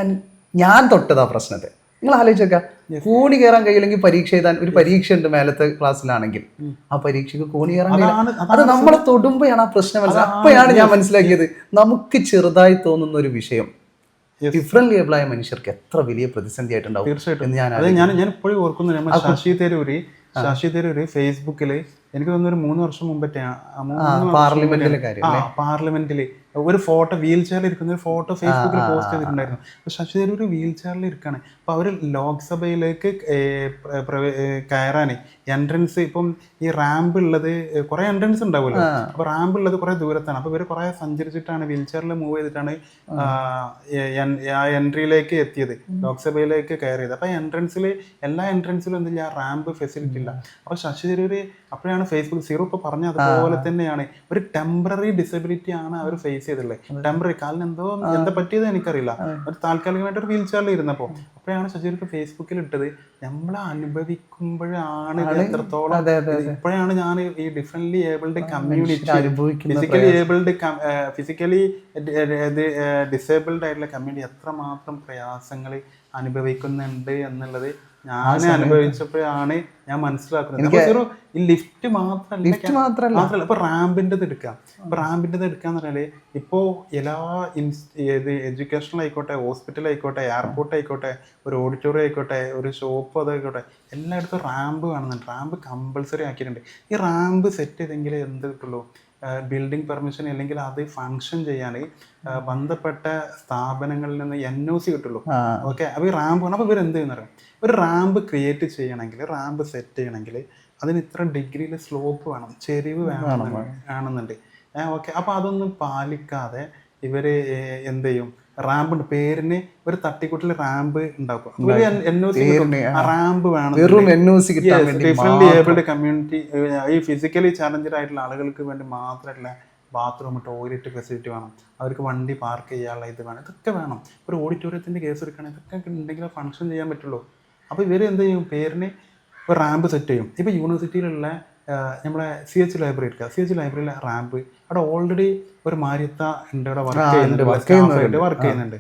ഞാൻ തൊട്ടത് ആ പ്രശ്നത്തെ. നിങ്ങൾ ആലോചിച്ചേക്കാം, കൂണി കയറാൻ കഴിയില്ലെങ്കിൽ പരീക്ഷ എഴുതാൻ, ഒരു പരീക്ഷ ഉണ്ട് മേലത്തെ ക്ലാസ്സിലാണെങ്കിൽ, ആ പരീക്ഷയ്ക്ക് കൂണി കയറാൻ കഴിയില്ല. അത് നമ്മളെ തൊടുമ്പോഴാണ് ആ പ്രശ്നം മനസ്സിലായത്. അപ്പോഴാണ് ഞാൻ മനസ്സിലാക്കിയത് നമുക്ക് ചെറുതായി തോന്നുന്ന ഒരു വിഷയം ഡിഫറെന്റ് ലേബിളായ മനുഷ്യർക്ക് എത്ര വലിയ പ്രതിസന്ധി ആയിട്ടുണ്ടാവും. തീർച്ചയായിട്ടും ഞാൻ ഇപ്പോഴും ഓർക്കുന്നു, നമ്മൾ ശശി തരൂര് ഫേസ്ബുക്കിൽ എനിക്ക് തോന്നുന്നു ഒരു 3 വർഷം മുമ്പത്തെ പാർലമെന്റില് ഒരു ഫോട്ടോ വീൽ ചെയറിൽ ഇരിക്കുന്ന ഒരു ഫോട്ടോ ഫേസ്ബുക്കിൽ പോസ്റ്റ് ചെയ്തിട്ടുണ്ടായിരുന്നു. അപ്പോൾ ശശി തരൂർ വീൽ ചെയറിൽ ഇരിക്കുകയാണ്. അപ്പോൾ അവർ ലോക്സഭയിലേക്ക് കയറാൻ എൻട്രൻസ്, ഇപ്പം ഈ റാമ്പ് ഉള്ളത് കുറേ എൻട്രൻസ് ഉണ്ടാവുമല്ലോ, അപ്പോൾ റാമ്പ് ഉള്ളത് കുറേ ദൂരത്താണ്. അപ്പോൾ ഇവർ കുറേ സഞ്ചരിച്ചിട്ടാണ് വീൽ ചെയറിൽ മൂവ് ചെയ്തിട്ടാണ് ആ എൻട്രിയിലേക്ക് എത്തിയത്, ലോക്സഭയിലേക്ക് കയറിയത്. അപ്പോൾ എൻട്രൻസിൽ എല്ലാ എൻട്രൻസിലും എന്തില്ല, റാമ്പ് ഫെസിലിറ്റി ഇല്ല. അപ്പോൾ ശശി തരൂർ അപ്പോഴാണ് തന്നെയാണ് ഫേസ്ബുക്ക് സീറോ ഇപ്പൊ പറഞ്ഞ അതുപോലെ തന്നെയാണ് ഒരു ടെമ്പററി ഡിസബിലിറ്റി ആണ് അവർ ഫേസ് ചെയ്തിട്ടുള്ളത്. ടെമ്പററി കാലിന് എന്താ പറ്റിയത് എനിക്കറിയില്ല, ഒരു താൽക്കാലികമായിട്ട് ഒരു വീൽ ചെയറിൽ ഇരുന്നപ്പോ അപ്പോഴാണ് ഷജീർക്ക് ഫേസ്ബുക്കിൽ ഇട്ടത് നമ്മൾ അനുഭവിക്കുമ്പോഴാണ് ഇത് എത്രത്തോളം. ഇപ്പോഴാണ് ഞാൻ ഈ differently abled community, physically disabled ആയിട്ടുള്ള കമ്മ്യൂണിറ്റി എത്രമാത്രം പ്രയാസങ്ങൾ അനുഭവിക്കുന്നുണ്ട് എന്നുള്ളത് ഞാൻ അനുഭവിച്ചപ്പോഴാണ് ഞാൻ മനസ്സിലാക്കുന്നത്. ഈ ലിഫ്റ്റ് മാത്രല്ല ഇപ്പൊ റാമ്പിൻ്റെത് എടുക്കാം. ഇപ്പൊ റാമ്പിൻ്റെത് എടുക്കാന്ന് പറഞ്ഞാല് ഇപ്പോ എല്ലാ എഡ്യൂക്കേഷണൽ ആയിക്കോട്ടെ, ഹോസ്പിറ്റൽ ആയിക്കോട്ടെ, എയർപോർട്ട് ആയിക്കോട്ടെ, ഒരു ഓഡിറ്റോറിയം ആയിക്കോട്ടെ, ഒരു ഷോപ്പ് അതായിക്കോട്ടെ, എല്ലായിടത്തും റാമ്പ് കാണുന്നുണ്ട്. റാമ്പ് കമ്പൾസറി ആക്കിയിട്ടുണ്ട്. ഈ റാമ്പ് സെറ്റ് ചെയ്തെങ്കിലേ എന്ത് കിട്ടുള്ളൂ, ബിൽഡിംഗ് പെർമിഷൻ അല്ലെങ്കിൽ അത് ഫങ്ഷൻ ചെയ്യാൻ ബന്ധപ്പെട്ട സ്ഥാപനങ്ങളിൽ നിന്ന് NOC കിട്ടുള്ളൂ. ഓക്കെ, അപ്പോൾ ഈ റാമ്പ് വേണം. അപ്പോൾ ഇവർ എന്ത് ചെയ്യുന്ന ഒരു റാമ്പ് ക്രിയേറ്റ് ചെയ്യണമെങ്കിൽ, റാമ്പ് സെറ്റ് ചെയ്യണമെങ്കിൽ അതിന് ഇത്ര ഡിഗ്രിയിൽ സ്ലോപ്പ് വേണം, ചെരിവ് വേണമെന്നുണ്ട്. ഓക്കെ, അപ്പോൾ അതൊന്നും പാലിക്കാതെ ഇവർ എന്ത് ചെയ്യും, റാമ്പ് പേരിന് ഒരു തട്ടിക്കൂട്ടിൽ റാമ്പ് ഉണ്ടാക്കും. റാമ്പ് വേണം ഡിഫറെന്റ് ഏബിൾഡ് കമ്മ്യൂണിറ്റി, ഈ ഫിസിക്കലി ചാലഞ്ചഡ് ആയിട്ടുള്ള ആളുകൾക്ക് വേണ്ടി മാത്രമല്ല ബാത്റൂം, ടോയ്ലറ്റ് ഫെസിലിറ്റി വേണം, അവർക്ക് വണ്ടി പാർക്ക് ചെയ്യാനുള്ള ഇത് വേണം, ഇതൊക്കെ വേണം. ഒരു ഓഡിറ്റോറിയത്തിൻ്റെ കേസ് എടുക്കുകയാണെങ്കിൽ ഇതൊക്കെ ഉണ്ടെങ്കിൽ ഫങ്ഷൻ ചെയ്യാൻ പറ്റുള്ളൂ. അപ്പോൾ ഇവർ എന്ത് ചെയ്യും, പേരിന് ഒരു റാമ്പ് സെറ്റ് ചെയ്യും. ഇപ്പോൾ യൂണിവേഴ്സിറ്റിയിലുള്ള നമ്മളെ CH ലൈബ്രറി എടുക്കുക. CH ലൈബ്രറിയിലെ റാമ്പ് അവിടെ ഓൾറെഡി ഒരു മാര്യത്ത ഉണ്ട്, അവിടെ വർക്ക് ചെയ്യുന്നുണ്ട്.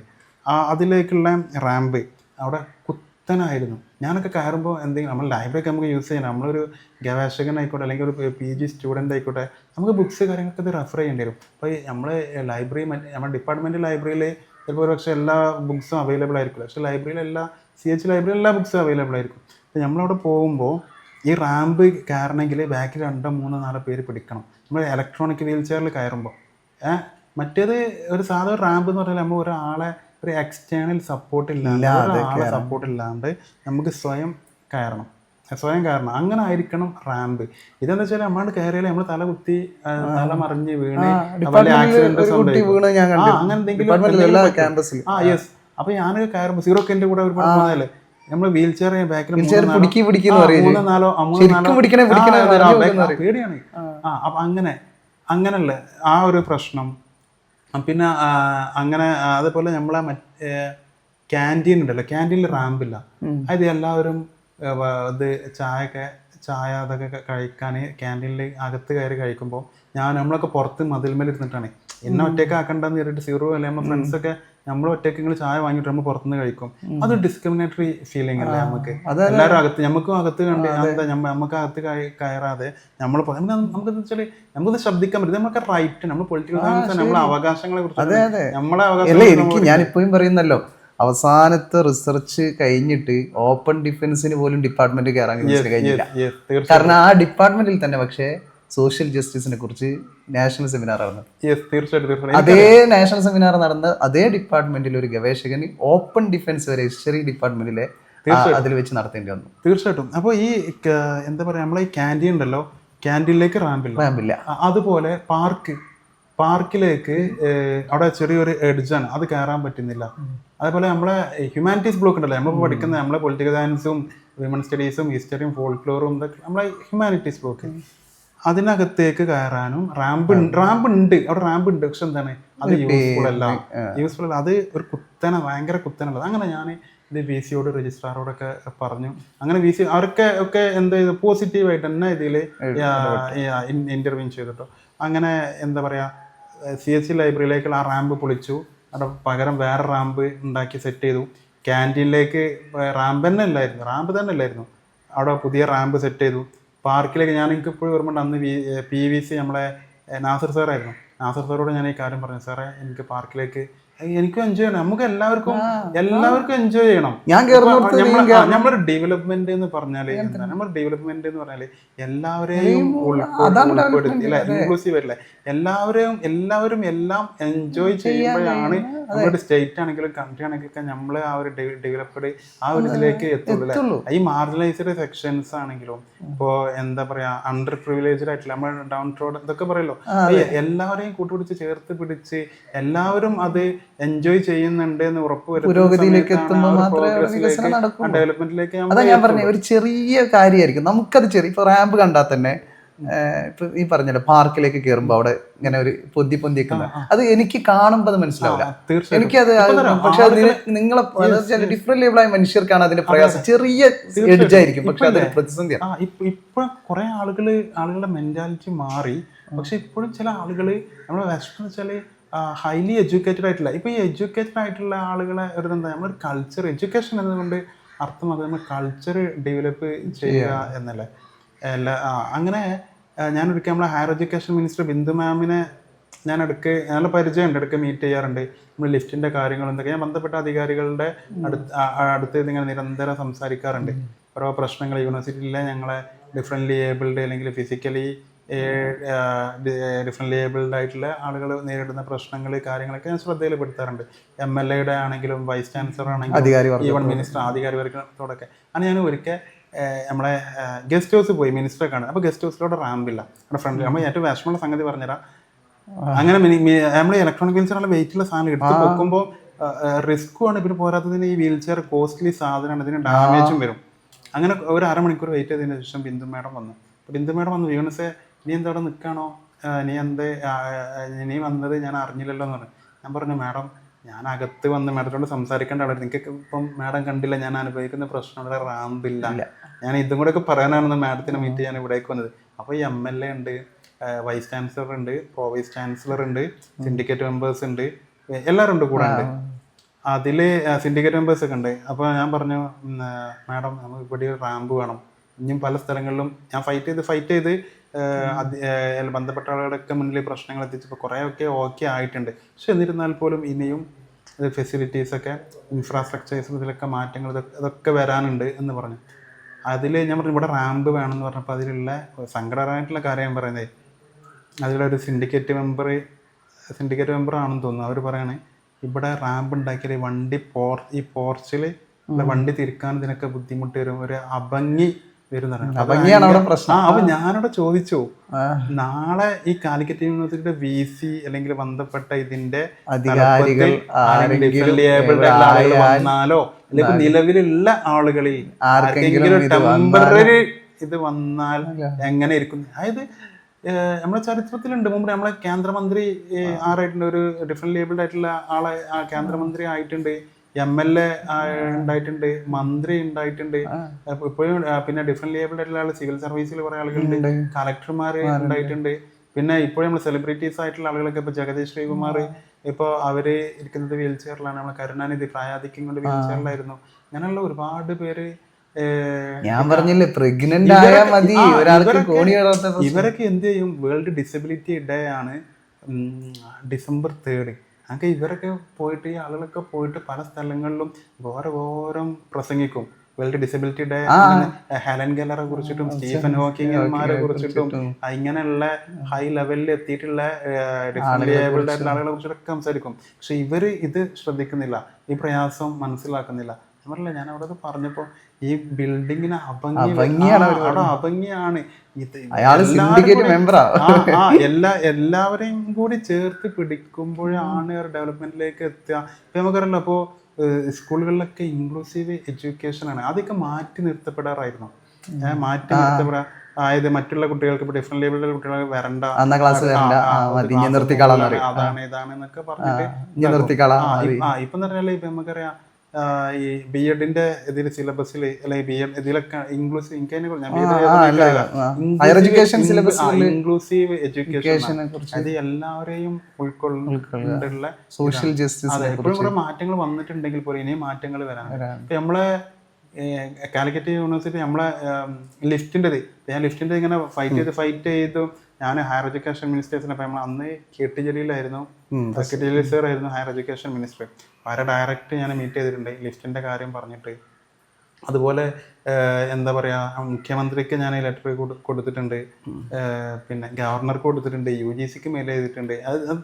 അതിലേക്കുള്ള റാമ്പ് അവിടെ കുത്തനായിരുന്നു. ഞാനൊക്കെ കയറുമ്പോൾ എന്തെങ്കിലും നമ്മൾ ലൈബ്രറിയൊക്കെ നമുക്ക് യൂസ് ചെയ്യണം. നമ്മളൊരു ഗവേഷകനായിക്കോട്ടെ അല്ലെങ്കിൽ ഒരു PG സ്റ്റുഡൻ്റ് ആയിക്കോട്ടെ, നമുക്ക് ബുക്സ് കാര്യങ്ങളൊക്കെ ഇത് റെഫർ ചെയ്യേണ്ടി വരും. അപ്പോൾ നമ്മൾ ലൈബ്രറി നമ്മുടെ ഡിപ്പാർട്ട്മെൻറ്റ് ലൈബ്രറിയിൽ ചിലപ്പോൾ ഒരു പക്ഷേ എല്ലാ ബുക്സും അവൈലബിൾ ആയിരിക്കില്ല. പക്ഷേ ലൈബ്രറിയിൽ CH ലൈബ്രറിയിൽ എല്ലാ ബുക്സും അവൈലബിൾ ആയിരിക്കും. അപ്പോൾ നമ്മളവിടെ പോകുമ്പോൾ ഈ റാമ്പ് കയറണമെങ്കിൽ ബാക്കിൽ 2, 3, 4 പേര് പിടിക്കണം. നമ്മൾ ഇലക്ട്രോണിക് വീൽ ചെയറിൽ കയറുമ്പോൾ. മറ്റേത് ഒരു സാധാരണ റാമ്പ് എന്ന് പറഞ്ഞാൽ നമ്മൾ ഒരാളെ ഒരു എക്സ്റ്റേണൽ സപ്പോർട്ട് ഇല്ലാണ്ട് നമുക്ക് സ്വയം കയറണം. അങ്ങനെ ആയിരിക്കണം റാമ്പ്. ഇതെന്താ വെച്ചാൽ നമ്മളോട് കയറിയാൽ നമ്മൾ തല കുത്തി തല മറിഞ്ഞ് വീണ് ആക്സിഡന്റ് അങ്ങനെ എന്തെങ്കിലും. യെസ്. അപ്പൊ ഞാനൊക്കെ കയറുമ്പോൾ സീറോക്കിന്റെ കൂടെ ഒരുപാട് പോയാലേ നമ്മള് വീൽ ചെയർ ബാക്കിൽ 3-4 പേടിയാണ്. അപ്പൊ അങ്ങനല്ലേ ആ ഒരു പ്രശ്നം. പിന്നെ അങ്ങനെ അതേപോലെ നമ്മളെ ക്യാൻറ്റീൻ ഉണ്ടല്ലോ, ക്യാൻറ്റീനിൽ റാമ്പില്ല. അത് എല്ലാവരും ഇത് ചായ അതൊക്കെ കഴിക്കാൻ ക്യാൻറ്റീനിൽ അകത്ത് കയറി കഴിക്കുമ്പോൾ നമ്മളൊക്കെ പുറത്ത് മതിൽമേൽ ഇരുന്നിട്ടാണ്. എന്നെ ഒറ്റയ്ക്ക് ആക്കണ്ടെന്ന് പറഞ്ഞിട്ട് സീറോ അല്ലെ നമ്മുടെ ഫ്രണ്ട്സൊക്കെ നമ്മൾ ഒറ്റയ്ക്ക് ചായ വാങ്ങിയിട്ട് നമ്മൾ പുറത്തുനിന്ന് കഴിക്കും. അത് ഡിസ്ക്രിമിനേറ്ററി ഫീലിംഗ് അല്ലേ നമുക്ക്. എല്ലാവരും അകത്ത് നമുക്കും അകത്ത് കണ്ട് നമുക്ക് അകത്ത് കയറാതെ നമുക്കെന്ന് വെച്ചാൽ നമുക്കത് ശബ്ദിക്കാൻ പറ്റും. നമുക്ക് റൈറ്റ്, നമ്മൾ പൊളിറ്റിക്കൽ സയൻസ് നമ്മളെ അവകാശങ്ങളെ കുറിച്ച് നമ്മളെ അവകാശം ഞാനിപ്പോഴും പറയുന്നല്ലോ, അവസാനത്തെ റിസർച്ച് കഴിഞ്ഞിട്ട് ഓപ്പൺ ഡിഫൻസിന് പോലും ഡിപ്പാർട്ട്മെന്റ് കയറാൻ കഴിഞ്ഞില്ല. കാരണം ആ ഡിപ്പാർട്ട്മെന്റിൽ തന്നെ പക്ഷേ സോഷ്യൽ ജസ്റ്റിസിനെ കുറിച്ച് നാഷണൽ സെമിനാർ നടന്നു. അതേ നാഷണൽ സെമിനാർ നടന്ന അതേ ഡിപ്പാർട്ട്മെന്റിൽ ഒരു ഗവേഷകന് ഓപ്പൺ ഡിഫൻസ് വരെ ഹിസ്റ്ററി ഡിപ്പാർട്ട്മെന്റിലെ അതിൽ വെച്ച് നടത്തേണ്ടി വന്നു. തീർച്ചയായിട്ടും. അപ്പോൾ ഈ എന്താ പറയാ, നമ്മളെ ഈ ക്യാൻറ്റീൻ ഉണ്ടല്ലോ, ക്യാൻറ്റീനിലേക്ക് റാമ്പില്ല. അതുപോലെ പാർക്കിലേക്ക് അവിടെ ചെറിയൊരു എഡ്ജാണ്, അത് കയറാൻ പറ്റുന്നില്ല. അതേപോലെ നമ്മളെ ഹ്യൂമാനിറ്റീസ് ബ്ലോക്ക് ഉണ്ടല്ലോ, നമ്മളിപ്പോൾ പഠിക്കുന്ന നമ്മളെ പൊളിറ്റിക്കൽ സയൻസും വിമൺ സ്റ്റഡീസും ഹിസ്റ്ററിയും ഫോൾക്ലോറും ഇതൊക്കെ നമ്മളെ ഹ്യൂമാനിറ്റീസ് ബ്ലോക്ക്, അതിനകത്തേക്ക് കയറാനും റാമ്പ് ഉണ്ട്. അവിടെ റാമ്പ് ഉണ്ട്, പക്ഷെ എന്താണ് അത് യൂസ്ഫുൾ അല്ല. അത് ഒരു ഭയങ്കര കുത്തനുള്ളത്. അങ്ങനെ ഞാൻ ഇത് VC രജിസ്ട്രാറോടൊക്കെ പറഞ്ഞു. അങ്ങനെ VC അവരൊക്കെ എന്ത് ചെയ്തു, പോസിറ്റീവായിട്ട് തന്നെ ഇതിൽ ഇന്റർവ്യൂ ചെയ്തിട്ടോ. അങ്ങനെ എന്താ പറയുക, CH ലൈബ്രറിയിലേക്കുള്ള ആ റാമ്പ് പൊളിച്ചു. അവിടെ പകരം വേറെ റാമ്പ് ഉണ്ടാക്കി സെറ്റ് ചെയ്തു. ക്യാൻറ്റീനിലേക്ക് റാമ്പ് തന്നെ അല്ലായിരുന്നു, അവിടെ പുതിയ റാമ്പ് സെറ്റ് ചെയ്തു. പാർക്കിലേക്ക് എനിക്ക് ഇപ്പോഴും ഓർമ്മയുണ്ട്, അന്ന് PVC നമ്മളെ നാസർ സാറായിരുന്നു. നാസർ സാറോട് ഞാൻ ഈ കാര്യം പറഞ്ഞു, സാറേ എനിക്ക് പാർക്കിലേക്ക് എനിക്കും എൻജോയ് ചെയ്യണം, നമുക്ക് എല്ലാവർക്കും എൻജോയ് ചെയ്യണം. നമ്മളൊരു ഡെവലപ്മെന്റ് എന്ന് പറഞ്ഞാല് എല്ലാവരെയും ഉൾപ്പെടുത്തി, ഇൻക്ലൂസീവ് അല്ലേ, എല്ലാവരും എല്ലാം എൻജോയ് ചെയ്യുമ്പോഴാണ് നമ്മുടെ സ്റ്റേറ്റ് ആണെങ്കിലും കൺട്രി ആണെങ്കിലും നമ്മൾ ആ ഒരു ഡെവലപ്ഡ് ആ ഒരു ഇതിലേക്ക് എത്തുള്ളൂ. ഈ മാർജിനലൈസ്ഡ് സെക്ഷൻസ് ആണെങ്കിലും ഇപ്പോ എന്താ പറയാ, അണ്ടർ പ്രിവിലേജ്ഡ് ആയിട്ടുള്ള നമ്മൾ ഡൗൺ റോഡ് ഇതൊക്കെ പറയല്ലോ, എല്ലാവരെയും കൂട്ടുപിടിച്ച് ചേർത്ത് പിടിച്ച് എല്ലാവരും അത് എൻജോയ് ചെയ്യുന്നുണ്ട് എന്ന് പുരോഗതിയിലേക്ക് എത്തുമ്പോൾ മാത്രമേ ഡെവലപ്മെന്റിലേക്ക്. അതാ ഞാൻ പറഞ്ഞ ഒരു ചെറിയ കാര്യമായിരിക്കും നമുക്കത് ചെറിയ. ഇപ്പൊ റാമ്പ് കണ്ടാൽ തന്നെ ഇപ്പൊ ഈ പറഞ്ഞല്ലോ പാർക്കിലേക്ക് കയറുമ്പോ അവിടെ ഇങ്ങനെ ഒരു പൊന്തി നിൽക്കുന്ന അത് എനിക്ക് കാണുമ്പോ അത് മനസ്സിലാവില്ല. എനിക്കത് പക്ഷെ നിങ്ങളെ ഡിഫറെന്റ് ലേബിളായ മനുഷ്യർക്കാണ് അതിന്റെ പ്രയാസം. ചെറിയ എഡ്ജായിരിക്കും, പക്ഷെ അതൊരു പ്രതിസന്ധിയാണ്. ഇപ്പൊ കുറെ ആളുകളുടെ മെന്റാലിറ്റി മാറി. പക്ഷെ ഇപ്പോഴും ചില ആളുകള് നമ്മളെ വിഷമം വെച്ചാല് ഹൈലി എഡ്യൂക്കേറ്റഡ് ആയിട്ടില്ല. ഇപ്പൊ ഈ എഡ്യൂക്കേറ്റഡ് ആയിട്ടുള്ള ആളുകളെ ഒരു എന്താ നമ്മളൊരു കൾച്ചർ, എഡ്യൂക്കേഷൻ എന്നതുകൊണ്ട് അർത്ഥമാക്കുന്നത് നമ്മൾ കൾച്ചർ ഡെവലപ്പ് ചെയ്യുക എന്നല്ലേ. അങ്ങനെ ഞാനൊരിക്കൽ നമ്മളെ ഹയർ എഡ്യൂക്കേഷൻ മിനിസ്റ്റർ ബിന്ദു മാമിനെ ഞാൻ നല്ല പരിചയമുണ്ട്, ഇടയ്ക്ക് മീറ്റ് ചെയ്യാറുണ്ട്. നമ്മൾ ലിഫ്റ്റിന്റെ കാര്യങ്ങൾ എന്തൊക്കെ ഞാൻ ബന്ധപ്പെട്ട അധികാരികളുടെ അടുത്ത് ഇങ്ങനെ നിരന്തരം സംസാരിക്കാറുണ്ട്. ഓരോ പ്രശ്നങ്ങൾ യൂണിവേഴ്സിറ്റിയിലെ ഞങ്ങളെ ഡിഫറെൻ്റ്ലി ഏബിൾഡ് അല്ലെങ്കിൽ ഫിസിക്കലി ഡിഫറെൻ്റ്ലി ഏബിൾഡ് ആയിട്ടുള്ള ആളുകൾ നേരിടുന്ന പ്രശ്നങ്ങൾ കാര്യങ്ങളൊക്കെ ഞാൻ ശ്രദ്ധയിൽപ്പെടുത്താറുണ്ട്. MLA ആണെങ്കിലും വൈസ് ചാൻസലർ ആണെങ്കിലും ഈവൺ മിനിസ്റ്റർ ആധികാരികത്തോടൊക്കെ. അങ്ങനെ ഞാൻ ഒരിക്കൽ നമ്മളെ ഗസ്റ്റ് ഹൗസ് പോയി മിനിസ്റ്ററെ കാണും. അപ്പോൾ ഗസ്റ്റ് ഹൗസിലോടെ റാമ്പില്ല, നമ്മുടെ ഫ്രണ്ട്. നമ്മൾ ഏറ്റവും വിഷമമുള്ള സംഗതി പറഞ്ഞുതരാം. അങ്ങനെ നമ്മൾ ഇലക്ട്രോണിക് വീൽ ചെയർ വെയിറ്റുള്ള സാധനം എടുത്ത് വെക്കുമ്പോൾ റിസ്ക്കും ആണ്. പിന്നെ പോരാത്തതിന് ഈ വീൽ ചെയർ കോസ്റ്റ്ലി സാധനമാണ്, ഇതിന് ഡാമേജും വരും. അങ്ങനെ ഒരു അരമണിക്കൂർ വെയിറ്റ് ചെയ്തതിന് ശേഷം ബിന്ദു മേഡം വന്നു. യൂണിസെ നീ എന്താ അവിടെ നിൽക്കണോ, നീ വന്നത് ഞാൻ അറിഞ്ഞില്ലല്ലോ എന്ന് പറഞ്ഞു. ഞാൻ പറഞ്ഞു മാഡം ഞാൻ അകത്ത് വന്ന് മാഡത്തോട് സംസാരിക്കേണ്ട അവിടെ നിങ്ങൾക്ക് ഇപ്പം മാഡം കണ്ടില്ല ഞാൻ അനുഭവിക്കുന്ന പ്രശ്നം ഇവിടെ റാമ്പില്ല. ഞാൻ ഇതും കൂടെ ഒക്കെ പറയാനാണെന്ന് മാഡത്തിനെ മീറ്റ് ചെയ്യാൻ ഇവിടേക്ക് വന്നത്. അപ്പോൾ ഈ MLA ഉണ്ട്, വൈസ് ചാൻസലർ ഉണ്ട്, പ്രോ വൈസ് ചാൻസലർ ഉണ്ട്, സിൻഡിക്കേറ്റ് മെമ്പേഴ്സ് ഉണ്ട്, എല്ലാവരും ഉണ്ട് കൂടെ ഉണ്ട്. അതിൽ സിൻഡിക്കേറ്റ് മെമ്പേഴ്സ് ഒക്കെ ഉണ്ട്. അപ്പോൾ ഞാൻ പറഞ്ഞു മാഡം നമുക്ക് ഇവിടെ ഒരു റാമ്പ് വേണം. ഇനിയും പല സ്ഥലങ്ങളിലും ഞാൻ ഫൈറ്റ് ചെയ്ത് ബന്ധപ്പെട്ട ആളുകളുടെയൊക്കെ മുന്നിൽ പ്രശ്നങ്ങൾ എത്തിച്ചപ്പോൾ കുറേയൊക്കെ ഓക്കെ ആയിട്ടുണ്ട്. പക്ഷെ എന്നിരുന്നാൽ പോലും ഇനിയും ഫെസിലിറ്റീസൊക്കെ ഇൻഫ്രാസ്ട്രക്ചേഴ്സും ഇതിലൊക്കെ മാറ്റങ്ങൾ ഇതൊക്കെ വരാനുണ്ട് എന്ന് പറഞ്ഞു. അതിൽ ഞാൻ പറഞ്ഞു ഇവിടെ റാമ്പ് വേണമെന്ന് പറഞ്ഞപ്പോൾ അതിലുള്ള സങ്കടകരമായിട്ടുള്ള കാര്യം ഞാൻ പറയുന്നത്, അതിലൊരു സിൻഡിക്കേറ്റ് മെമ്പർ ആണെന്ന് തോന്നുന്നു. അവർ പറയാണ് ഇവിടെ റാമ്പ് ഉണ്ടാക്കിയാൽ ഈ പോർച്ചിൽ വണ്ടി തിരിക്കാൻ ഇതിനൊക്കെ ബുദ്ധിമുട്ട് വരും, ഒരു അഭംഗി വരുന്നതാണ്. അപ്പൊ ഞാനവിടെ ചോദിച്ചു, നാളെ ഈ കാലിക്കറ്റ് യൂണിവേഴ്സിറ്റിയുടെ VC അല്ലെങ്കിൽ ബന്ധപ്പെട്ട ഇതിന്റെ അധികാരികൾ വന്നാലോ അല്ലെങ്കിൽ നിലവിലുള്ള ആളുകളിൽ ആർക്കെങ്കിലും ടെമ്പററി ഇത് വന്നാൽ എങ്ങനെ ഇരിക്കും? അതായത് നമ്മുടെ ചരിത്രത്തിലുണ്ട് മുമ്പ് നമ്മളെ കേന്ദ്രമന്ത്രി ആരായിട്ടുണ്ട്, ഒരു ഡിഫറെന്റ് ലേബിൾഡ് ആയിട്ടുള്ള ആളെ കേന്ദ്രമന്ത്രി ആയിട്ടുണ്ട്, MLA ഉണ്ടായിട്ടുണ്ട്, മന്ത്രി ഉണ്ടായിട്ടുണ്ട്. ഇപ്പോഴും പിന്നെ ഡിഫറെന്റ് ലേബിൾഡ് ആയിട്ടുള്ള ആൾ സിവിൽ സർവീസിൽ കുറെ ആളുകളുണ്ട്, കളക്ടർമാർ ഉണ്ടായിട്ടുണ്ട്. പിന്നെ ഇപ്പോഴും നമ്മൾ സെലിബ്രിറ്റീസ് ആയിട്ടുള്ള ആളുകളൊക്കെ ഇപ്പൊ ജഗദീഷ് ശ്രീകുമാർ ഇപ്പോൾ അവര് ഇരിക്കുന്നത് വീൽ ചെയറിലാണ്. നമ്മളെ കരുണാനിധി പ്രായാധിക്യം കൊണ്ട് വീൽ ചെയറിലായിരുന്നു. അങ്ങനെയുള്ള ഒരുപാട് പേര് ഞാൻ പറഞ്ഞില്ലേ പ്രഗ്നന്റ് ആയാൽ മതി ഒരാൾക്ക് കോടി. ഇവരൊക്കെ എന്ത് ചെയ്യും? വേൾഡ് ഡിസബിലിറ്റി ഡേ ആണ് December 3. അങ്ങനെ ഇവരൊക്കെ പോയിട്ട് ഈ ആളുകളൊക്കെ പോയിട്ട് പല സ്ഥലങ്ങളിലും ഓരോ പ്രസംഗിക്കും. വേൾഡ് ഡിസബിലിറ്റി ഡേ ഹെലൻ കെല്ലറെ കുറിച്ചിട്ടും സ്റ്റീഫൻ ഹോക്കിങ്ങിനെ കുറിച്ചിട്ടും ഇങ്ങനെയുള്ള ഹൈ ലെവലിൽ എത്തിയിട്ടുള്ള ഡിസബിലിറ്റി ആളുകളെ കുറിച്ചിട്ടൊക്കെ സംസാരിക്കും. പക്ഷെ ഇവര് ഇത് ശ്രദ്ധിക്കുന്നില്ല, ഈ പ്രയാസം മനസ്സിലാക്കുന്നില്ല. ഞാൻ അവിടെ പറഞ്ഞപ്പോ ഈ ബിൽഡിങ്ങിന് അഭംഗിയാണ് ഇത്. എല്ലാവരെയും കൂടി ചേർത്ത് പിടിക്കുമ്പോഴാണ് ഒരു ഡെവലപ്മെന്റിലേക്ക് എത്തുക. ഇപ്പൊ നമുക്കറിയാലോ, അപ്പോ സ്കൂളുകളിലൊക്കെ ഇൻക്ലൂസീവ് എഡ്യൂക്കേഷൻ ആണ്, അതൊക്കെ മാറ്റി നിർത്തപ്പെടാറായിരുന്നു. അതായത് മറ്റുള്ള കുട്ടികൾക്ക് ഇപ്പൊ ഡിഫറെന്റ് ലേബിളുള്ള കുട്ടികൾക്ക് വരണ്ട, അതാണ് ഇതാണ് എന്നൊക്കെ പറഞ്ഞിട്ട് ഇപ്പൊ പറഞ്ഞാല് ഇപ്പൊ നമുക്കറിയാം ഈ BEdന്റെ ഇതിൽ സിലബസിൽ അല്ലെങ്കിൽ BEd ഇതിലൊക്കെ ഇൻക്ലൂസീവ് എഡ്യൂക്കേഷൻ, അത് എല്ലാവരെയും ഉൾക്കൊള്ളുന്നുള്ള സോഷ്യൽ ജസ്റ്റിസ്. എപ്പോഴും കുറെ മാറ്റങ്ങൾ വന്നിട്ടുണ്ടെങ്കിൽ പോലും ഇനിയും മാറ്റങ്ങൾ വരാനുണ്ട്. ഇപ്പൊ നമ്മളെ കാലിക്കറ്റ് യൂണിവേഴ്സിറ്റി നമ്മളെ ലിഫ്റ്റിന്റെ ഇങ്ങനെ ഫൈറ്റ് ചെയ്തു. ഞാൻ ഹയർ എഡ്യൂക്കേഷൻ മിനിസ്റ്റേഴ്സിനെ നമ്മൾ അന്ന് KT ജലീലായിരുന്നു, KT ജലീൽ സാർ ആയിരുന്നു ഹയർ എഡ്യൂക്കേഷൻ മിനിസ്റ്റർ. അവരെ ഡയറക്റ്റ് ഞാൻ മീറ്റ് ചെയ്തിട്ടുണ്ട് ലിഫ്റ്റിന്റെ കാര്യം പറഞ്ഞിട്ട്. അതുപോലെ എന്താ പറയാ, മുഖ്യമന്ത്രിക്ക് ഞാൻ ലെറ്റർ കൊടുത്തിട്ടുണ്ട്, പിന്നെ ഗവർണർക്ക് കൊടുത്തിട്ടുണ്ട്, UGCക്ക് മെയിൽ ചെയ്തിട്ടുണ്ട്.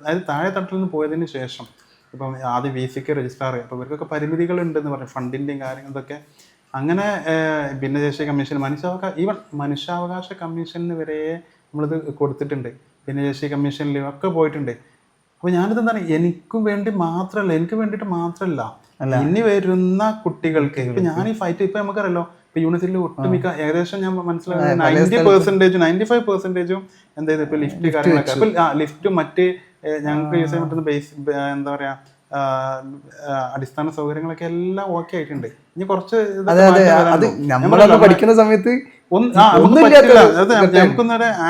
അത് താഴെ തട്ടിൽ നിന്ന് പോയതിന് ശേഷം ഇപ്പം ആദ്യം VCക്ക് രജിസ്ട്രാർ, അപ്പോൾ ഇവർക്കൊക്കെ പരിമിതികൾ ഉണ്ടെന്ന് പറഞ്ഞു, ഫണ്ടിന്റെയും കാര്യങ്ങളൊക്കെ. അങ്ങനെ ഭിന്നശേഷി കമ്മീഷൻ, മനുഷ്യാവകാശ കമ്മീഷന് വരെ നമ്മളിത് കൊടുത്തിട്ടുണ്ട്, ഭിന്നശേഷി കമ്മീഷനിലും ഒക്കെ പോയിട്ടുണ്ട്. അപ്പൊ ഞാനിത് എന്താണ്, എനിക്ക് വേണ്ടിയിട്ട് മാത്രമല്ല ഇനി വരുന്ന കുട്ടികൾക്ക്. ഇപ്പൊ ഞാൻ ഈ ഫൈറ്റ് ഇപ്പൊ നമുക്കറിയാലോ, ഇപ്പൊ യൂണിവേഴ്സിറ്റിയിൽ ഒട്ടുമിക്ക ഏകദേശം ഞാൻ മനസ്സിലാക്കുന്നത് 95% എന്ത് ചെയ്തു ഇപ്പൊ ലിഫ്റ്റ് കാര്യങ്ങളൊക്കെ. അപ്പൊ ലിഫ്റ്റ് മറ്റ് ഞങ്ങൾക്ക് യൂസ് ചെയ്യാൻ പറ്റുന്ന ബേസ് എന്താ പറയാ അടിസ്ഥാന സൗകര്യങ്ങളൊക്കെ എല്ലാം ഓക്കെ ആയിട്ടുണ്ട്. ഇനി കുറച്ച് പഠിക്കുന്ന സമയത്ത് നമുക്കൊന്നും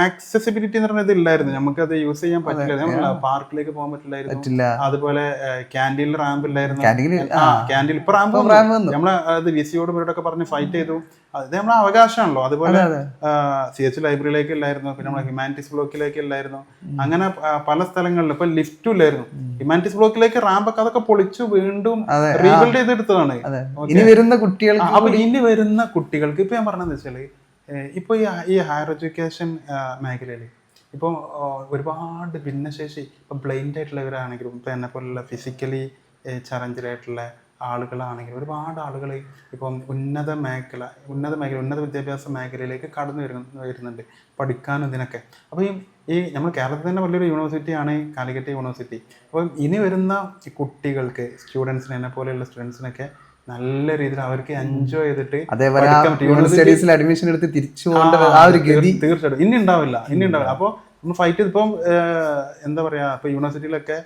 ആക്സസിബിലിറ്റി എന്ന് പറഞ്ഞത് ഇല്ലായിരുന്നു. നമുക്കത് യൂസ് ചെയ്യാൻ പറ്റില്ല. പാർക്കിലേക്ക് പോകാൻ പറ്റില്ലായിരുന്നു. അതുപോലെ ക്യാൻറ്റീനിൽ റാമ്പ് ഇല്ലായിരുന്നു. ക്യാൻറ്റീനിൽ ഇപ്പൊ റാമ്പ് നമ്മള് അത് വിസിയോട് ഇവരോടൊക്കെ പറഞ്ഞ് ഫൈറ്റ് ചെയ്തു. അത് നമ്മളെ അവകാശമാണല്ലോ. അതുപോലെ CH ലൈബ്രറിയിലേക്ക് ഇല്ലായിരുന്നു. പിന്നെ നമ്മളെ ഹ്യൂമാനിറ്റീസ് ബ്ലോക്കിലേക്ക് ഇല്ലായിരുന്നു. അങ്ങനെ പല സ്ഥലങ്ങളിലും ഇപ്പൊ ലിഫ്റ്റും ഇല്ലായിരുന്നു. ഹ്യൂമാനിറ്റീസ് ബ്ലോക്കിലേക്ക് റാമ്പൊക്കെ അതൊക്കെ പൊളിച്ചു വീണ്ടും റീബിൽഡ് ചെയ്തെടുത്തതാണ്. ഇനി വരുന്ന കുട്ടികൾക്ക് അപ്പൊ ഇനി വരുന്ന കുട്ടികൾക്ക് ഇപ്പൊ ഞാൻ പറഞ്ഞതെന്ന് വെച്ചാല് ഇപ്പൊ ഈ ഹയർ എഡ്യൂക്കേഷൻ മേഖലയിൽ ഇപ്പോൾ ഒരുപാട് ഭിന്നശേഷി ഇപ്പൊ ബ്ലൈൻഡ് ആയിട്ടുള്ളവരാണെങ്കിലും ഇപ്പൊ എന്നെ പോലുള്ള ഫിസിക്കലി ചലഞ്ചഡ് ആയിട്ടുള്ള ആളുകളാണെങ്കിലും ഒരുപാട് ആളുകൾ ഇപ്പം ഉന്നത വിദ്യാഭ്യാസ മേഖലയിലേക്ക് കടന്നു വരുന്നുണ്ട് പഠിക്കാനും ഇതിനൊക്കെ. അപ്പോൾ ഈ നമ്മൾ കേരളത്തിൽ തന്നെ വലിയൊരു യൂണിവേഴ്സിറ്റിയാണ് കാലിക്കറ്റ് യൂണിവേഴ്സിറ്റി. അപ്പം ഇനി വരുന്ന കുട്ടികൾക്ക് സ്റ്റുഡൻസിന് എന്നെ പോലെയുള്ള സ്റ്റുഡൻസിനൊക്കെ നല്ല രീതിയിൽ അവർക്ക് എൻജോയ് ചെയ്തിട്ട് യൂണിവേഴ്സിറ്റീസിൽ അഡ്മിഷൻ എടുത്ത് തിരിച്ചു തീർച്ചയായിട്ടും ഇനി ഉണ്ടാവില്ല. അപ്പോൾ നമ്മൾ ഫൈറ്റ് ചെയ്ത് ഇപ്പം എന്താ പറയാ ഇപ്പൊ യൂണിവേഴ്സിറ്റിയിലൊക്കെ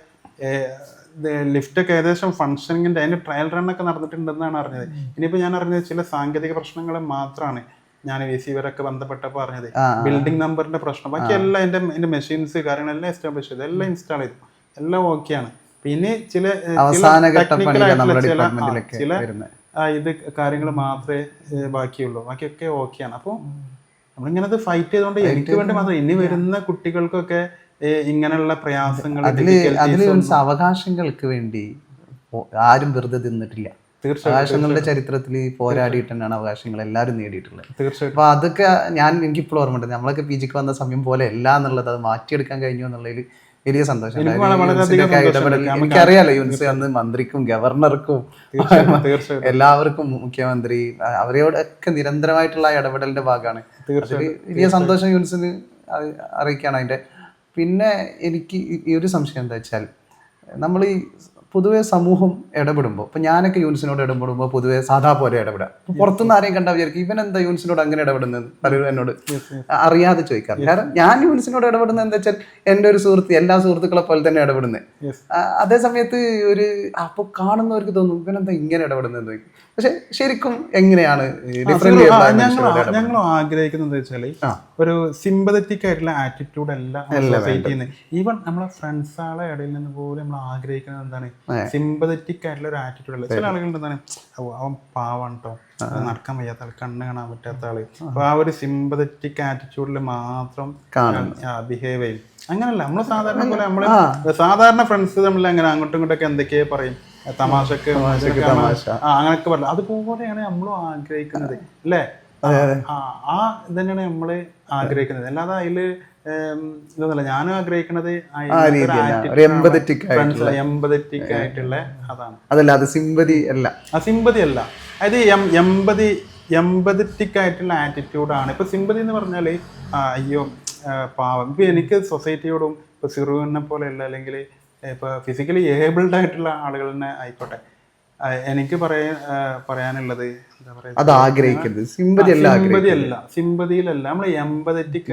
ലിഫ്റ്റൊക്കെ ഏകദേശം ഫംഗ്ഷനിങ്ങിന്റെ അതിന്റെ ട്രയൽ റണ്ണൊക്കെ നടന്നിട്ടുണ്ടെന്നാണ് അറിഞ്ഞത്. ഇനിയിപ്പോ ഞാൻ അറിഞ്ഞത് ചില സാങ്കേതിക പ്രശ്നങ്ങൾ മാത്രമാണ് ഞാൻ VC ഇവരൊക്കെ ബന്ധപ്പെട്ടപ്പോൾ അറിഞ്ഞത്. ബിൽഡിംഗ് നമ്പറിന്റെ പ്രശ്നം, ബാക്കി എല്ലാം എന്റെ മെഷീൻസ് കാര്യങ്ങളെല്ലാം എസ്റ്റാബ്ലിഷ് ചെയ്തു, എല്ലാം ഇൻസ്റ്റാൾ ചെയ്തു, എല്ലാം ഓക്കെയാണ്. പിന്നെ ചില ഇത് കാര്യങ്ങൾ മാത്രമേ ബാക്കിയുള്ളൂ, ബാക്കിയൊക്കെ ഓക്കെയാണ്. അപ്പോൾ നമ്മളിങ്ങനെ ഫൈറ്റ് ചെയ്തുകൊണ്ട് എനിക്ക് വേണ്ടി മാത്രം ഇനി വരുന്ന കുട്ടികൾക്കൊക്കെ ഇങ്ങനെയുള്ള പ്രയാസങ്ങൾ അവകാശങ്ങൾക്ക് വേണ്ടി ആരും വെറുതെ തിന്നിട്ടില്ല. അവകാശങ്ങളുടെ ചരിത്രത്തിൽ പോരാടിയിട്ട് തന്നെയാണ് അവകാശങ്ങൾ എല്ലാവരും നേടിയിട്ടുള്ളത്. തീർച്ചയായിട്ടും. അപ്പൊ അതൊക്കെ എനിക്കിപ്പോഴും ഓർമ്മയുണ്ട്. നമ്മളൊക്കെ PG ക്ക് വന്ന സമയം പോലെ അല്ല എന്നുള്ളത്, അത് മാറ്റിയെടുക്കാൻ കഴിഞ്ഞു എന്നുള്ളതിൽ വലിയ സന്തോഷം. എനിക്കറിയാലോ യൂണിവേഴ്സിറ്റി അന്ന് മന്ത്രിക്കും ഗവർണർക്കും എല്ലാവർക്കും മുഖ്യമന്ത്രി അവരോടൊക്കെ നിരന്തരമായിട്ടുള്ള ഇടപെടലിന്റെ ഭാഗമാണ്. വലിയ സന്തോഷം യൂണിവേഴ്സിന് അറിയിക്കാണ് അതിന്റെ. പിന്നെ എനിക്ക് ഈ ഒരു സംശയം എന്താ വെച്ചാൽ, നമ്മൾ ഈ പൊതുവെ സമൂഹം ഇടപെടുമ്പോൾ, ഇപ്പൊ ഞാനൊക്കെ യൂണിവേഴ്സിനോട് ഇടപെടുമ്പോൾ പൊതുവെ സാധാ പോലെ ഇടപെടാം. പുറത്തുനിന്ന് ആരെയും കണ്ടാൽ വിചാരിക്കും ഇവൻ എന്താ യൂണിവേഴ്സിനോട് അങ്ങനെ ഇടപെടുന്നത്, പലരും എന്നോട് അറിയാതെ ചോദിക്കാം. കാരണം ഞാൻ യൂണിവേഴ്സിനോട് ഇടപെടുന്നത് എന്താ വെച്ചാൽ എൻ്റെ ഒരു സുഹൃത്ത് എല്ലാ സുഹൃത്തുക്കളെ പോലെ തന്നെ ഇടപെടുന്നത്. അതേ സമയത്ത് അപ്പൊ കാണുന്നവർക്ക് തോന്നും ഇവനെന്താ ഇങ്ങനെ ഇടപെടുന്നത് ചോദിക്കും. പക്ഷെ ശരിക്കും എങ്ങനെയാണ് ഞങ്ങൾ ആഗ്രഹിക്കുന്നത് വെച്ചാൽ ഒരു സിമ്പതറ്റിക് ആയിട്ടുള്ള ആറ്റിറ്റ്യൂഡ് അല്ല സൊസൈറ്റിയിൽ നിന്ന്. ഈവൻ നമ്മളെ ഫ്രണ്ട്സുകളെ ഇടയിൽ നിന്ന് പോലും നമ്മൾ ആഗ്രഹിക്കുന്നത് എന്താണ്, സിമ്പതറ്റിക് ആയിട്ടുള്ള ഒരു ആറ്റിറ്റ്യൂഡ് അല്ല. ചില ആളുകളുടെ എന്താണ്, അവൻ പാവാണ് കേട്ടോ, നടക്കാൻ വയ്യാത്ത ആൾ, കണ്ണ് കാണാൻ പറ്റാത്ത ആള്, അപ്പൊ ആ ഒരു സിമ്പതറ്റിക് ആറ്റിറ്റ്യൂഡിൽ മാത്രം ബിഹേവ് ചെയ്യും. അങ്ങനല്ല, നമ്മള് സാധാരണ പോലെ നമ്മള് സാധാരണ ഫ്രണ്ട്സ് തമ്മിൽ അങ്ങനെ അങ്ങോട്ടും ഇങ്ങോട്ടൊക്കെ എന്തൊക്കെയാ പറയും, തമാശക്ക് അങ്ങനെയൊക്കെ പറയില്ല. അതുപോലെയാണ് നമ്മളും ആഗ്രഹിക്കുന്നത് അല്ലേ? ആ ഇതന്നെയാണ് നമ്മള് ആഗ്രഹിക്കുന്നത്. അല്ലാതെ അതില് ഇതൊന്നുമല്ല. ഞാനും ആഗ്രഹിക്കുന്നത് എമ്പതറ്റിക് ആയിട്ടുള്ള അതാണ്. അതല്ല സിമ്പതി അല്ല, സിമ്പതി അല്ല. അതായത് എമ്പതറ്റിക് ആയിട്ടുള്ള ആറ്റിറ്റ്യൂഡാണ്. ഇപ്പൊ സിമ്പതി എന്ന് പറഞ്ഞാല് അയ്യോ പാവം. ഇപ്പൊ എനിക്ക് സൊസൈറ്റിയോടും ഇപ്പൊ സിറുവിനെ പോലെയുള്ള അല്ലെങ്കിൽ ഇപ്പൊ ഫിസിക്കലി ഏബിൾഡ് ആയിട്ടുള്ള ആളുകൾ തന്നെ ആയിക്കോട്ടെ, എനിക്ക് പറയാനുള്ളത് എന്താ പറയാ, സിമ്പതിയിലല്ല, നമ്മൾ എമ്പതറ്റിക്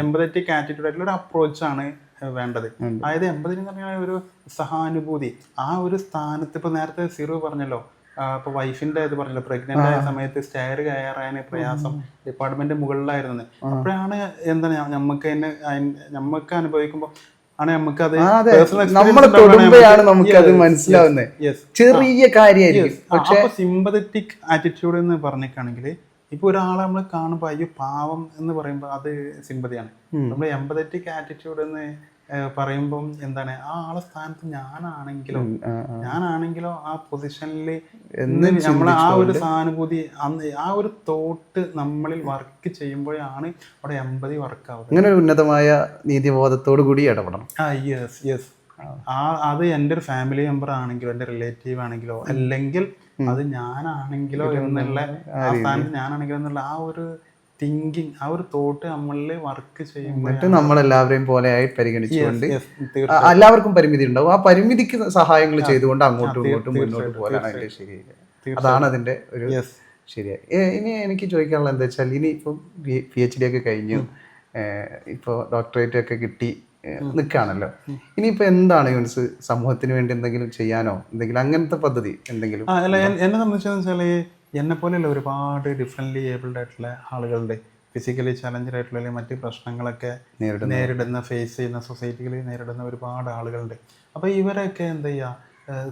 എമ്പതറ്റിക് ആറ്റിറ്റ്യൂഡ് ആയിട്ടുള്ള ഒരു അപ്രോച്ചാണ് വേണ്ടത്. അതായത് എമ്പതി എന്ന് പറഞ്ഞാൽ ഒരു സഹാനുഭൂതി. ആ ഒരു സ്ഥാനത്ത് ഇപ്പൊ നേരത്തെ സിറു പറഞ്ഞല്ലോ, ഇപ്പൊ വൈഫിന്റെ ഇത് പറഞ്ഞല്ലോ, പ്രഗ്നന്റ് ആയ സമയത്ത് സ്റ്റെയർ കയറാൻ പ്രയാസം, ഡിപ്പാർട്ട്മെന്റ് മുകളിലായിരുന്നു. അപ്പോഴാണ് എന്താണ് നമുക്ക് അനുഭവിക്കുമ്പോൾ ആണ് നമുക്കത് മനസ്സിലാവുന്നത്. ചെറിയ കാര്യമായിരിക്കും. പക്ഷെ സിമ്പതറ്റിക് ആറ്റിറ്റ്യൂഡ് എന്ന് പറഞ്ഞിട്ടാണെങ്കിൽ ഇപ്പൊ ഒരാളെ നമ്മൾ കാണുമ്പോൾ അയ്യോ പാവം എന്ന് പറയുമ്പോൾ അത് സിമ്പതിയാണ്. നമ്മൾ എമ്പതറ്റിക് ആറ്റിറ്റ്യൂഡ് എന്ന് പറയുമ്പം എന്താണ്, ആ ആളെ സ്ഥാനത്ത് ഞാനാണെങ്കിലോ ആ പൊസിഷനിൽ നമ്മൾ ആ ഒരു സഹാനുഭൂതി, ആ ഒരു തോട്ട് നമ്മളിൽ വർക്ക് ചെയ്യുമ്പോഴാണ് അവിടെ എമ്പതി വർക്ക് ആവുന്നത്. അങ്ങനെ ഉന്നതമായ നീതിബോധത്തോടു കൂടി ഇടപെടണം. യെസ്. അത് എൻ്റെ ഒരു ഫാമിലി മെമ്പർ ആണെങ്കിലോ എൻ്റെ റിലേറ്റീവ് ആണെങ്കിലോ അല്ലെങ്കിൽ അത് ഞാനാണെങ്കിലോ എന്നുള്ള ആ സ്ഥാനത്ത് ഞാനാണെങ്കിലോ എന്നുള്ള ആ ഒരു തിങ്കിങ്, ആ ഒരു തോട്ട് നമ്മളിൽ വർക്ക് ചെയ്യുമ്പോൾ നമ്മളെല്ലാവരെയും പോലെ ആയി പരിഗണിച്ചുകൊണ്ട് എല്ലാവർക്കും പരിമിതി ഉണ്ടാവും. ആ പരിമിതിക്ക് സഹായങ്ങൾ ചെയ്തുകൊണ്ട് അങ്ങോട്ടും ഇങ്ങോട്ടും മുന്നോട്ട് പോകാനാണ് ശരി. അതാണ് അതിന്റെ ഒരു ശരിയായി. ഇനി എനിക്ക് ചോദിക്കാനുള്ള എന്താ വെച്ചാൽ, ഇനി ഇപ്പം PhD ഒക്കെ കഴിഞ്ഞു, ഇപ്പോൾ ഡോക്ടറേറ്റ് ഒക്കെ കിട്ടി നിൽക്കുകയാണല്ലോ, ഇനിയിപ്പോൾ എന്താണ് യൂണിസ് സമൂഹത്തിന് വേണ്ടി എന്തെങ്കിലും ചെയ്യാനോ എന്തെങ്കിലും അങ്ങനത്തെ പദ്ധതി എന്തെങ്കിലും? അല്ല, എന്നെ സംബന്ധിച്ചെന്ന് വെച്ചാൽ എന്നെ പോലെയുള്ള ഒരുപാട് ഡിഫറെൻ്റ്ലി ഏബിൾഡ് ആയിട്ടുള്ള ആളുകളുടെ ഫിസിക്കലി ചലഞ്ചഡ് ആയിട്ടുള്ള അല്ലെങ്കിൽ മറ്റ് പ്രശ്നങ്ങളൊക്കെ നേരിടുന്ന ഫേസ് ചെയ്യുന്ന സൊസൈറ്റിയിൽ നേരിടുന്ന ഒരുപാട് ആളുകളുണ്ട്. അപ്പോൾ ഇവരൊക്കെ എന്താ ചെയ്യുക,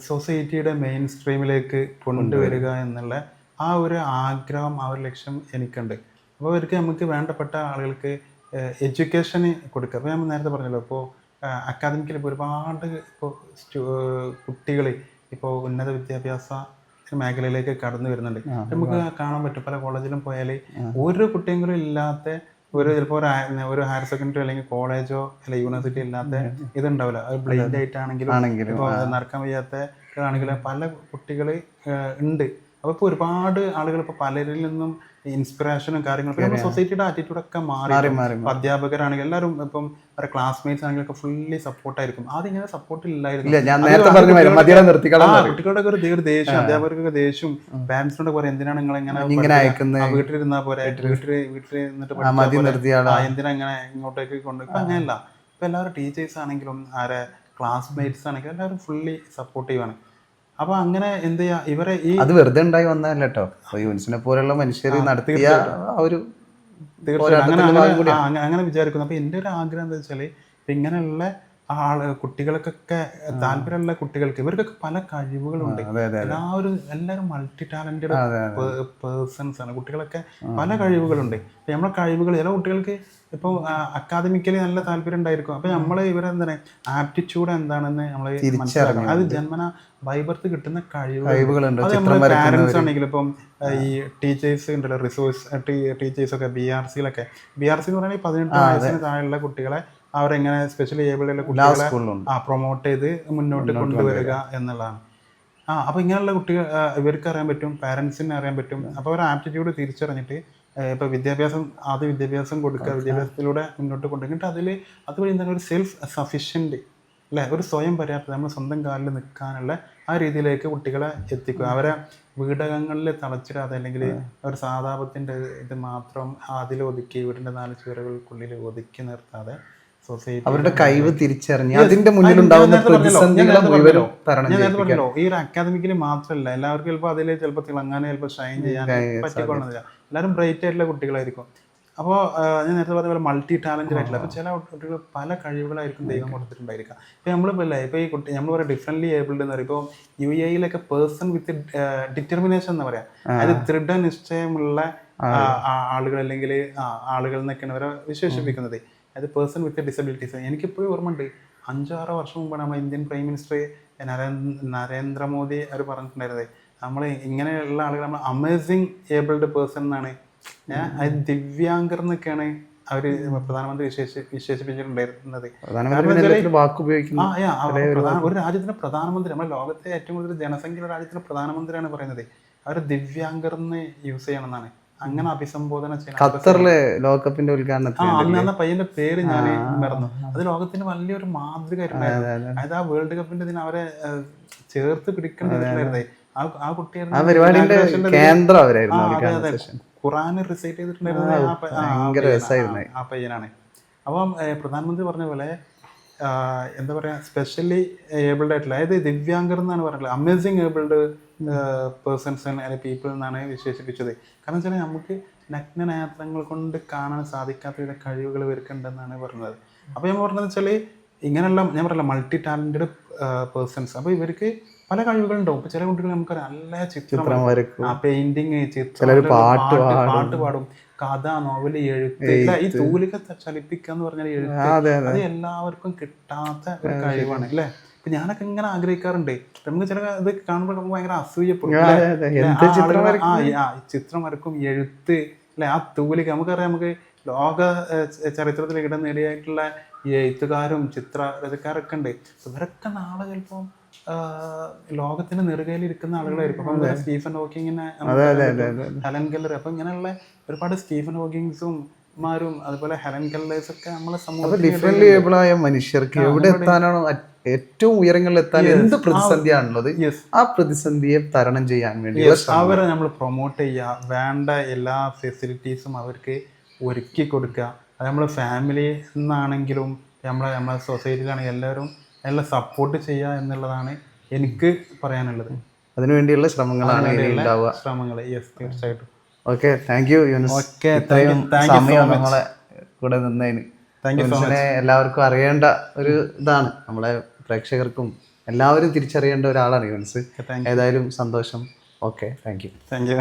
സൊസൈറ്റിയുടെ മെയിൻ സ്ട്രീമിലേക്ക് കൊണ്ടുവരിക എന്നുള്ള ആ ഒരു ആഗ്രഹം, ആ ഒരു ലക്ഷ്യം എനിക്കുണ്ട്. അപ്പോൾ അവർക്ക് നമുക്ക് വേണ്ടപ്പെട്ട ആളുകൾക്ക് എഡ്യൂക്കേഷന് കൊടുക്കുക. അപ്പോൾ ഞാൻ നേരത്തെ പറഞ്ഞല്ലോ, ഇപ്പോൾ അക്കാദമിക്കിൽ ഇപ്പോൾ ഒരുപാട് ഇപ്പോൾ കുട്ടികൾ ഇപ്പോൾ ഉന്നത വിദ്യാഭ്യാസ മേഖലയിലേക്ക് കടന്നു വരുന്നുണ്ട്. നമുക്ക് കാണാൻ പറ്റും പല കോളേജിലും പോയാൽ ഒരു കുട്ടിയെങ്കിലും ഇല്ലാത്ത ചിലപ്പോൾ ഒരു ഹയർ സെക്കൻഡറി അല്ലെങ്കിൽ കോളേജോ അല്ലെങ്കിൽ യൂണിവേഴ്സിറ്റി ഇല്ലാത്ത ഇതുണ്ടാവില്ല. അത് ബ്ലൈൻഡ് ആയിട്ടാണെങ്കിലും ഇപ്പോൾ നടക്കാൻ വയ്യാത്ത ആണെങ്കിലും പല കുട്ടികൾ ഉണ്ട്. അപ്പോൾ ഇപ്പോൾ ഒരുപാട് ആളുകൾ ഇപ്പോൾ പലരിൽ നിന്നും ഇൻസ്പിറേഷനും കാര്യങ്ങളും നമ്മുടെ സൊസൈറ്റിയുടെ ആറ്റിറ്റ്യൂഡൊക്കെ മാറി. അധ്യാപകരാണെങ്കിൽ എല്ലാവരും ഇപ്പം ക്ലാസ്മേറ്റ്സ് ആണെങ്കിലൊക്കെ ഫുള്ളി സപ്പോർട്ടായിരിക്കും. ആദ്യം ഇങ്ങനെ സപ്പോർട്ട് ഇല്ലായിരുന്നു. കുട്ടികളുടെ ഒരു ദേഷ്യം, അധ്യാപകർക്ക് ദേഷ്യം, പാരന്റ്സിനോട് പറയാം എന്തിനാണ് നിങ്ങൾ ഇങ്ങനെ വീട്ടിലിരുന്നാൽ പോരെ, വീട്ടിൽ നിന്നിട്ട് എന്തിനാ ഇങ്ങനെ ഇങ്ങോട്ടേക്ക് കൊണ്ടുപോയി. അങ്ങനെയല്ല, ഇപ്പൊ എല്ലാവരും ടീച്ചേഴ്സ് ആണെങ്കിലും ആരെ ക്ലാസ്മേറ്റ്സ് ആണെങ്കിലും എല്ലാവരും ഫുള്ളി സപ്പോർട്ടീവാണ്. അപ്പൊ അങ്ങനെ എന്ത് ചെയ്യാ, ഇവരെ ഈ അത് വെറുതെ ഉണ്ടായി വന്നതല്ല കേട്ടോ, യൂണിസിനെ പോലുള്ള മനുഷ്യർ നടത്തിയ ഒരു അങ്ങനെ വിചാരിക്കുന്നു. അപ്പൊ എൻ്റെ ഒരു ആഗ്രഹം എന്താ വെച്ചാല് ഇങ്ങനെയുള്ള കുട്ടികൾക്കൊക്കെ താല്പര്യമുള്ള കുട്ടികൾക്ക് ഇവർക്കൊക്കെ പല കഴിവുകളുണ്ട്. എല്ലാവരും മൾട്ടി ടാലന്റഡ് പേഴ്സൺസ് ആണ്. കുട്ടികളൊക്കെ പല കഴിവുകളുണ്ട്. നമ്മളെ കഴിവുകൾ ചില കുട്ടികൾക്ക് ഇപ്പോൾ അക്കാദമിക്കലി നല്ല താല്പര്യം ഉണ്ടായിരിക്കും. അപ്പൊ നമ്മളെ ഇവരെന്താണ് ആപ്റ്റിറ്റ്യൂഡ് എന്താണെന്ന് നമ്മള് മനസ്സിലാക്കണം. അത് ജന്മന ബൈബർത്ത് കിട്ടുന്ന കഴിവുകളുണ്ട്. അത് നമ്മളെ പാരന്റ്സ് ആണെങ്കിലും ഇപ്പം ഈ ടീച്ചേഴ്സ് ഉണ്ടല്ലോ, റിസോഴ്സ് ടീച്ചേഴ്സൊക്കെ BRC എന്ന് പറയുന്നത് 18 വയസ്സിന് താഴെയുള്ള കുട്ടികളെ അവരെങ്ങനെ സ്പെഷ്യലി ഏബിൾഡ് കുട്ടികളെ പ്രൊമോട്ട് ചെയ്ത് മുന്നോട്ട് കൊണ്ടുവരിക എന്നുള്ളതാണ്. അപ്പോൾ ഇങ്ങനെയുള്ള കുട്ടികൾ ഇവർക്ക് അറിയാൻ പറ്റും, പാരൻസിന് അറിയാൻ പറ്റും. അപ്പോൾ അവർ ആപ്റ്റിറ്റ്യൂഡ് തിരിച്ചറിഞ്ഞിട്ട് ഇപ്പോൾ വിദ്യാഭ്യാസം കൊടുക്കുക, വിദ്യാഭ്യാസത്തിലൂടെ മുന്നോട്ട് കൊണ്ടുവന്നിട്ട് അതുവഴി എന്താണ് ഒരു സെൽഫ് സഫിഷ്യൻറ്റ് അല്ലേ, ഒരു സ്വയം പര്യാപ്തത, നമ്മൾ സ്വന്തം കാലിൽ നിൽക്കാനുള്ള ആ രീതിയിലേക്ക് കുട്ടികളെ എത്തിക്കുക. അവരെ വീടകങ്ങളിൽ തളച്ചിടാതെ അല്ലെങ്കിൽ ഒരു സാധാപത്തിൻ്റെ ഇത് മാത്രം അതിലൊതുക്കി വീടിൻ്റെ 4 ചുവരുകൾക്കുള്ളിൽ ഒതുക്കി നിർത്താതെ അവരുടെ കഴിവ് തിരിച്ചറിഞ്ഞ് അതിന്റെ മുന്നിലുണ്ടാവുന്ന പ്രതിസന്ധികളെ മുഴുവനും തരണം ചെയ്യണം. ഈ ഒരു അക്കാദമിക്കലി മാത്രമല്ല, എല്ലാവർക്കും ചിലപ്പോൾ അതിൽ ചിലപ്പോൾ തിളങ്ങാനോ ചിലപ്പോൾ ഷൈൻ ചെയ്യാൻ പറ്റിക്കൊള്ളുന്നില്ല. എല്ലാവരും ബ്രൈറ്റ് ആയിട്ടുള്ള കുട്ടികളായിരിക്കും. അപ്പോൾ ഞാൻ നേരത്തെ പറഞ്ഞ പോലെ മൾട്ടി ടാലന്റഡ് ആയിട്ടുള്ള, അപ്പോൾ ചില കുട്ടികൾ പല കഴിവുകളായിരിക്കും ദൈവം കൊടുത്തിട്ടുണ്ടായിരിക്കുക. ഇപ്പോൾ നമ്മളിപ്പോൾ അല്ലേ, ഇപ്പോൾ ഈ കുട്ടി നമ്മൾ പറയാം ഡിഫറെൻ്റ്ലി ഏബിൾഡ് എന്ന് പറയും. ഇപ്പോൾ UAE പേഴ്സൺ വിത്ത് ഡിറ്റർമിനേഷൻ എന്ന് പറയാം. അതായത് ദൃഢനിശ്ചയമുള്ള ആളുകൾ അല്ലെങ്കിൽ ആളുകൾ എന്നൊക്കെയാണ് അവരെ വിശേഷിപ്പിക്കുന്നത്. അത് പേഴ്സൺ വിത്ത് ഡിസബിലിറ്റീസ്. എനിക്കിപ്പോഴും ഓർമ്മയുണ്ട്, 5-6 വർഷം മുമ്പാണ് നമ്മുടെ ഇന്ത്യൻ പ്രൈം മിനിസ്റ്റർ നരേന്ദ്രമോദി അവർ പറഞ്ഞിട്ടുണ്ടായിരുന്നത്, നമ്മൾ ഇങ്ങനെയുള്ള ആളുകൾ നമ്മൾ അമേസിങ് ഏബിൾഡ് പേഴ്സൺ എന്നാണ്, അത് ദിവ്യാംഗർ എന്നൊക്കെയാണ് അവർ പ്രധാനമന്ത്രി വിശേഷിപ്പിച്ചിട്ടുണ്ടായിരുന്നത്. ഒരു രാജ്യത്തിന്റെ പ്രധാനമന്ത്രി, നമ്മുടെ ലോകത്തെ ഏറ്റവും കൂടുതൽ ജനസംഖ്യയുള്ള രാജ്യത്തിന്റെ പ്രധാനമന്ത്രിയാണ് പറയുന്നത് അവർ ദിവ്യാംഗർ എന്ന് യൂസ് ചെയ്യണം എന്നാണ്. അങ്ങനെ അഭിസംബോധന ചെയ്യണം. ഖത്തറിലെ ലോകകപ്പിന്റെ ഉദ്ഘാടനത്തിന് അന്ന് പയ്യന്റെ പേര് ഞാൻ മറന്നു. അത് ലോകത്തിന് വലിയൊരു മാതൃക ആയിട്ടുണ്ടായിരുന്നു. അതായത് ആ വേൾഡ് കപ്പിന്റെ ദിനം അവരെ ചേർത്ത് പിടിക്കേണ്ടതായിരുന്നേ. ആ കുട്ടിയായിരുന്നു ഖുറാൻ റിസൈറ്റ് ചെയ്തിട്ടുണ്ടായിരുന്നത് ആ പയ്യനാണ്. അപ്പം പ്രധാനമന്ത്രി പറഞ്ഞ പോലെ എന്താ പറയാ, സ്പെഷ്യലി ഏബിൾഡ് ആയിട്ടുള്ള, അതായത് ദിവ്യാംഗർ എന്നാണ് പറഞ്ഞത്, അമേസിങ് ഏബിൾഡ് പേഴ്സൺസ് അല്ലെങ്കിൽ പീപ്പിൾ എന്നാണ് വിശേഷിപ്പിച്ചത്. കാരണം വെച്ചാൽ നമുക്ക് നഗ്നനേത്രങ്ങൾ കൊണ്ട് കാണാൻ സാധിക്കാത്ത വിധ കഴിവുകൾ ഇവർക്കുണ്ടെന്നാണ് പറഞ്ഞത്. അപ്പോൾ ഞാൻ പറഞ്ഞത് വെച്ചാൽ ഇങ്ങനെയുള്ള ഞാൻ പറയില്ല മൾട്ടി ടാലന്റഡ് പേഴ്സൺസ്. അപ്പോൾ ഇവർക്ക് പല കഴിവുകളുണ്ടാവും. ഇപ്പോൾ ചില കുട്ടികൾ നമുക്ക് നല്ല ചിത്രം വരക്കും, പെയിന്റിങ്, ചിത്രം, പാട്ട് പാടും, കഥ, നോവല്, എഴുത്ത്. ഈ തൂലിക ചലിപ്പിക്കുക എന്ന് പറഞ്ഞാൽ എഴുത്ത്, അത് എല്ലാവർക്കും കിട്ടാത്ത ഒരു കഴിവാണ് അല്ലേ. ഇപ്പൊ ഞാനൊക്കെ ഇങ്ങനെ ആഗ്രഹിക്കാറുണ്ട്. നമുക്ക് ചില ഇത് കാണുമ്പോൾ നമുക്ക് ഭയങ്കര അസൂയപ്പെടും. ചിത്രം വരക്കും, എഴുത്ത് അല്ലെ, ആ തൂലിക. നമുക്കറിയാം, നമുക്ക് ലോക ചരിത്രത്തിൽ ഇടം നേടിയായിട്ടുള്ള എഴുത്തുകാരും ചിത്രരചക്കാരൊക്കെ ഉണ്ട്. ഇവരൊക്കെ നാളെ ചിലപ്പോൾ ലോകത്തിന് നെറുകയിലിരിക്കുന്ന ആളുകളായിരിക്കും. അപ്പം സ്റ്റീഫൻ ഹോക്കിങ്ങിനെ, ഹെലൻ കെല്ലർ, അപ്പൊ ഇങ്ങനെയുള്ള ഒരുപാട് സ്റ്റീഫൻ ഹോക്കിങ്സും മാരും അതുപോലെ ഹെലൻ കെല്ലേഴ്സ് ഒക്കെ നമ്മളെ സമൂഹത്തിൽ ഡിഫറെന്റ്ലി ഏബിൾ ആയ മനുഷ്യർക്ക് എവിടെ എത്താനാണോ ഏറ്റവും ഉയരങ്ങളിൽ എത്താൻ എന്ത് പ്രതിസന്ധിയാണുള്ളത് ആ പ്രതിസന്ധിയെ തരണം ചെയ്യാൻ വേണ്ടി അവരെ നമ്മൾ പ്രൊമോട്ട് ചെയ്യുക, വേണ്ട എല്ലാ ഫെസിലിറ്റീസും അവർക്ക് ഒരുക്കി കൊടുക്കുക. അത് നമ്മൾ ഫാമിലി എന്നാണെങ്കിലും നമ്മളെ സൊസൈറ്റിയിലാണെങ്കിൽ എല്ലാവരും എല്ലാം സപ്പോർട്ട് ചെയ്യുക എന്നുള്ളതാണ് എനിക്ക് പറയാനുള്ളത്. അതിനുവേണ്ടിയുള്ള ശ്രമങ്ങളാണ് ഉണ്ടാവുക. ശ്രമങ്ങൾ തീർച്ചയായിട്ടും. Okay, thank you Yunus. ഇത്രയും സമയം നമ്മളെ കൂടെ നിന്നതിന്. യൂനുസിനെ എല്ലാവർക്കും അറിയേണ്ട ഒരു ഇതാണ്, നമ്മളെ പ്രേക്ഷകർക്കും എല്ലാവരും തിരിച്ചറിയേണ്ട ഒരാളാണ് യൂനുസ്. ഏതായാലും സന്തോഷം. Okay, thank U.